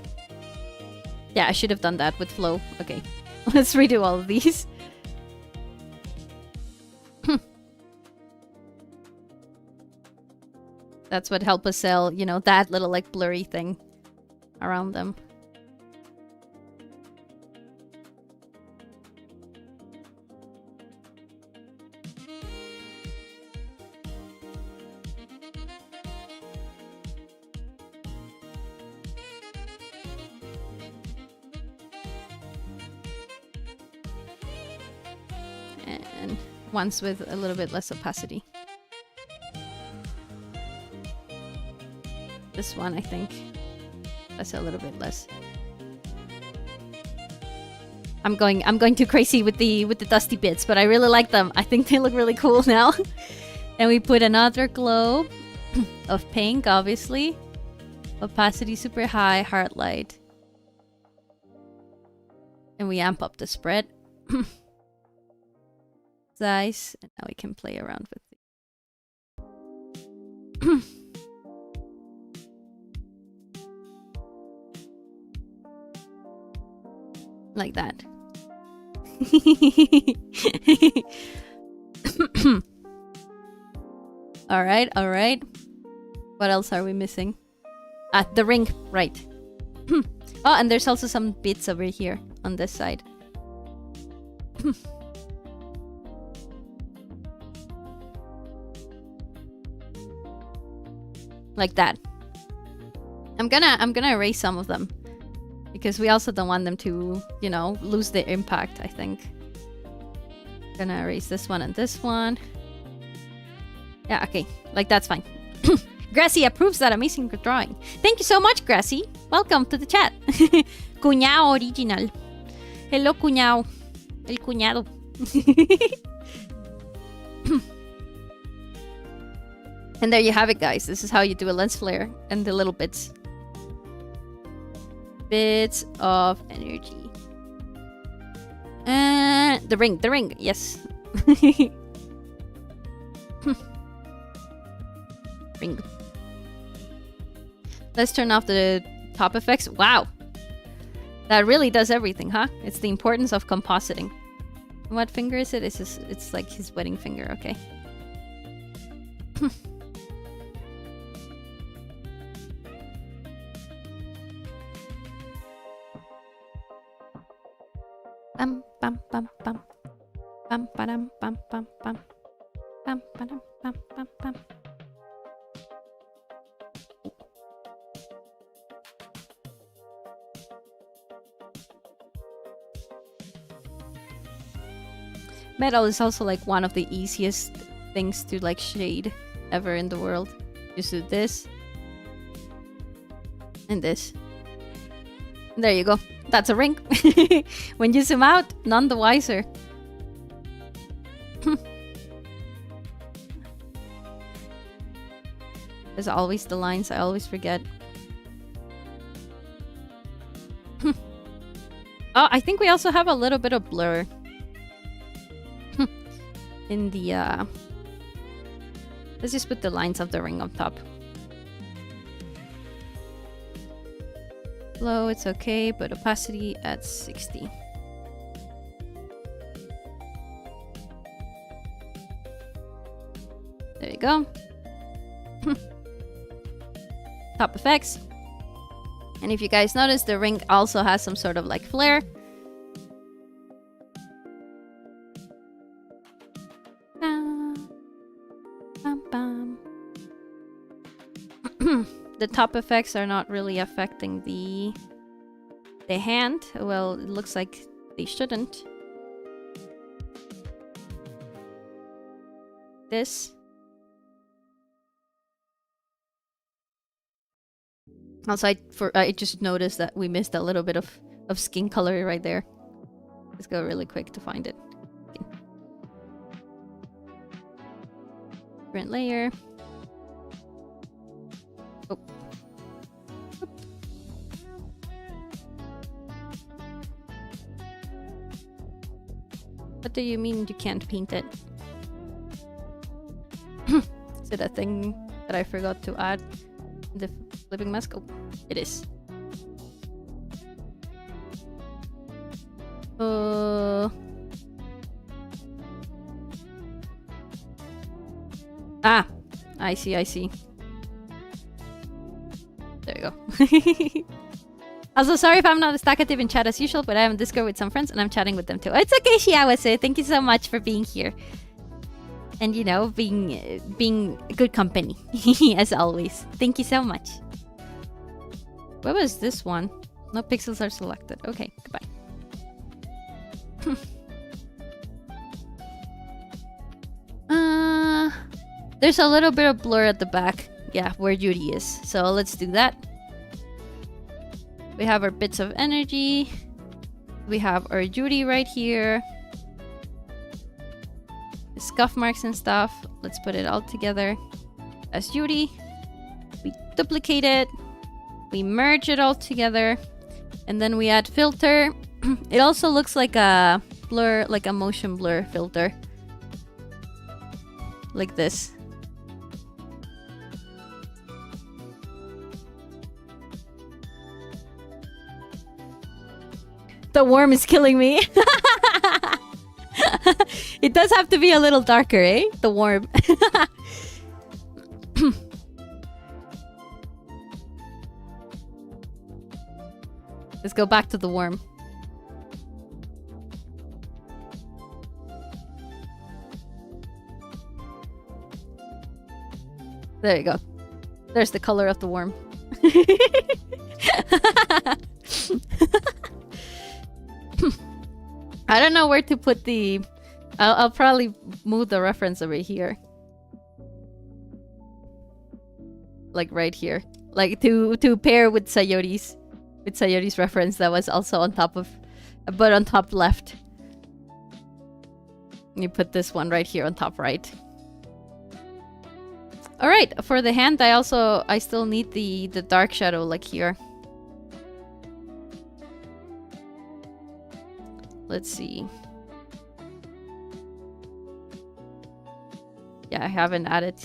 Yeah, I should have done that with flow. Okay, let's redo all of these. That's what helped us sell, you know, that little like blurry thing around them. And ones with a little bit less opacity. This one, I think, that's a little bit less. I'm going too crazy with the dusty bits, but I really like them. I think they look really cool now. And we put another glow of pink, obviously. Opacity super high, heart light. And we amp up the spread. size. And now we can play around with it. Like that. Alright, alright. What else are we missing? Ah, the ring, right. Oh, and there's also some bits over here on this side. Like that. I'm gonna erase some of them. Because we also don't want them to, you know, lose their impact, I think. Gonna erase this one and this one. Yeah, okay. Like, that's fine. Gracie approves that amazing drawing. Thank you so much, Gracie. Welcome to the chat. Cuñao original. Hello, cuñao. El cuñado. And there you have it, guys. This is how you do a lens flare and the little bits. Bits of energy. And the ring, yes. Ring. Let's turn off the top effects. Wow. That really does everything, huh? It's the importance of compositing. What finger is it? It's like his wedding finger, okay. Bam bam bam bam. Bam badam bam bam bam. Bam badam bam bam bam. Metal is also like one of the easiest things to like shade ever in the world. Just do this and this. And there you go. That's a ring. When you zoom out, none the wiser. There's always the lines I always forget. Oh, I think we also have a little bit of blur. In the let's just put the lines of the ring up top. Flow, it's okay, but opacity at 60. There you go. Top effects. And if you guys notice, the ring also has some sort of like flare. The top effects are not really affecting the hand. Well, it looks like they shouldn't. This. Also, I just noticed that we missed a little bit of skin color right there. Let's go really quick to find it. Okay. Print layer. Oh. What do you mean you can't paint it? Is it a thing that I forgot to add in the flipping mask? Oh, it is. Ah, I see. There you go. Also, sorry if I'm not as talkative in chat as usual, but I am in Discord with some friends and I'm chatting with them too. It's okay, Shiawase. Thank you so much for being here. And, you know, being good company, as always. Thank you so much. Where was this one? No pixels are selected. Okay, goodbye. There's a little bit of blur at the back. Yeah, where Judy is. So let's do that. We have our bits of energy. We have our Judy right here. The scuff marks and stuff. Let's put it all together as Judy. We duplicate it. We merge it all together. And then we add filter. It also looks like a blur, like a motion blur filter. like this. The worm is killing me. It does have to be a little darker, eh? The worm. Let's go back to the worm. There you go. There's the color of the worm. I don't know where to put the... I'll probably move the reference over here. Like right here. Like to pair with Sayori's. With Sayori's reference that was also on top of... But on top left. You put this one right here on top right. Alright, for the hand I still need the dark shadow like here. Let's see. Yeah, I haven't added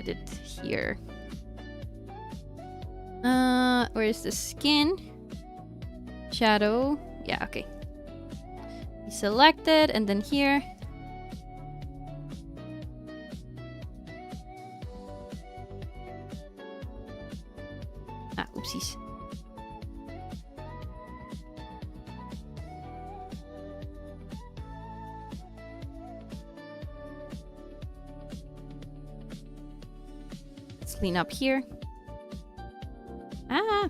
it here. Where's the skin? Shadow. Yeah, okay. Select it and then here. Ah, oopsies. Let's clean up here. Ah!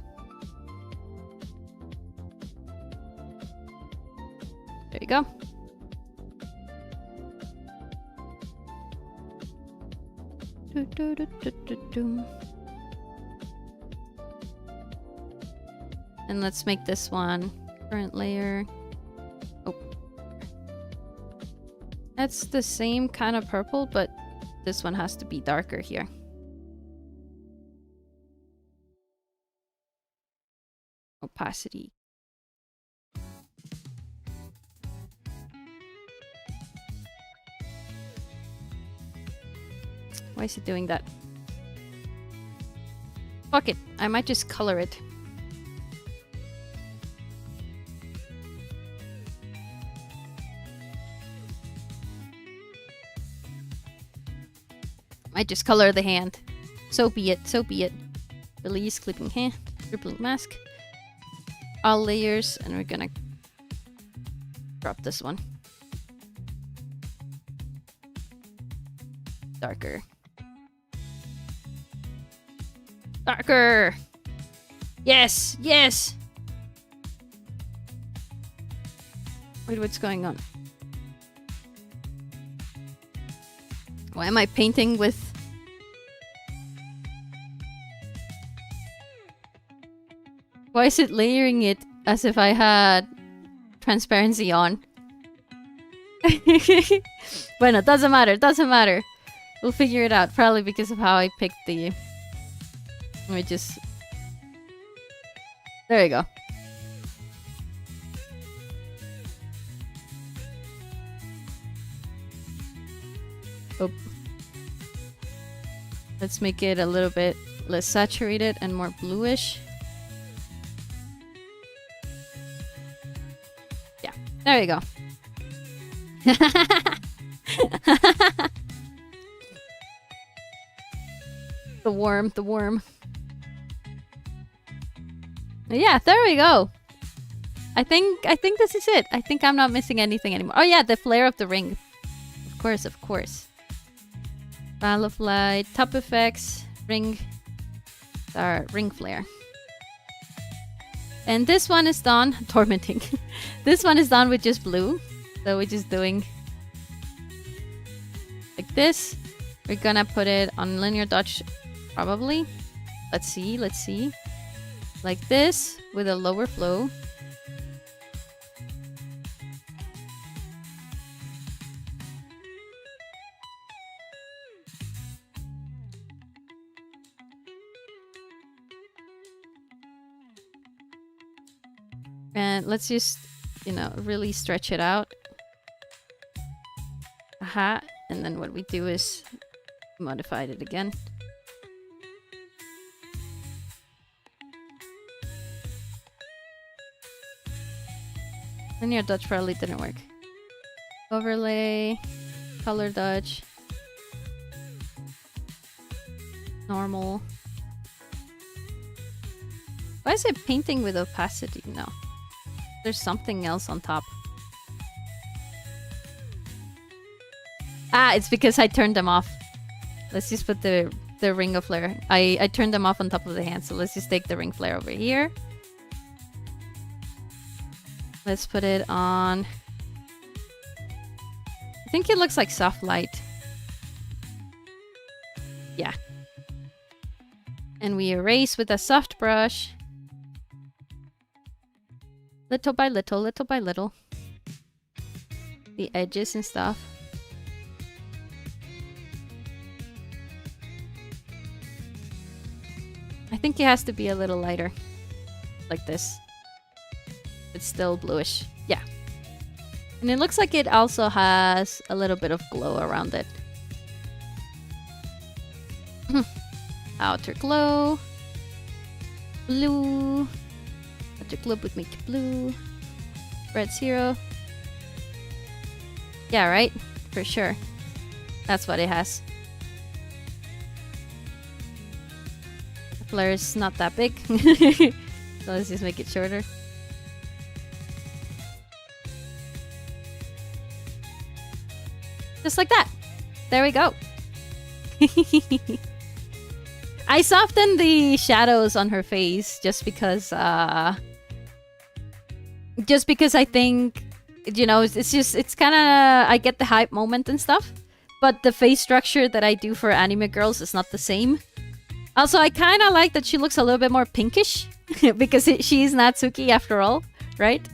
There you go. And let's make this one current layer. Oh. That's the same kind of purple, but this one has to be darker here. Opacity. Why is it doing that? Fuck it. I might just color it. Might just color the hand. So be it. So be it. Release clipping hand. Crippling mask. All layers, and we're gonna drop this one. Darker. Darker! Yes! Yes! Wait, what's going on? Why am I painting with... Why is it layering it as if I had transparency on? Bueno, doesn't matter, doesn't matter. We'll figure it out, probably because of how I picked the... Let me just... There you go. Oh. Let's make it a little bit less saturated and more bluish. Yeah, there you go. The worm, the worm. Yeah, there we go. I think this is it. I think I'm not missing anything anymore. Oh yeah, the flare of the ring. Of course, of course. Ball of light, top effects, ring, ring flare. And this one is done. Tormenting. This one is done with just blue. So we're just doing like this. We're gonna put it on linear dodge, probably. Let's see, let's see. Like this, with a lower flow. And let's just, you know, really stretch it out. Aha. And then what we do is modify it again. Linear dodge probably didn't work. Overlay, color dodge, normal. Why is it painting with opacity? No. There's something else on top. Ah, it's because I turned them off. Let's just put the ring of flare. I turned them off on top of the hand, so let's just take the ring flare over here. Let's put it on. I think it looks like soft light. Yeah. And we erase with a soft brush. Little by little, little by little. The edges and stuff. I think it has to be a little lighter. Like this. It's still bluish. Yeah. And it looks like it also has a little bit of glow around it. Outer glow. Blue. Outer glow would make it blue. Red 0. Yeah, right? For sure. That's what it has. The flare is not that big. So let's just make it shorter. Just like that. There we go. I softened the shadows on her face just because I think, you know, it's kind of, I get the hype moment and stuff, but the face structure that I do for anime girls is not the same. Also, I kind of like that she looks a little bit more pinkish because she's Natsuki after all, right?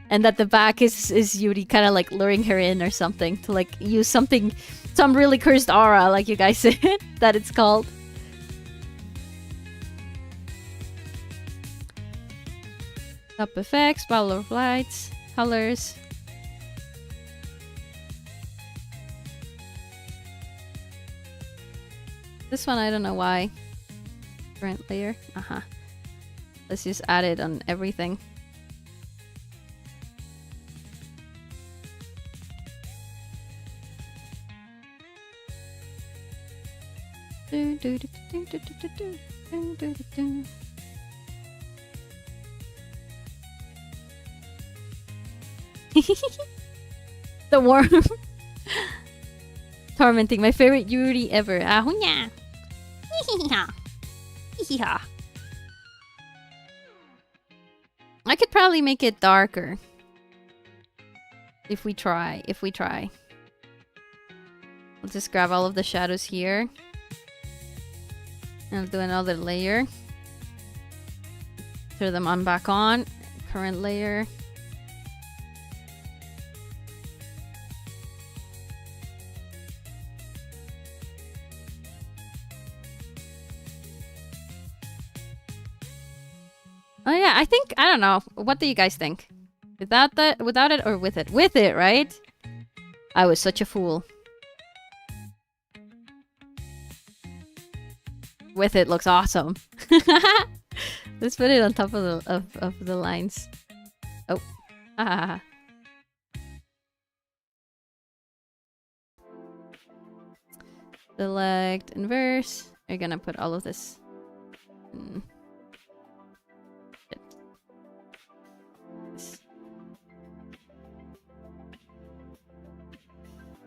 And that the back is Yuri kind of like luring her in or something to like use some really cursed aura, like you guys said that it's called. Top effects, bottle of lights, colors. This one I don't know why. Current layer. Let's just add it on everything. The worm. Tormenting, my favorite Yuri ever. Ahunya. I could probably make it darker. If we try. I'll just grab all of the shadows here. And I'll do another layer. Throw them on back on. Current layer. Oh yeah, I think, I don't know. What do you guys think? Without it or with it? With it, right? I was such a fool. With it looks awesome. Let's put it on top of the lines. Oh. Select inverse. We're gonna put all of this.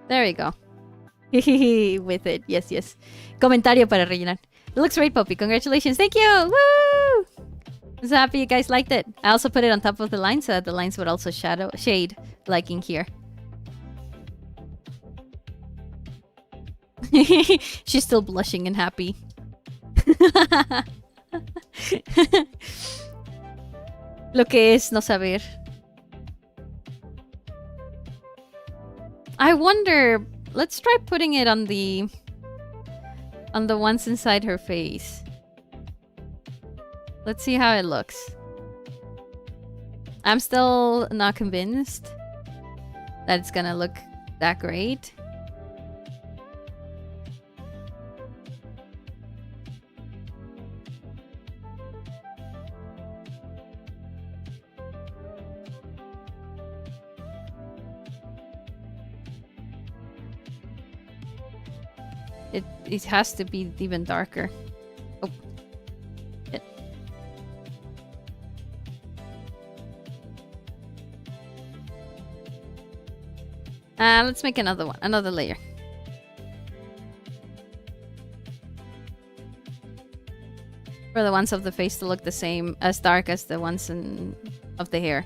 There we go. With it. Yes, yes. Comentario para rellenar. It looks great, Popi. Congratulations. Thank you. Woo! I'm so happy you guys liked it. I also put it on top of the lines so that the lines would also shade like in here. She's still blushing and happy. Lo que es no saber. I wonder, let's try putting it on the ones inside her face. Let's see how it looks. I'm still not convinced that it's gonna look that great. It has to be even darker. Oh. Shit. Let's make another one, another layer. For the ones of the face to look the same, as dark as the ones of the hair.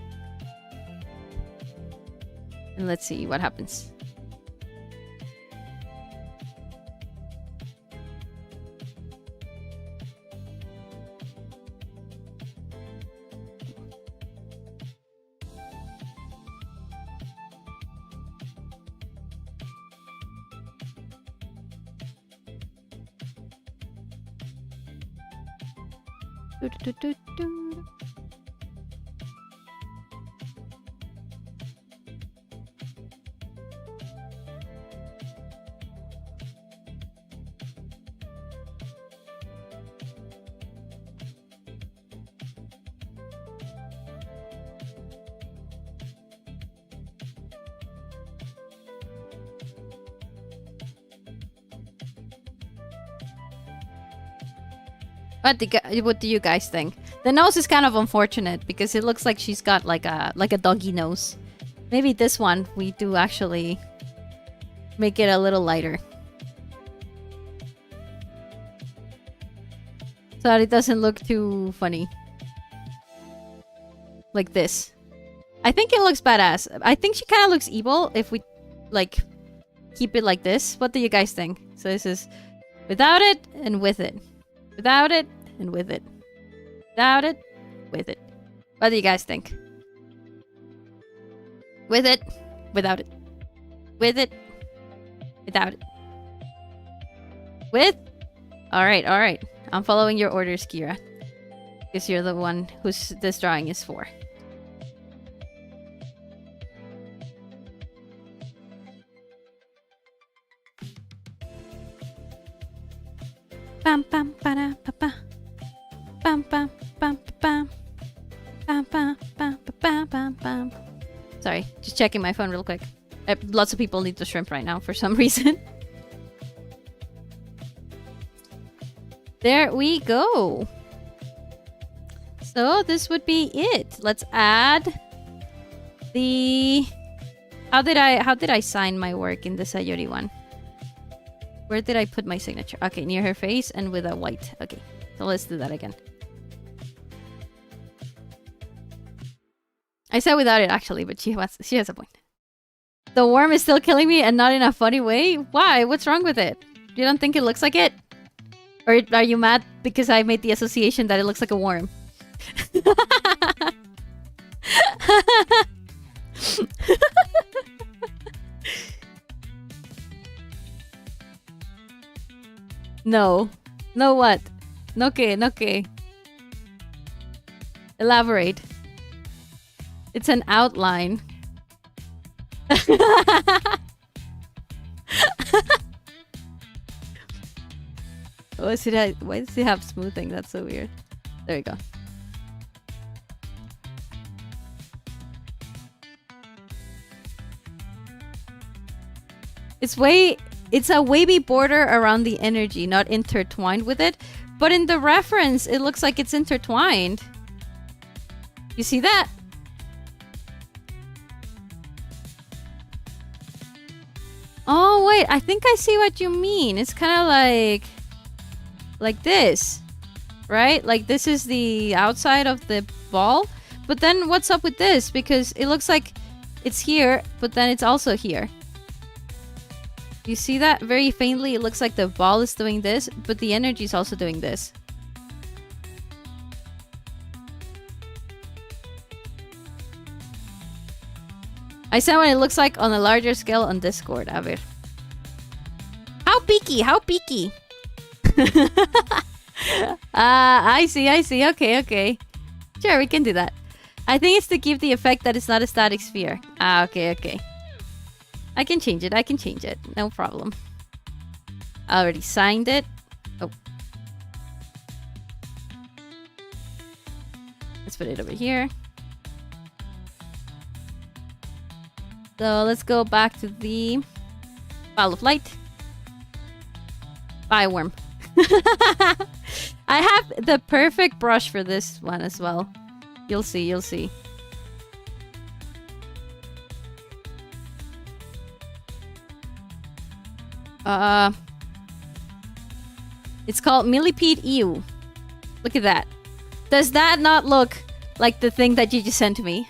And let's see what happens. What do you guys think? The nose is kind of unfortunate because it looks like she's got like a doggy nose. Maybe this one we do actually make it a little lighter, so that it doesn't look too funny. Like this. I think it looks badass. I think she kind of looks evil if we like keep it like this. What do you guys think? So this is without it and with it. Without it and with it. Without it, with it. What do you guys think? With it, without it. With it, without it. With? Alright, alright. I'm following your orders, Kira. Because you're the one who's this drawing is for. Bam bam ba da ba ba. Bam bam bam bam. Bam bam bam bam bam bam. Sorry, just checking my phone real quick. Lots of people need the shrimp right now for some reason. There we go. So this would be it. Let's add the... How did I sign my work in the Sayori one? Where did I put my signature? Okay, near her face and with a white. Okay, so let's do that again. I said without it actually, but she has a point. The worm is still killing me and not in a funny way? Why? What's wrong with it? You don't think it looks like it? Or are you mad because I made the association that it looks like a worm? No. No what? No que, no que. Elaborate. It's an outline. Why does it have smoothing? That's so weird. There we go. It's a wavy border around the energy, not intertwined with it. But in the reference, it looks like it's intertwined. You see that? Oh, wait. I think I see what you mean. It's kind of like this, right? Like this is the outside of the ball. But then what's up with this? Because it looks like it's here, but then it's also here. You see that? Very faintly, it looks like the ball is doing this, but the energy is also doing this. I said what it looks like on a larger scale on Discord, a ver. How peaky? How peaky? I see. Okay. Sure, we can do that. I think it's to give the effect that it's not a static sphere. Okay. I can change it. No problem. I already signed it. Oh. Let's put it over here. So let's go back to the ball of light. Bye, worm. I have the perfect brush for this one as well. You'll see, you'll see. It's called Millipede EU. Look at that. Does that not look like the thing that you just sent to me?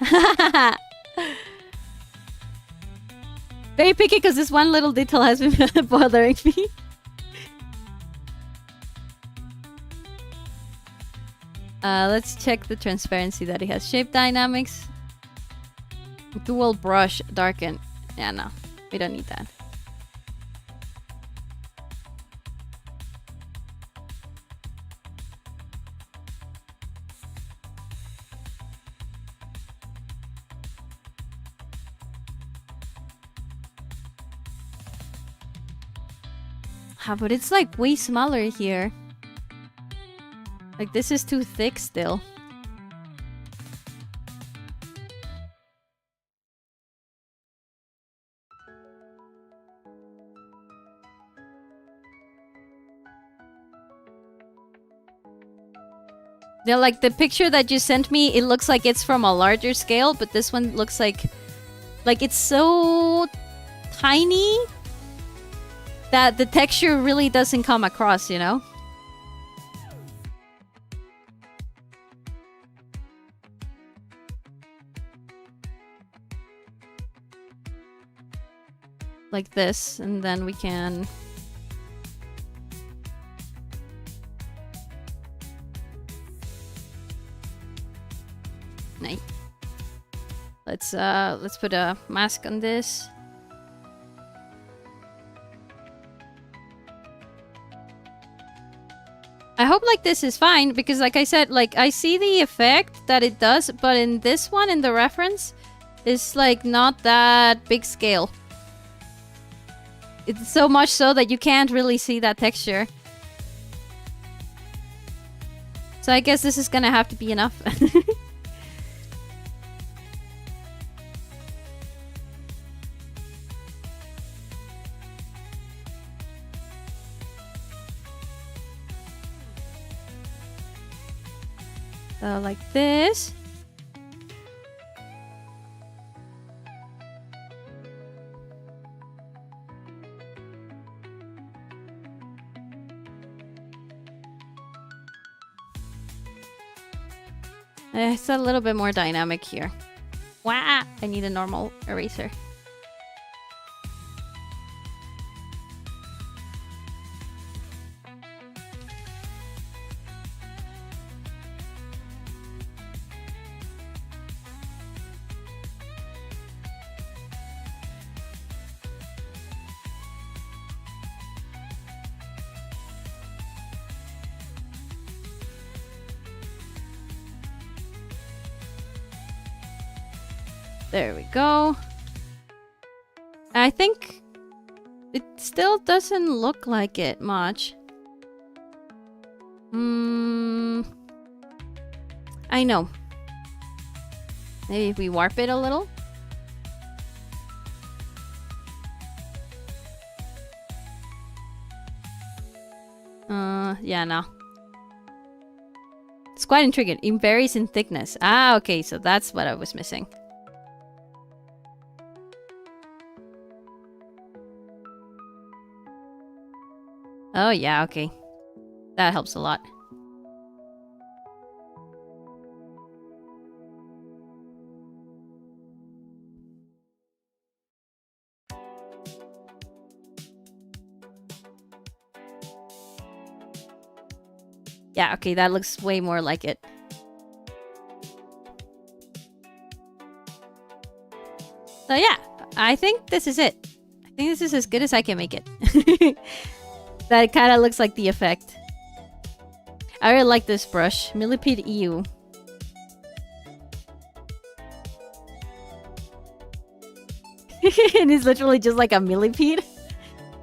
Very picky because this one little detail has been bothering me. Let's check the transparency that it has. Shape dynamics. Dual brush darken. Yeah, no. We don't need that. But it's like way smaller here. Like this is too thick still. Yeah, like the picture that you sent me, it looks like it's from a larger scale, but this one looks like it's so tiny that the texture really doesn't come across, you know? Like this, and then we can... Nice. Let's put a mask on this. I hope like this is fine because like I said, like I see the effect that it does, but in this one, in the reference, it's like not that big scale. It's so much so that you can't really see that texture. So I guess this is gonna have to be enough. So like this. It's a little bit more dynamic here. Wow! I need a normal eraser. There we go. I think it still doesn't look like it much. I know. Maybe if we warp it a little. Yeah, no. It's quite intriguing. It varies in thickness. Ah, okay, so that's what I was missing. Oh, yeah, okay. That helps a lot. Yeah, okay, that looks way more like it. So yeah, I think this is it. I think this is as good as I can make it. That kind of looks like the effect. I really like this brush. Millipede EU. And it's literally just like a millipede.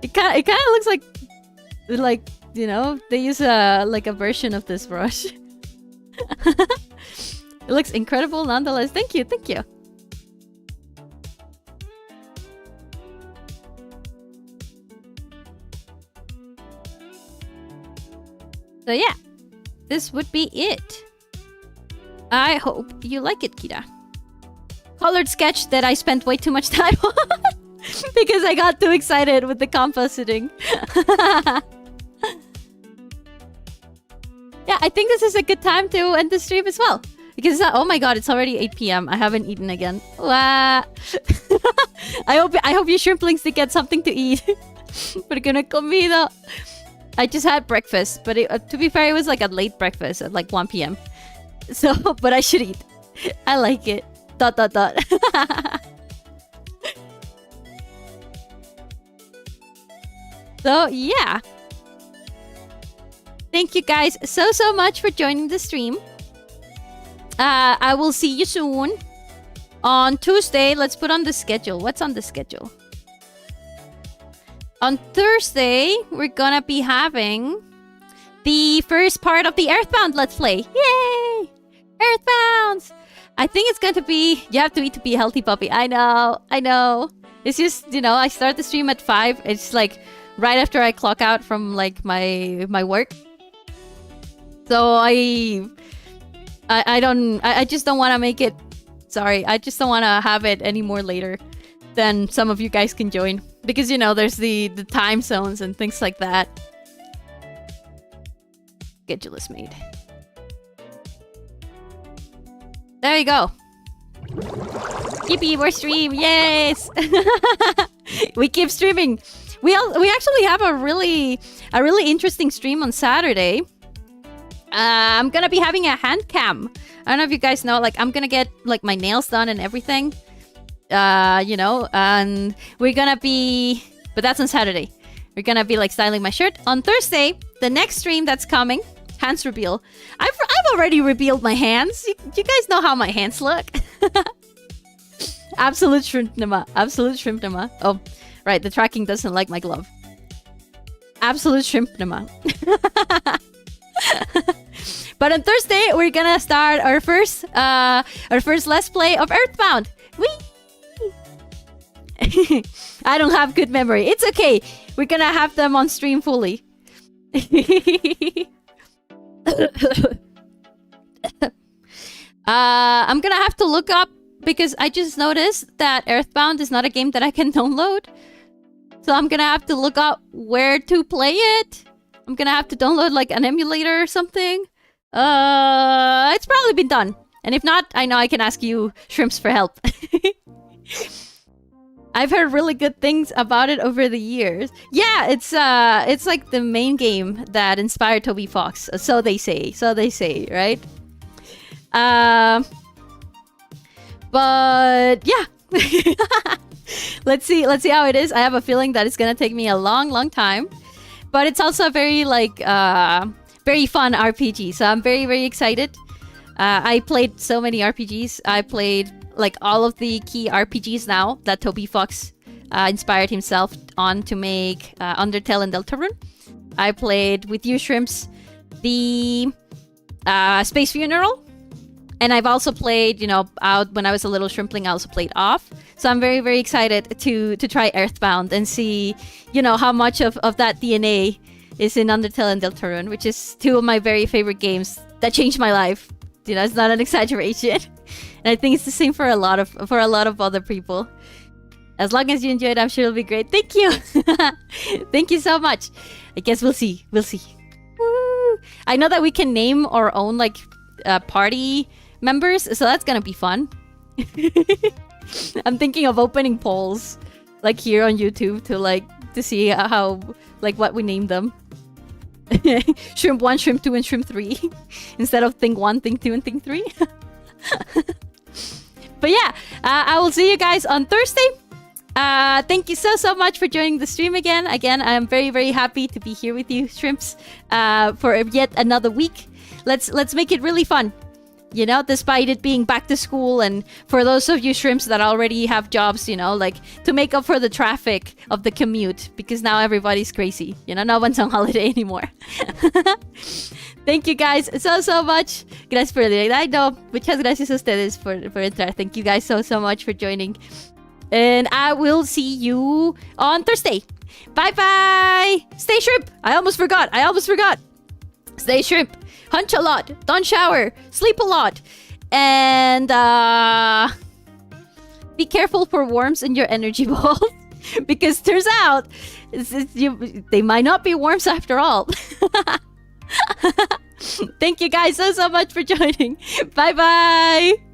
It kind of looks like, you know, they use like a version of this brush. It looks incredible nonetheless. Thank you, thank you. So yeah, this would be it. I hope you like it, Kira. Colored sketch that I spent way too much time on because I got too excited with the compositing. Yeah, I think this is a good time to end the stream as well. Because, oh my god, it's already 8 p.m. I haven't eaten again. Wah. I hope you shrimplings did get something to eat. Porque no he comido. I just had breakfast, but to be fair, it was like a late breakfast at like 1 p.m. So, but I should eat. I like it. ... So, yeah. Thank you guys so much for joining the stream. I will see you soon. On Tuesday, let's put on the schedule. What's on the schedule? On Thursday, we're gonna be having the first part of the Earthbound Let's Play. Yay! Earthbounds! I think it's going to be... You have to eat to be healthy, Poppy. I know. It's just, you know, I start the stream at 5. It's like right after I clock out from like my work. So I just don't want to make it... Sorry, I just don't want to have it any more later than some of you guys can join. Because, you know, there's the time zones and things like that. Schedule is made. There you go. Yippee, we're stream. Yes! We keep streaming. We actually have a really interesting stream on Saturday. I'm gonna be having a hand cam. I don't know if you guys know, like, I'm gonna get like my nails done and everything. You know, and we're gonna be... But that's on Saturday. We're gonna be like styling my shirt. On Thursday, the next stream that's coming, hands reveal. I've already revealed my hands. You guys know how my hands look. Absolute shrimp nama. Absolute shrimp nama. Oh, right, the tracking doesn't like my glove. Absolute shrimp nama. But on Thursday, we're gonna start our first Let's Play of Earthbound. Whee! I don't have good memory. It's okay. We're gonna have them on stream fully. I'm gonna have to look up because I just noticed that Earthbound is not a game that I can download. So I'm gonna have to look up where to play it. I'm gonna have to download like an emulator or something. It's probably been done. And if not, I know I can ask you shrimps for help. I've heard really good things about it over the years. Yeah, it's like the main game that inspired Toby Fox. So they say, right? But yeah. Let's see how it is. I have a feeling that it's gonna take me a long time. But it's also a very like very fun RPG. So I'm very excited. I played so many RPGs. I played like all of the key RPGs now that Toby Fox inspired himself on to make Undertale and Deltarune. I played with you shrimps the Space Funeral. And I've also played, you know, out when I was a little shrimpling, I also played off. So I'm very excited to try Earthbound and see, you know, how much of that DNA is in Undertale and Deltarune, which is two of my very favorite games that changed my life. You know, it's not an exaggeration. And I think it's the same for a lot of other people. As long as you enjoy it, I'm sure it'll be great. Thank you. Thank you so much. I guess we'll see. Woo! I know that we can name our own like party members, so that's gonna be fun. I'm thinking of opening polls like here on YouTube to see how like what we name them. Shrimp 1, Shrimp 2, and Shrimp 3 instead of Thing 1, Thing 2, and Thing 3. But yeah, I will see you guys on Thursday. Thank you so much for joining the stream again. I'm very happy to be here with you, shrimps, for yet another week. Let's make it really fun. You know, despite it being back to school, and for those of you shrimps that already have jobs, you know, like to make up for the traffic of the commute, because now everybody's crazy. You know, no one's on holiday anymore. Thank you guys so much. Gracias por el directo. Muchas gracias a ustedes por entrar. Thank you guys so much for joining. And I will see you on Thursday. Bye. Stay shrimp. I almost forgot. Stay shrimp. Hunch a lot. Don't shower. Sleep a lot. And be careful for worms in your energy balls. Because turns out they might not be worms after all. Thank you guys so much for joining. Bye bye.